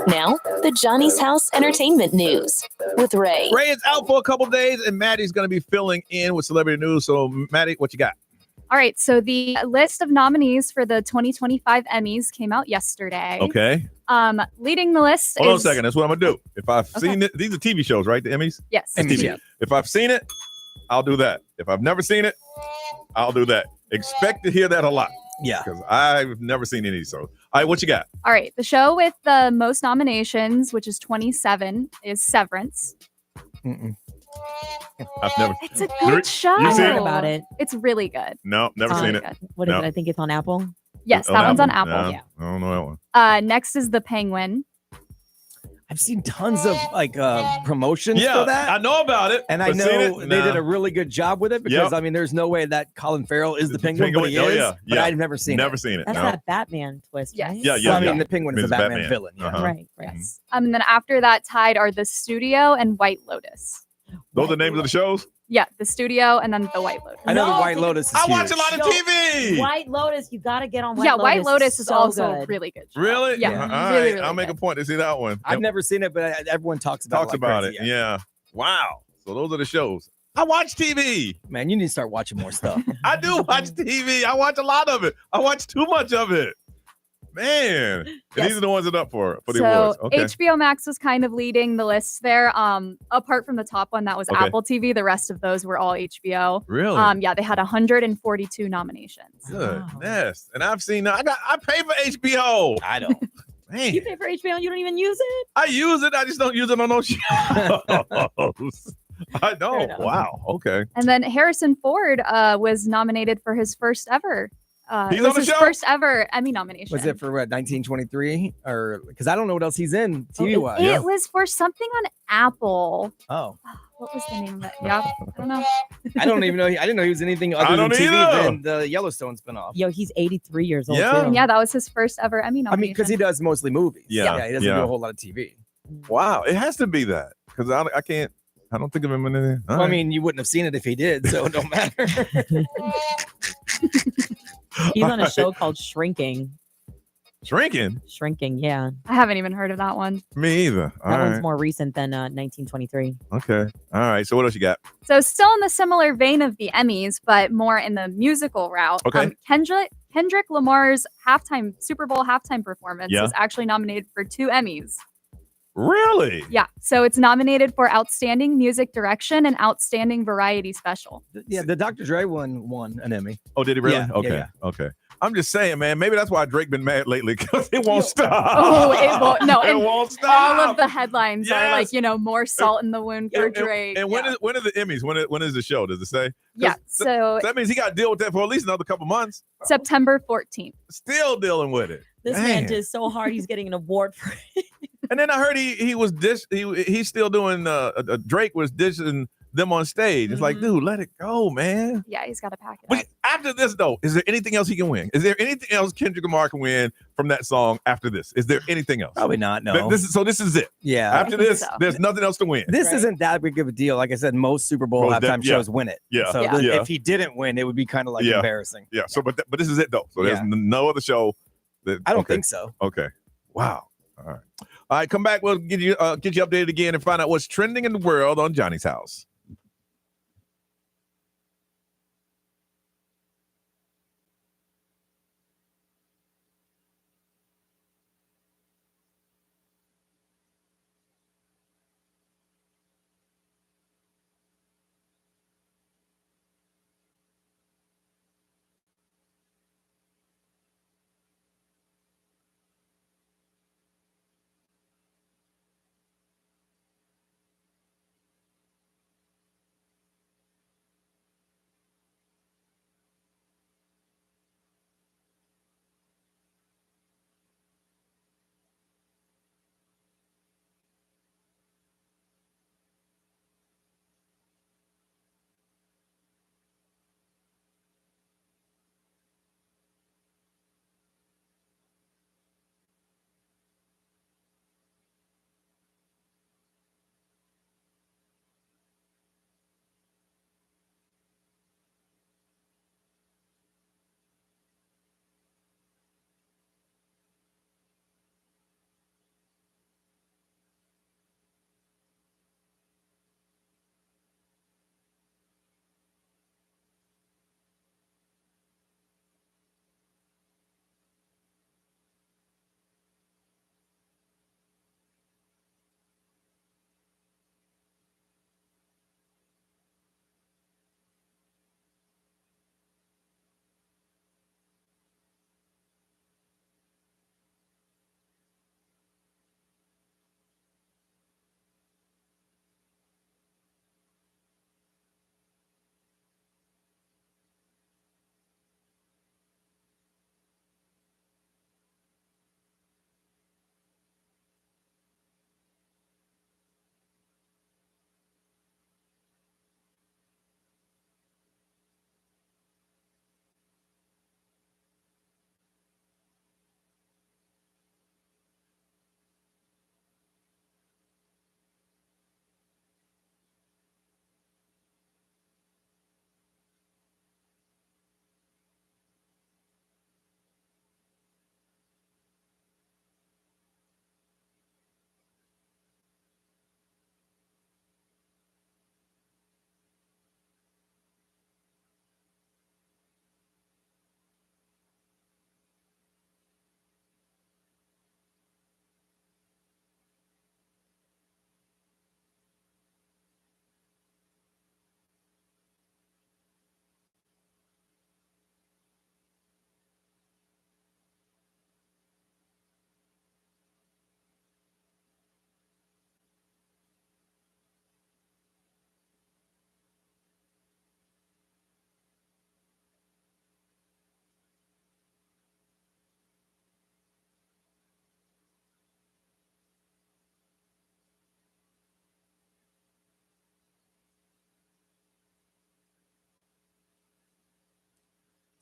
Now, the Johnny's House Entertainment News with Ray. Ray is out for a couple days, and Maddie's going to be filling in with celebrity news. So, Maddie, what you got? All right, so the list of nominees for the 2025 Emmys came out yesterday. Okay. Leading the list Hold on a is... second. That's what I'm going to do. If I've seen it, these are TV shows, right? The Emmys? Yes. TV. If I've seen it, I'll do that. If I've never seen it, I'll do that. Expect to hear that a lot. Yeah. Because I've never seen any. So, all right, what you got? All right, the show with the most nominations, which is 27, is Severance. I've never. It's a good show. You I seen heard it? about it. It's really good. No, never seen it. What is No. it? I think it's on Apple. Yes, that one's on Apple. No, Yeah. I don't know that one. Next is The Penguin. I've seen tons of promotions Yeah, for that. I know about it. And I but seen know it? they Nah. did a really good job with it because, Yep. I mean, there's no way that Colin Farrell is the penguin, but he Oh, is. yeah, But yeah. I've never seen Never it. seen it. That's No. that Batman twist, Yes. right? Yeah, So, yeah. I mean, yeah. the penguin is a Means Batman villain. Yeah. Uh-huh. Right. Yes. And then after that, tied are The Studio and White Lotus. Those are the names of the shows? Yeah, The Studio and then The White Lotus. I know the No, White Lotus is I watch huge. a lot of Yo, TV. White Lotus, you got to get on White yeah, Lotus. White Lotus is so also good. really good. show. Really? Yeah. All right. Really, really I'll make a good. point to see that one. I've never seen it, but everyone talks about Talks it. like about crazy, it. Yeah. Wow. So those are the shows. I watch TV. Man, you need to start watching more stuff. I do watch TV. I watch a lot of it. I watch too much of it. Man. And Yes. these are the ones that are up for the So awards. Okay. HBO Max was kind of leading the list there. Apart from the top one that was Okay. Apple TV, the rest of those were all HBO. Really? Yeah, they had 142 nominations. Goodness. And I've seen I pay for HBO. I don't. Man. You pay for HBO and you don't even use it? I use it. I just don't use it on those shows. I know. enough. Wow. Okay. And then Harrison Ford was nominated for his first ever. He's it was on the his show? first ever Emmy nomination. Was it for what, 1923? Or because I don't know what else he's in TV wise. It was for something on Apple. Oh, What was the name of it? Yeah, I don't know. I don't even know. I didn't know he was anything I other than don't TV either. than the Yellowstone spinoff. Yo, he's 83 years old. Yeah. too. And yeah, that was his first ever Emmy I nomination. mean, because he does mostly movies. Yeah, he doesn't yeah. do a whole lot of TV. Wow. It has to be that because I can't. I don't think of him in anything. All Well, I right. mean, you wouldn't have seen it if he did, so it don't matter. He's on a show called Shrinking. Shrinking. Shrinking, yeah. I haven't even heard of that one. Me either. All That right. one's more recent than 1923. Okay. All right. So what else you got? So still in the similar vein of the Emmys, but more in the musical route. Okay. Kendrick Lamar's Super Bowl halftime performance Yeah. is actually nominated for 2 Emmys. Really? Yeah, so it's nominated for Outstanding Music Direction and Outstanding Variety Special. Yeah, the Dr. Dre one won an Emmy. Oh, did he really? Yeah, Okay. yeah. Okay. I'm just saying, man. Maybe that's why Drake been mad lately because it won't stop. Oh, it won't. No, it and won't stop. all of the headlines are like, Yes. more salt in the wound for And- Drake. And when yeah. are the Emmys? When is the show? Does it say? Yeah, 'Cause so that means he got to deal with that for at least another couple months. September 14th. Still dealing with it. This man did so hard, he's getting an award for it. And then I heard he was he's still doing Drake was dishing them on stage. It's like, dude, let it go, man. Yeah, he's got to pack it But up. after this though, is there anything else he can win? Is there anything else Kendrick Lamar can win from that song after this? Is there anything else? Probably not. No. This is it. Yeah. After I think this, so. there's nothing else to win. This isn't that big of a deal. Like I said, most Super Bowl Well, halftime yeah. shows win it. Yeah. So Yeah. Yeah. if he didn't win, it would be kind of like Yeah. embarrassing. Yeah. So, but this is it though. So there's Yeah. no other show. I don't okay. think so. Okay. Wow. All right. All right. Come back. We'll get you updated again and find out what's trending in the world on Johnny's House.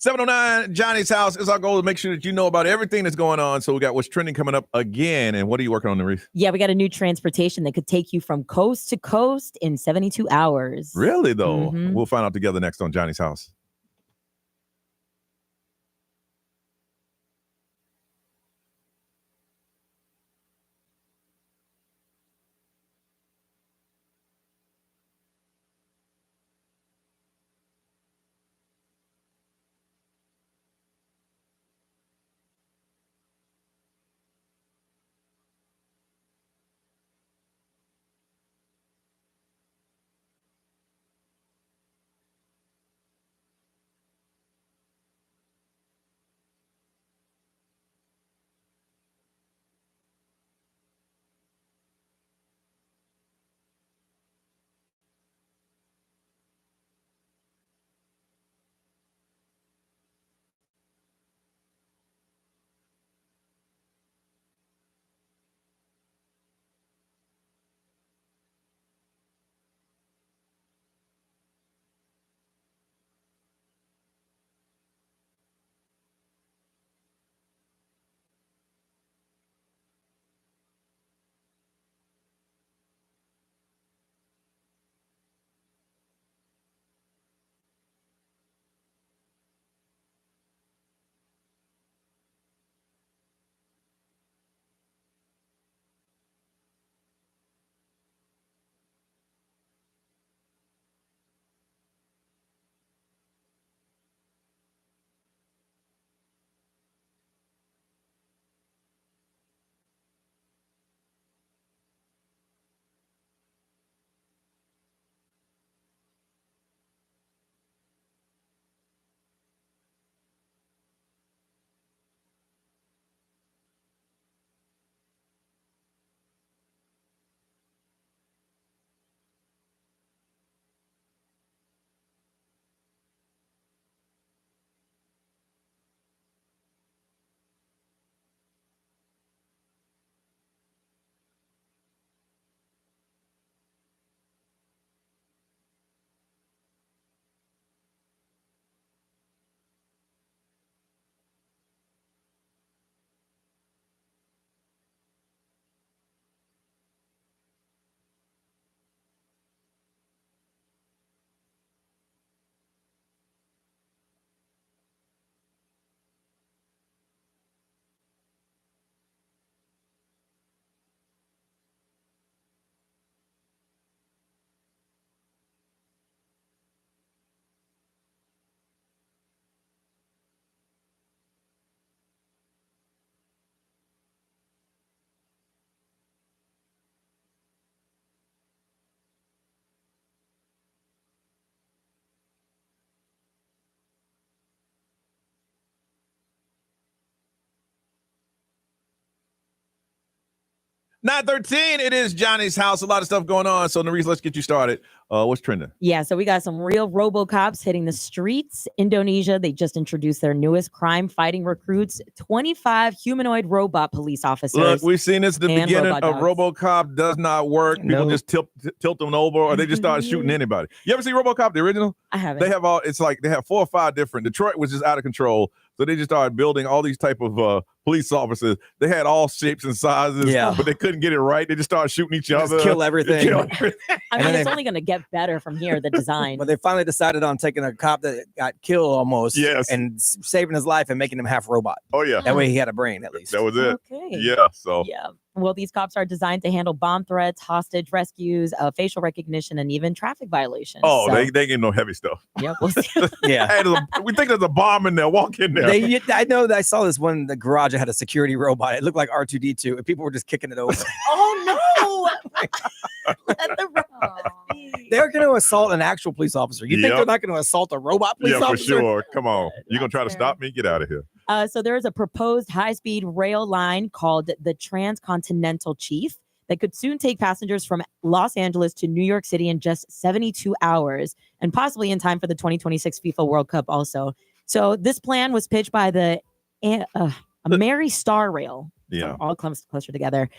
709 Johnny's house. It's our goal to make sure that you know about everything that's going on. So we got what's trending coming up again. And what are you working on, Nerese? Yeah, we got a new transportation that could take you from coast to coast in 72 hours. Really, though? We'll find out together next on Johnny's house. Not 13. It is Johnny's house. A lot of stuff going on. So, Nerese, let's get you started. What's trending? Yeah, so we got some real RoboCops hitting the streets. Indonesia, they just introduced their newest crime-fighting recruits, 25 humanoid robot police officers. Look, we've seen this at the beginning of RoboCop does not work. People just tilt them over, or they just start shooting anybody. You ever see RoboCop, the original? I haven't. They have it's like they have 4 or 5 different. Detroit was just out of control. So they just started building all these type of police officers. They had all shapes and sizes, but they couldn't get it right. They just started shooting each other. Kill everything. I mean, it's only going to get better from here, the design. But they finally decided on taking a cop that got killed almost and saving his life and making him half robot. Oh, yeah. That way he had a brain, at least. That was it. Okay. Yeah, so. Yeah. Well, these cops are designed to handle bomb threats, hostage rescues, facial recognition, and even traffic violations. Oh, so, they ain't no heavy stuff. Yep. We'll see. Yeah. Hey, we think there's a bomb in there. Walk in there. I know that I saw this one in the garage that had a security robot. It looked like R2-D2, and people were just kicking it over. Oh, no. Let the They're going to assault an actual police officer. You think they're not going to assault a robot police officer? Yeah, for sure. Come on. You're going to try to stop me? Get out of here. So there is a proposed high-speed rail line called the Transcontinental Chief that could soon take passengers from Los Angeles to New York City in just 72 hours and possibly in time for the 2026 FIFA World Cup also. So this plan was pitched by the Mary Star Rail. Yeah. So all comes closer together.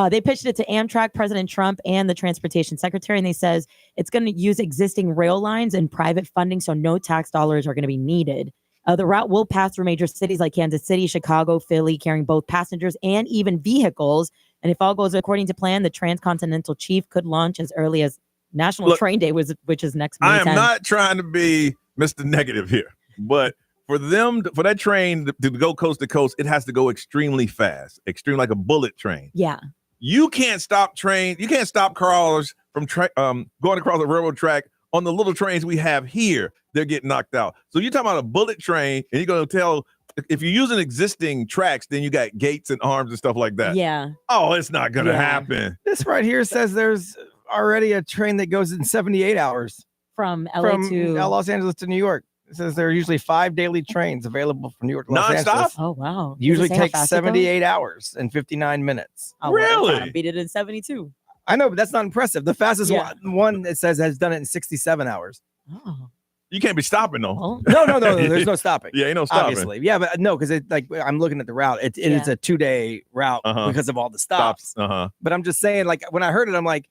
They pitched it to Amtrak, President Trump, and the Transportation Secretary, and they says it's going to use existing rail lines and private funding, so no tax dollars are going to be needed. The route will pass through major cities like Kansas City, Chicago, Philly, carrying both passengers and even vehicles. And if all goes according to plan, the Transcontinental Chief could launch as early as National Train Day, which is next May 10th. I am not trying to be Mr. Negative here, but for that train to go coast to coast, it has to go extremely fast, like a bullet train. Yeah. You can't stop cars from going across the railroad track on the little trains we have here. They're getting knocked out. So you're talking about a bullet train, and you're going to tell, if you're using existing tracks, then you got gates and arms and stuff like that. Yeah. Oh, it's not going to happen. This right here says there's already a train that goes in 78 hours. From Los Angeles to New York. It says there are usually 5 daily trains available from New York to Los Angeles. Oh, wow. Usually takes 78 hours and 59 minutes. Oh, really? Well, beat it in 72. I know, but that's not impressive. The fastest one it says has done it in 67 hours. Oh. You can't be stopping though. No. There's no stopping. Yeah, ain't no stopping. Obviously. Yeah, but no, because I'm looking at the route. It's a 2-day route because of all the stops. But I'm just saying, like, when I heard it, I'm like,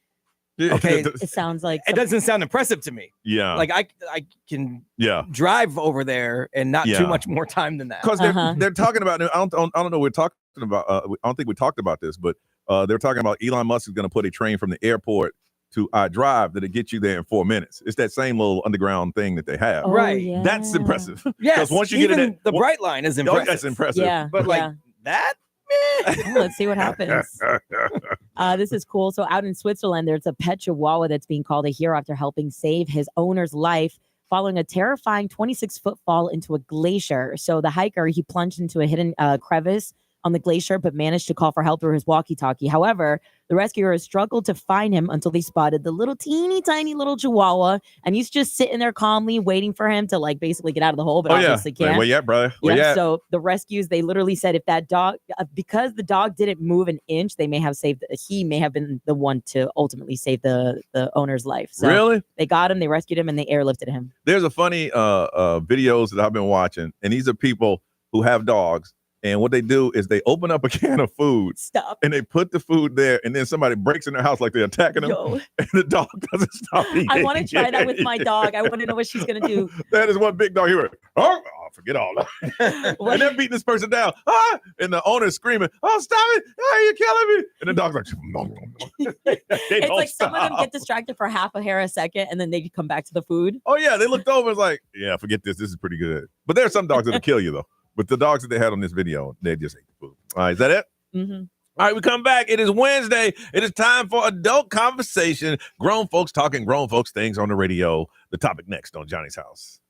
okay, it sounds like it doesn't sound impressive to me. Yeah, like I can drive over there and not too much more time than that. Because they're talking about. I don't know. We're talking about. I don't think we talked about this, but they're talking about Elon Musk is going to put a train from the airport to iDrive that'll get you there in 4 minutes. It's that same little underground thing that they have. Right. Yeah. That's impressive. Yes. Because once you even get in the bright line is impressive. That's impressive. Yeah. But like that. Let's see what happens. This is cool. So out in Switzerland, there's a pet chihuahua that's being called a hero after helping save his owner's life following a terrifying 26-foot fall into a glacier. So the hiker, he plunged into a hidden crevice on the glacier, but managed to call for help through his walkie-talkie. However, the rescuers struggled to find him until they spotted the little teeny tiny little chihuahua, and he's just sitting there calmly waiting for him to like basically get out of the hole, but obviously can't. Where you at, brother? So the rescues, they literally said if that dog, because the dog didn't move an inch, he may have been the one to ultimately save the owner's life. So really? They got him, they rescued him, and they airlifted him. There's a funny videos that I've been watching, and these are people who have dogs. And what they do is they open up a can of food and they put the food there, and then somebody breaks in their house like they're attacking them, and the dog doesn't stop eating. I want to try that with my dog. I want to know what she's going to do. That is one big dog here. Oh, forget all that. And they're beating this person down. And the owner's screaming, oh, stop it. Oh, you're killing me. And the dog's like, it's like some of them get distracted for half a hair a second, and then they come back to the food. Oh, yeah. They looked over and was like, yeah, forget this. This is pretty good. But there are some dogs that'll kill you, though. But the dogs that they had on this video, they just ate the food. All right, is that it? Mm-hmm. All right, we come back. It is Wednesday. It is time for adult conversation. Grown folks talking grown folks things on the radio. The topic next on Johnny's House.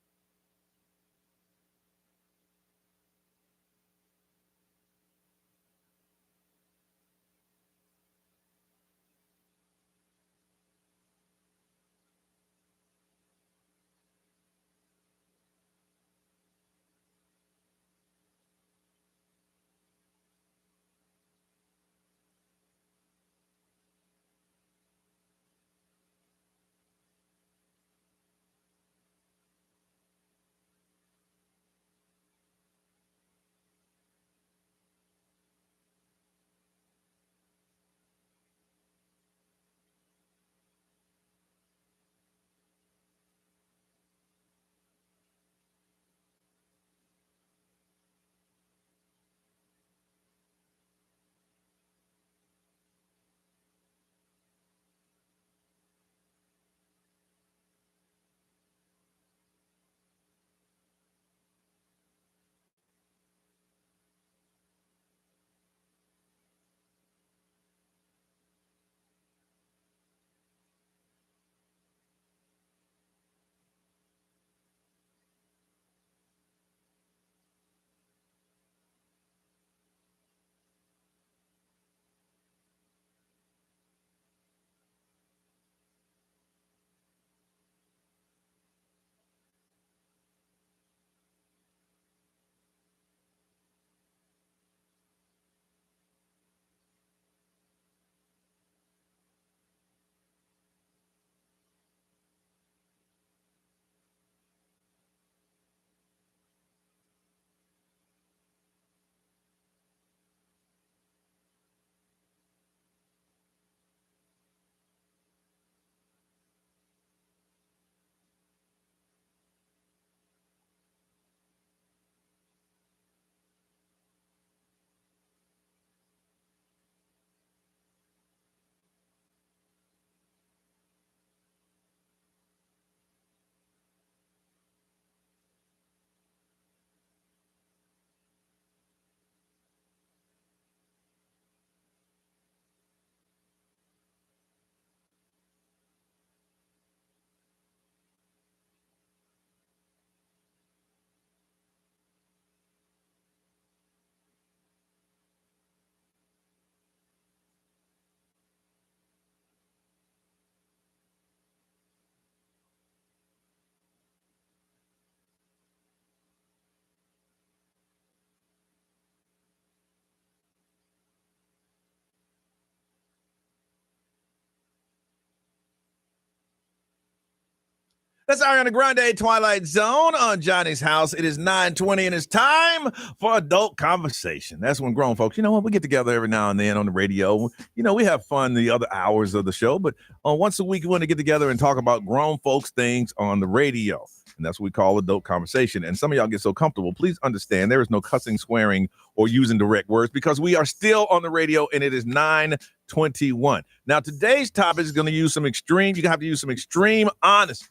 That's Ariana Grande, Twilight Zone on Johnny's House. It is 9:20 and it's time for adult conversation. That's when grown folks, you know what, we get together every now and then on the radio. You know, we have fun the other hours of the show, but once a week we want to get together and talk about grown folks things on the radio. And that's what we call adult conversation. And some of y'all get so comfortable. Please understand there is no cussing, swearing, or using direct words because we are still on the radio and it is 9:21. Now, today's topic is going to use some extreme. You're going to have to use some extreme honesty.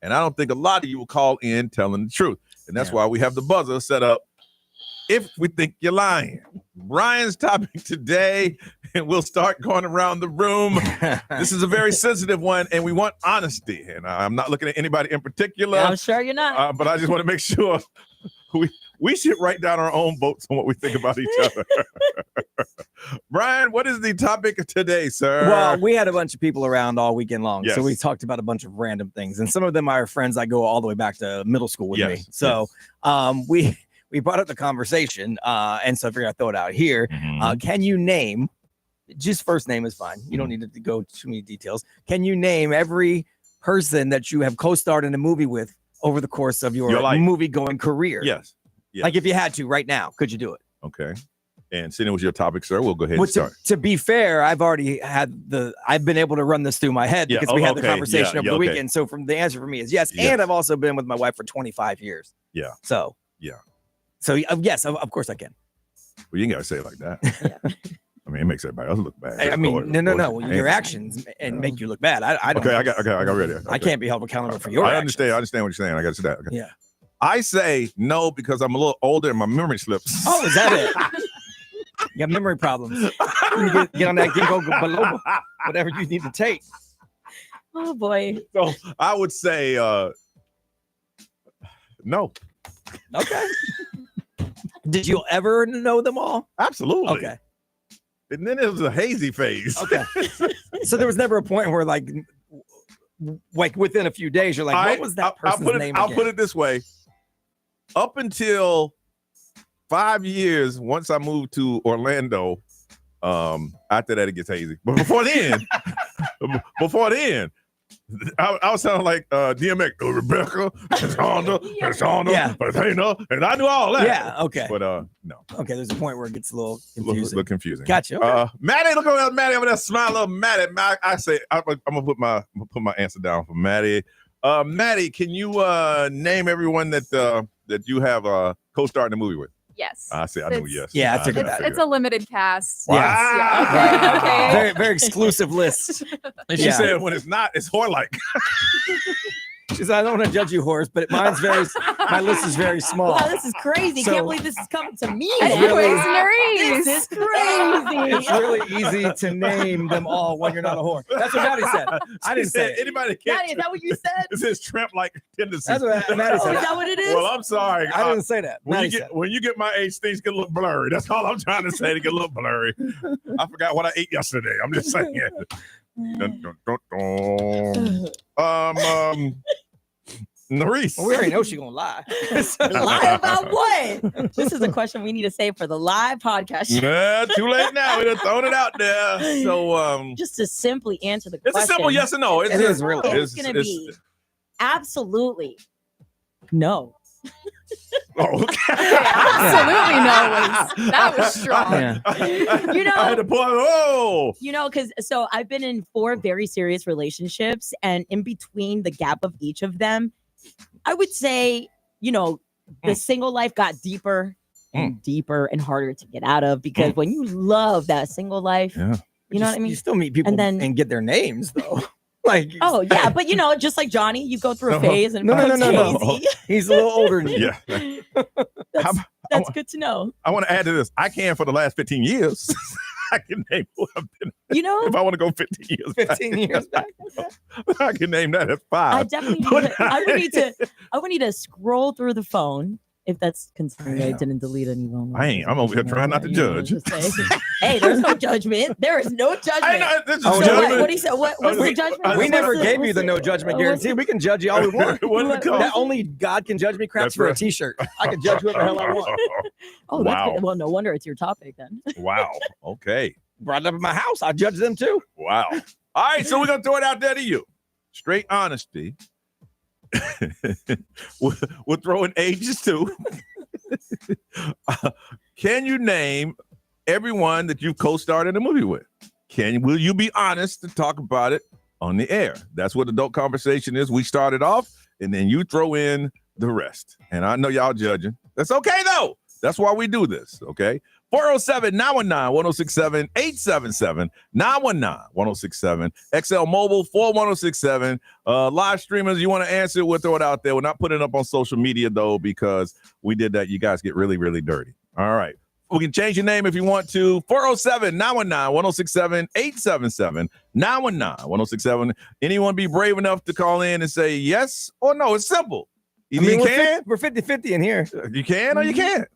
And I don't think a lot of you will call in telling the truth. And that's why we have the buzzer set up if we think you're lying. Brian's topic today, and we'll start going around the room. This is a very sensitive one, and we want honesty. And I'm not looking at anybody in particular. I'm sure you're not. But I just want to make sure we should write down our own votes on what we think about each other. Brian, what is the topic today, sir? Well, we had a bunch of people around all weekend long. Yes. So we talked about a bunch of random things. And some of them are friends I go all the way back to middle school with me. So we brought up the conversation. And so I figured I'd throw it out here. Can you name, just first name is fine. You don't need to go too many details. Can you name every person that you have co-starred in a movie with over the course of your movie-going career? Yes. Like if you had to right now, could you do it? Okay. And seeing it was your topic, sir, we'll go ahead and start. To be fair, I've been able to run this through my head because we had the conversation over the weekend. So the answer for me is yes. And I've also been with my wife for 25 years. Yeah. So yes, of course I can. Well, you ain't got to say it like that. I mean, it makes everybody else look bad. I mean, no. Your actions and make you look bad. I don't. Okay, I got ready. Okay. I can't be held accountable for your actions. I understand what you're saying. I got to say that. Okay. Yeah. I say no because I'm a little older and my memory slips. Oh, is that it? You got memory problems. You get on that ginkgo biloba, whatever you need to take. Oh boy. So I would say no. Okay. Did you ever know them all? Absolutely. Okay. And then it was a hazy phase. Okay. So there was never a point where like within a few days, you're like, what was that person's name I'll again? put it this way. Up until 5 years, once I moved to Orlando, after that it gets hazy. But before then, I was sounding like DMX, Rebecca, Shonda, Athena, and I knew all that. Yeah, okay. But no. Okay, there's a point where it gets a little confusing. Gotcha. Okay. Maddie, look over Maddie over there, smile, little Maddie. I say I'm gonna put my answer down for Maddie. Maddie, can you name everyone that you have co-starred in the movie with? Yes. I knew yes. Yeah, I figured that. It's a limited cast. Wow. Yeah. Okay. Very, very exclusive list. She said when it's not, it's whore-like. She said, I don't want to judge you, Horace, but my list is very small. Wow, this is crazy. Can't believe this is coming to me. Anyways, this is crazy. It's really easy to name them all when you're not a whore. That's what Maddie said. I didn't say it. Anybody can't. Maddie, is that what you said? This is tramp-like tendencies. That's what Maddie said. Is that what it is? Well, I'm sorry. I didn't say that. When you get my age, things get a little blurry. That's all I'm trying to say. They get a little blurry. I forgot what I ate yesterday. I'm just saying. Nerese. Well, we already know she's gonna lie. Lie about what? This is a question we need to save for the live podcast. Nah, too late now. We done thrown it out there. So just to simply answer the it's question. a simple yes or no. It is really. It's gonna be absolutely no. Oh, okay. Absolutely no. That was strong. Yeah. You know, I had to pull. because so I've been in 4 very serious relationships, and in between the gap of each of them, I would say, the single life got deeper and deeper and harder to get out of because when you love that single life, you know what I mean? You still meet people and get their names though. Like, oh yeah, but just like Johnny, you go through a phase and no. He's a little older than you. Yeah. That's good to know. I want to add to this. I can for the last 15 years. I can name who I've been. If I want to go 15 years 15 years back. I can name that as 5. I definitely I would need to scroll through the phone. If that's concerning, I didn't delete any phone. I'm over here trying not to judge. Hey, there's no judgment. There is no judgment. What do you say? What's the judgment? We never gave you the no judgment guarantee. We can judge you all we want. That only God can judge me. Craps for a t-shirt. I can judge whoever the hell I want. Oh, that's good. Well, no wonder it's your topic then. Wow. Okay. Brought it up in my house. I judge them too. Wow. All right. So we're going to throw it out there to you. Straight honesty. we'll throw in ages too. Can you name everyone that you've co-starred in a movie with? Will you be honest to talk about it on the air? That's what adult conversation is. We start it off, and then you throw in the rest. And I know y'all judging. That's okay, though. That's why we do this, okay? 407-919-1067, 877-919-1067, XL Mobile, 41067. Live streamers, you want to answer, we'll throw it out there. We're not putting it up on social media, though, because we did that. You guys get really, really dirty. All right. We can change your name if you want to. 407-919-1067, 877-919-1067. Anyone be brave enough to call in and say yes or no? It's simple. Either you can. We're 50-50 in here. You can or you can't.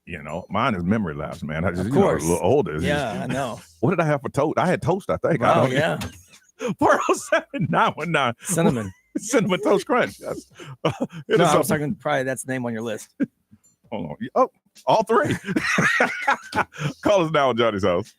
You know, mine is memory lapse, man. I just, of course. A little older. Yeah, I know. What did I have for toast? I had toast, I think. Oh, yeah. 407-919. Cinnamon Toast Crunch. No, I was talking, probably that's the name on your list. Hold on. Oh, all three. Call us now on Johnny's House.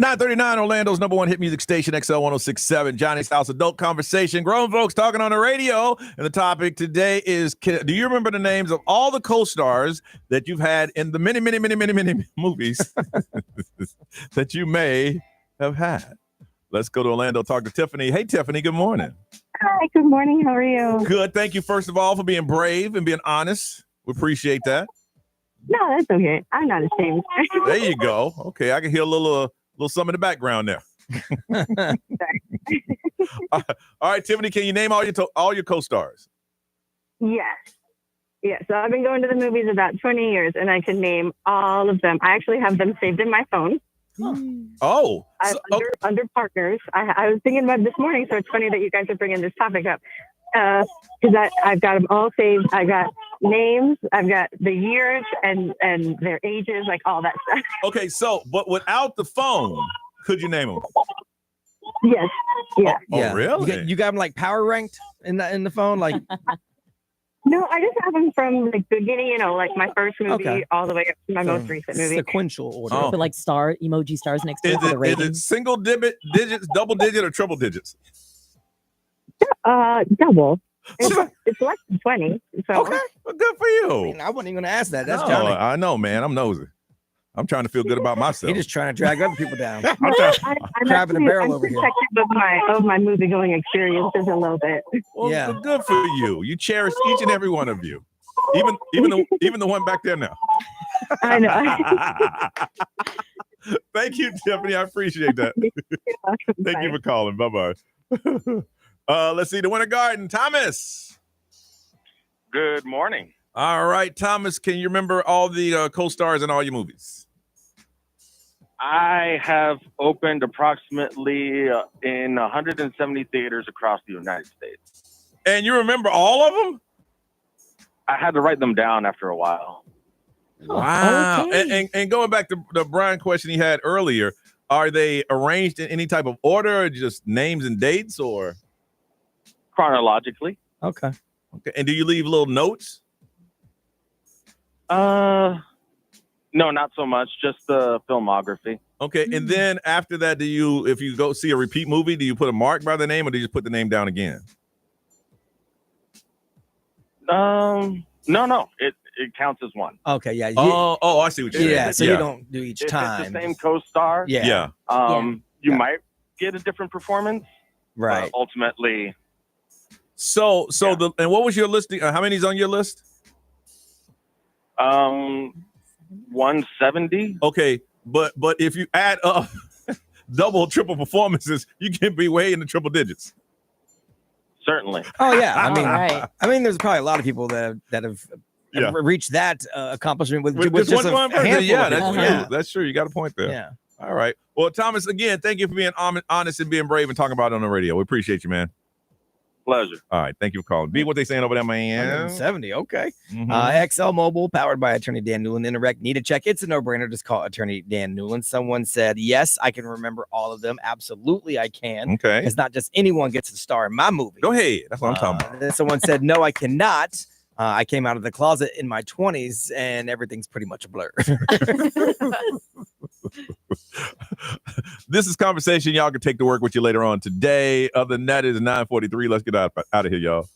939 Orlando's number one hit music station, XL 1067, Johnny's House Adult Conversation. Grown folks talking on the radio. And the topic today is, do you remember the names of all the co-stars that you've had in the many movies that you may have had? Let's go to Orlando, talk to Tiffany. Hey, Tiffany, good morning. Hi, good morning. How are you? Good. Thank you, first of all, for being brave and being honest. We appreciate that. No, that's okay. I'm not ashamed. There you go. Okay, I can hear a little something in the background there. All right, Tiffany, can you name all your co-stars? Yes. So I've been going to the movies about 20 years, and I can name all of them. I actually have them saved in my phone. Oh. Under partners. I was thinking about it this morning, so it's funny that you guys are bringing this topic up. Because I've got them all saved. I got names, I've got the years and their ages, like all that stuff. Okay, so but without the phone, could you name them? Yes. Yeah. Oh, really? You got them like power ranked in the phone, like. No, I just have them from the beginning, like my first movie all the way up to my most recent movie. Sequential order. Put like emoji stars next to it for the Is rating. it single digits, double digit, or triple digits? Double. It's less than 20. So. Okay, well, good for you. I mean, I wasn't even going to ask that. That's no, Johnny. I know, man. I'm nosy. I'm trying to feel good about myself. He's just trying to drag other people down. I'm Grabbing a barrel over here. protective of my movie going experiences a little bit. Well, good for you. You cherish each and every one of you, even the one back there now. I know. Thank you, Tiffany. I appreciate that. Thank you for calling. Bye-bye. Let's see, the Winter Garden. Thomas. Good morning. All right, Thomas, can you remember all the co-stars in all your movies? I have opened approximately in 170 theaters across the United States. And you remember all of them? I had to write them down after a while. Wow. Okay. And going back to the Brian question he had earlier, are they arranged in any type of order, or just names and dates, or? Chronologically. Okay. And do you leave little notes? No, not so much. Just the filmography. Okay. And then after that, if you go see a repeat movie, do you put a mark by the name, or do you just put the name down again? No. It counts as one. Okay, yeah. Oh, I see what you're saying. Yeah, so you don't do each time. It's the same co-star. Yeah. You might get a different performance. Right. Ultimately. So and what was your listing? How many's on your list? 170. Okay, but if you add up double, triple performances, you can be way in the triple digits. Certainly. Oh yeah, I mean, Right. There's probably a lot of people that have reached that accomplishment with just one a handful. Yeah, of that's people. true. That's true. You got a point there. Yeah. All right. Well, Thomas, again, thank you for being honest and being brave and talking about it on the radio. We appreciate you, man. Pleasure. All right. Thank you for calling. B, what they saying over there, man? 170. Okay. Mhm. XL Mobile, powered by Attorney Dan Newland. Interact. Need a check? It's a no-brainer. Just call Attorney Dan Newland. Someone said, yes, I can remember all of them. Absolutely, I can. Okay. It's not just anyone gets to star in my movie. Go ahead. That's what I'm talking about. Then someone said, no, I cannot. I came out of the closet in my 20s, and everything's pretty much a blur. This is conversation y'all can take to work with you later on today. Other than that, is 9:43. Let's get out of here, y'all.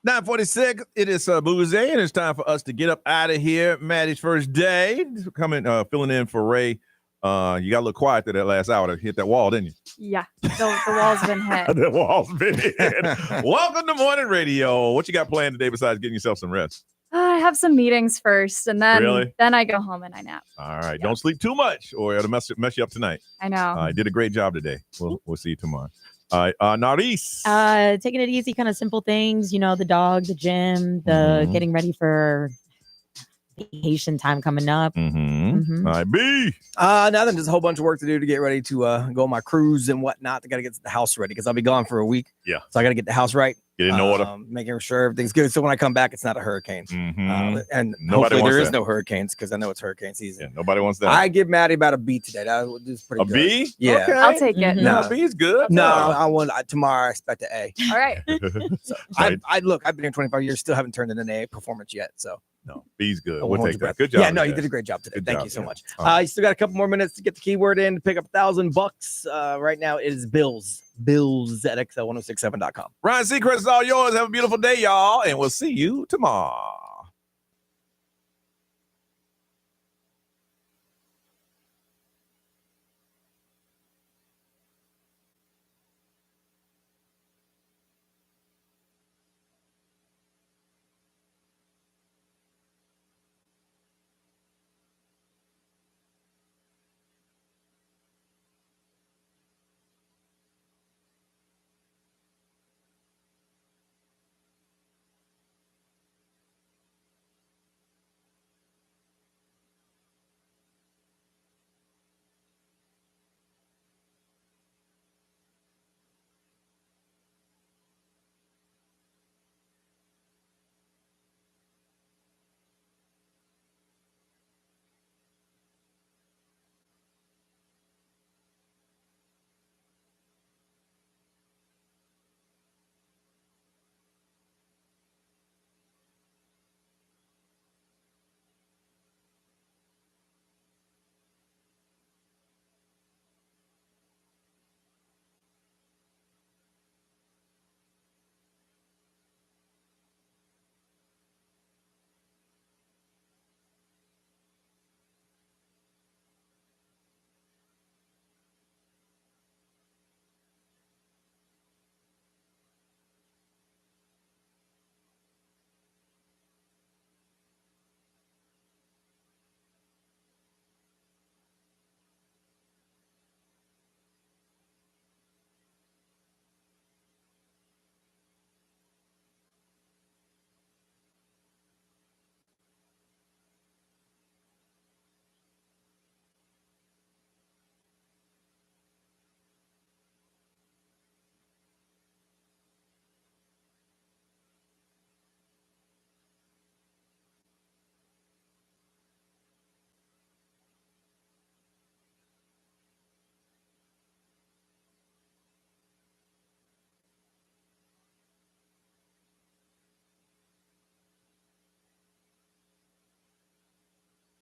9:46. It is Boozy, and it's time for us to get up out of here. Maddie's first day. Coming, filling in for Ray. You got a little quiet there that last hour to hit that wall, didn't you? Yeah, the wall's been hit. The wall's been hit. Welcome to Morning Radio. What you got planned today besides getting yourself some rest? I have some meetings first, and then I go home and I nap. All right. Don't sleep too much, or it'll mess you up tonight. I know. Did a great job today. We'll see you tomorrow. All right, Naris. Taking it easy, kind of simple things, the dog, the gym, the getting ready for vacation time coming up. All right, B. Nothing, just a whole bunch of work to do to get ready to go on my cruise and whatnot. I got to get the house ready because I'll be gone for a week. Yeah. So I got to get the house right. Get in order. Making sure everything's good. So when I come back, it's not a hurricane. And Nobody hopefully there wants is no hurricanes because I know it's hurricane season. Yeah, nobody wants that. I give Maddie about a B today. That was pretty good. A B? Yeah. Okay. I'll take it. No, B is good. No, I want tomorrow. I expect an A. All right. So I've been here 25 years, still haven't turned in an A performance yet. So no, B's good. Oh, We'll take that. Good job. Yeah, no, you did a great job today. Thank you so much. Right. You still got a couple more minutes to get the keyword in to pick up $1,000. Right now it is bills. Bills at XL1067.com. Ryan Seacrest is all yours. Have a beautiful day, y'all, and we'll see you tomorrow.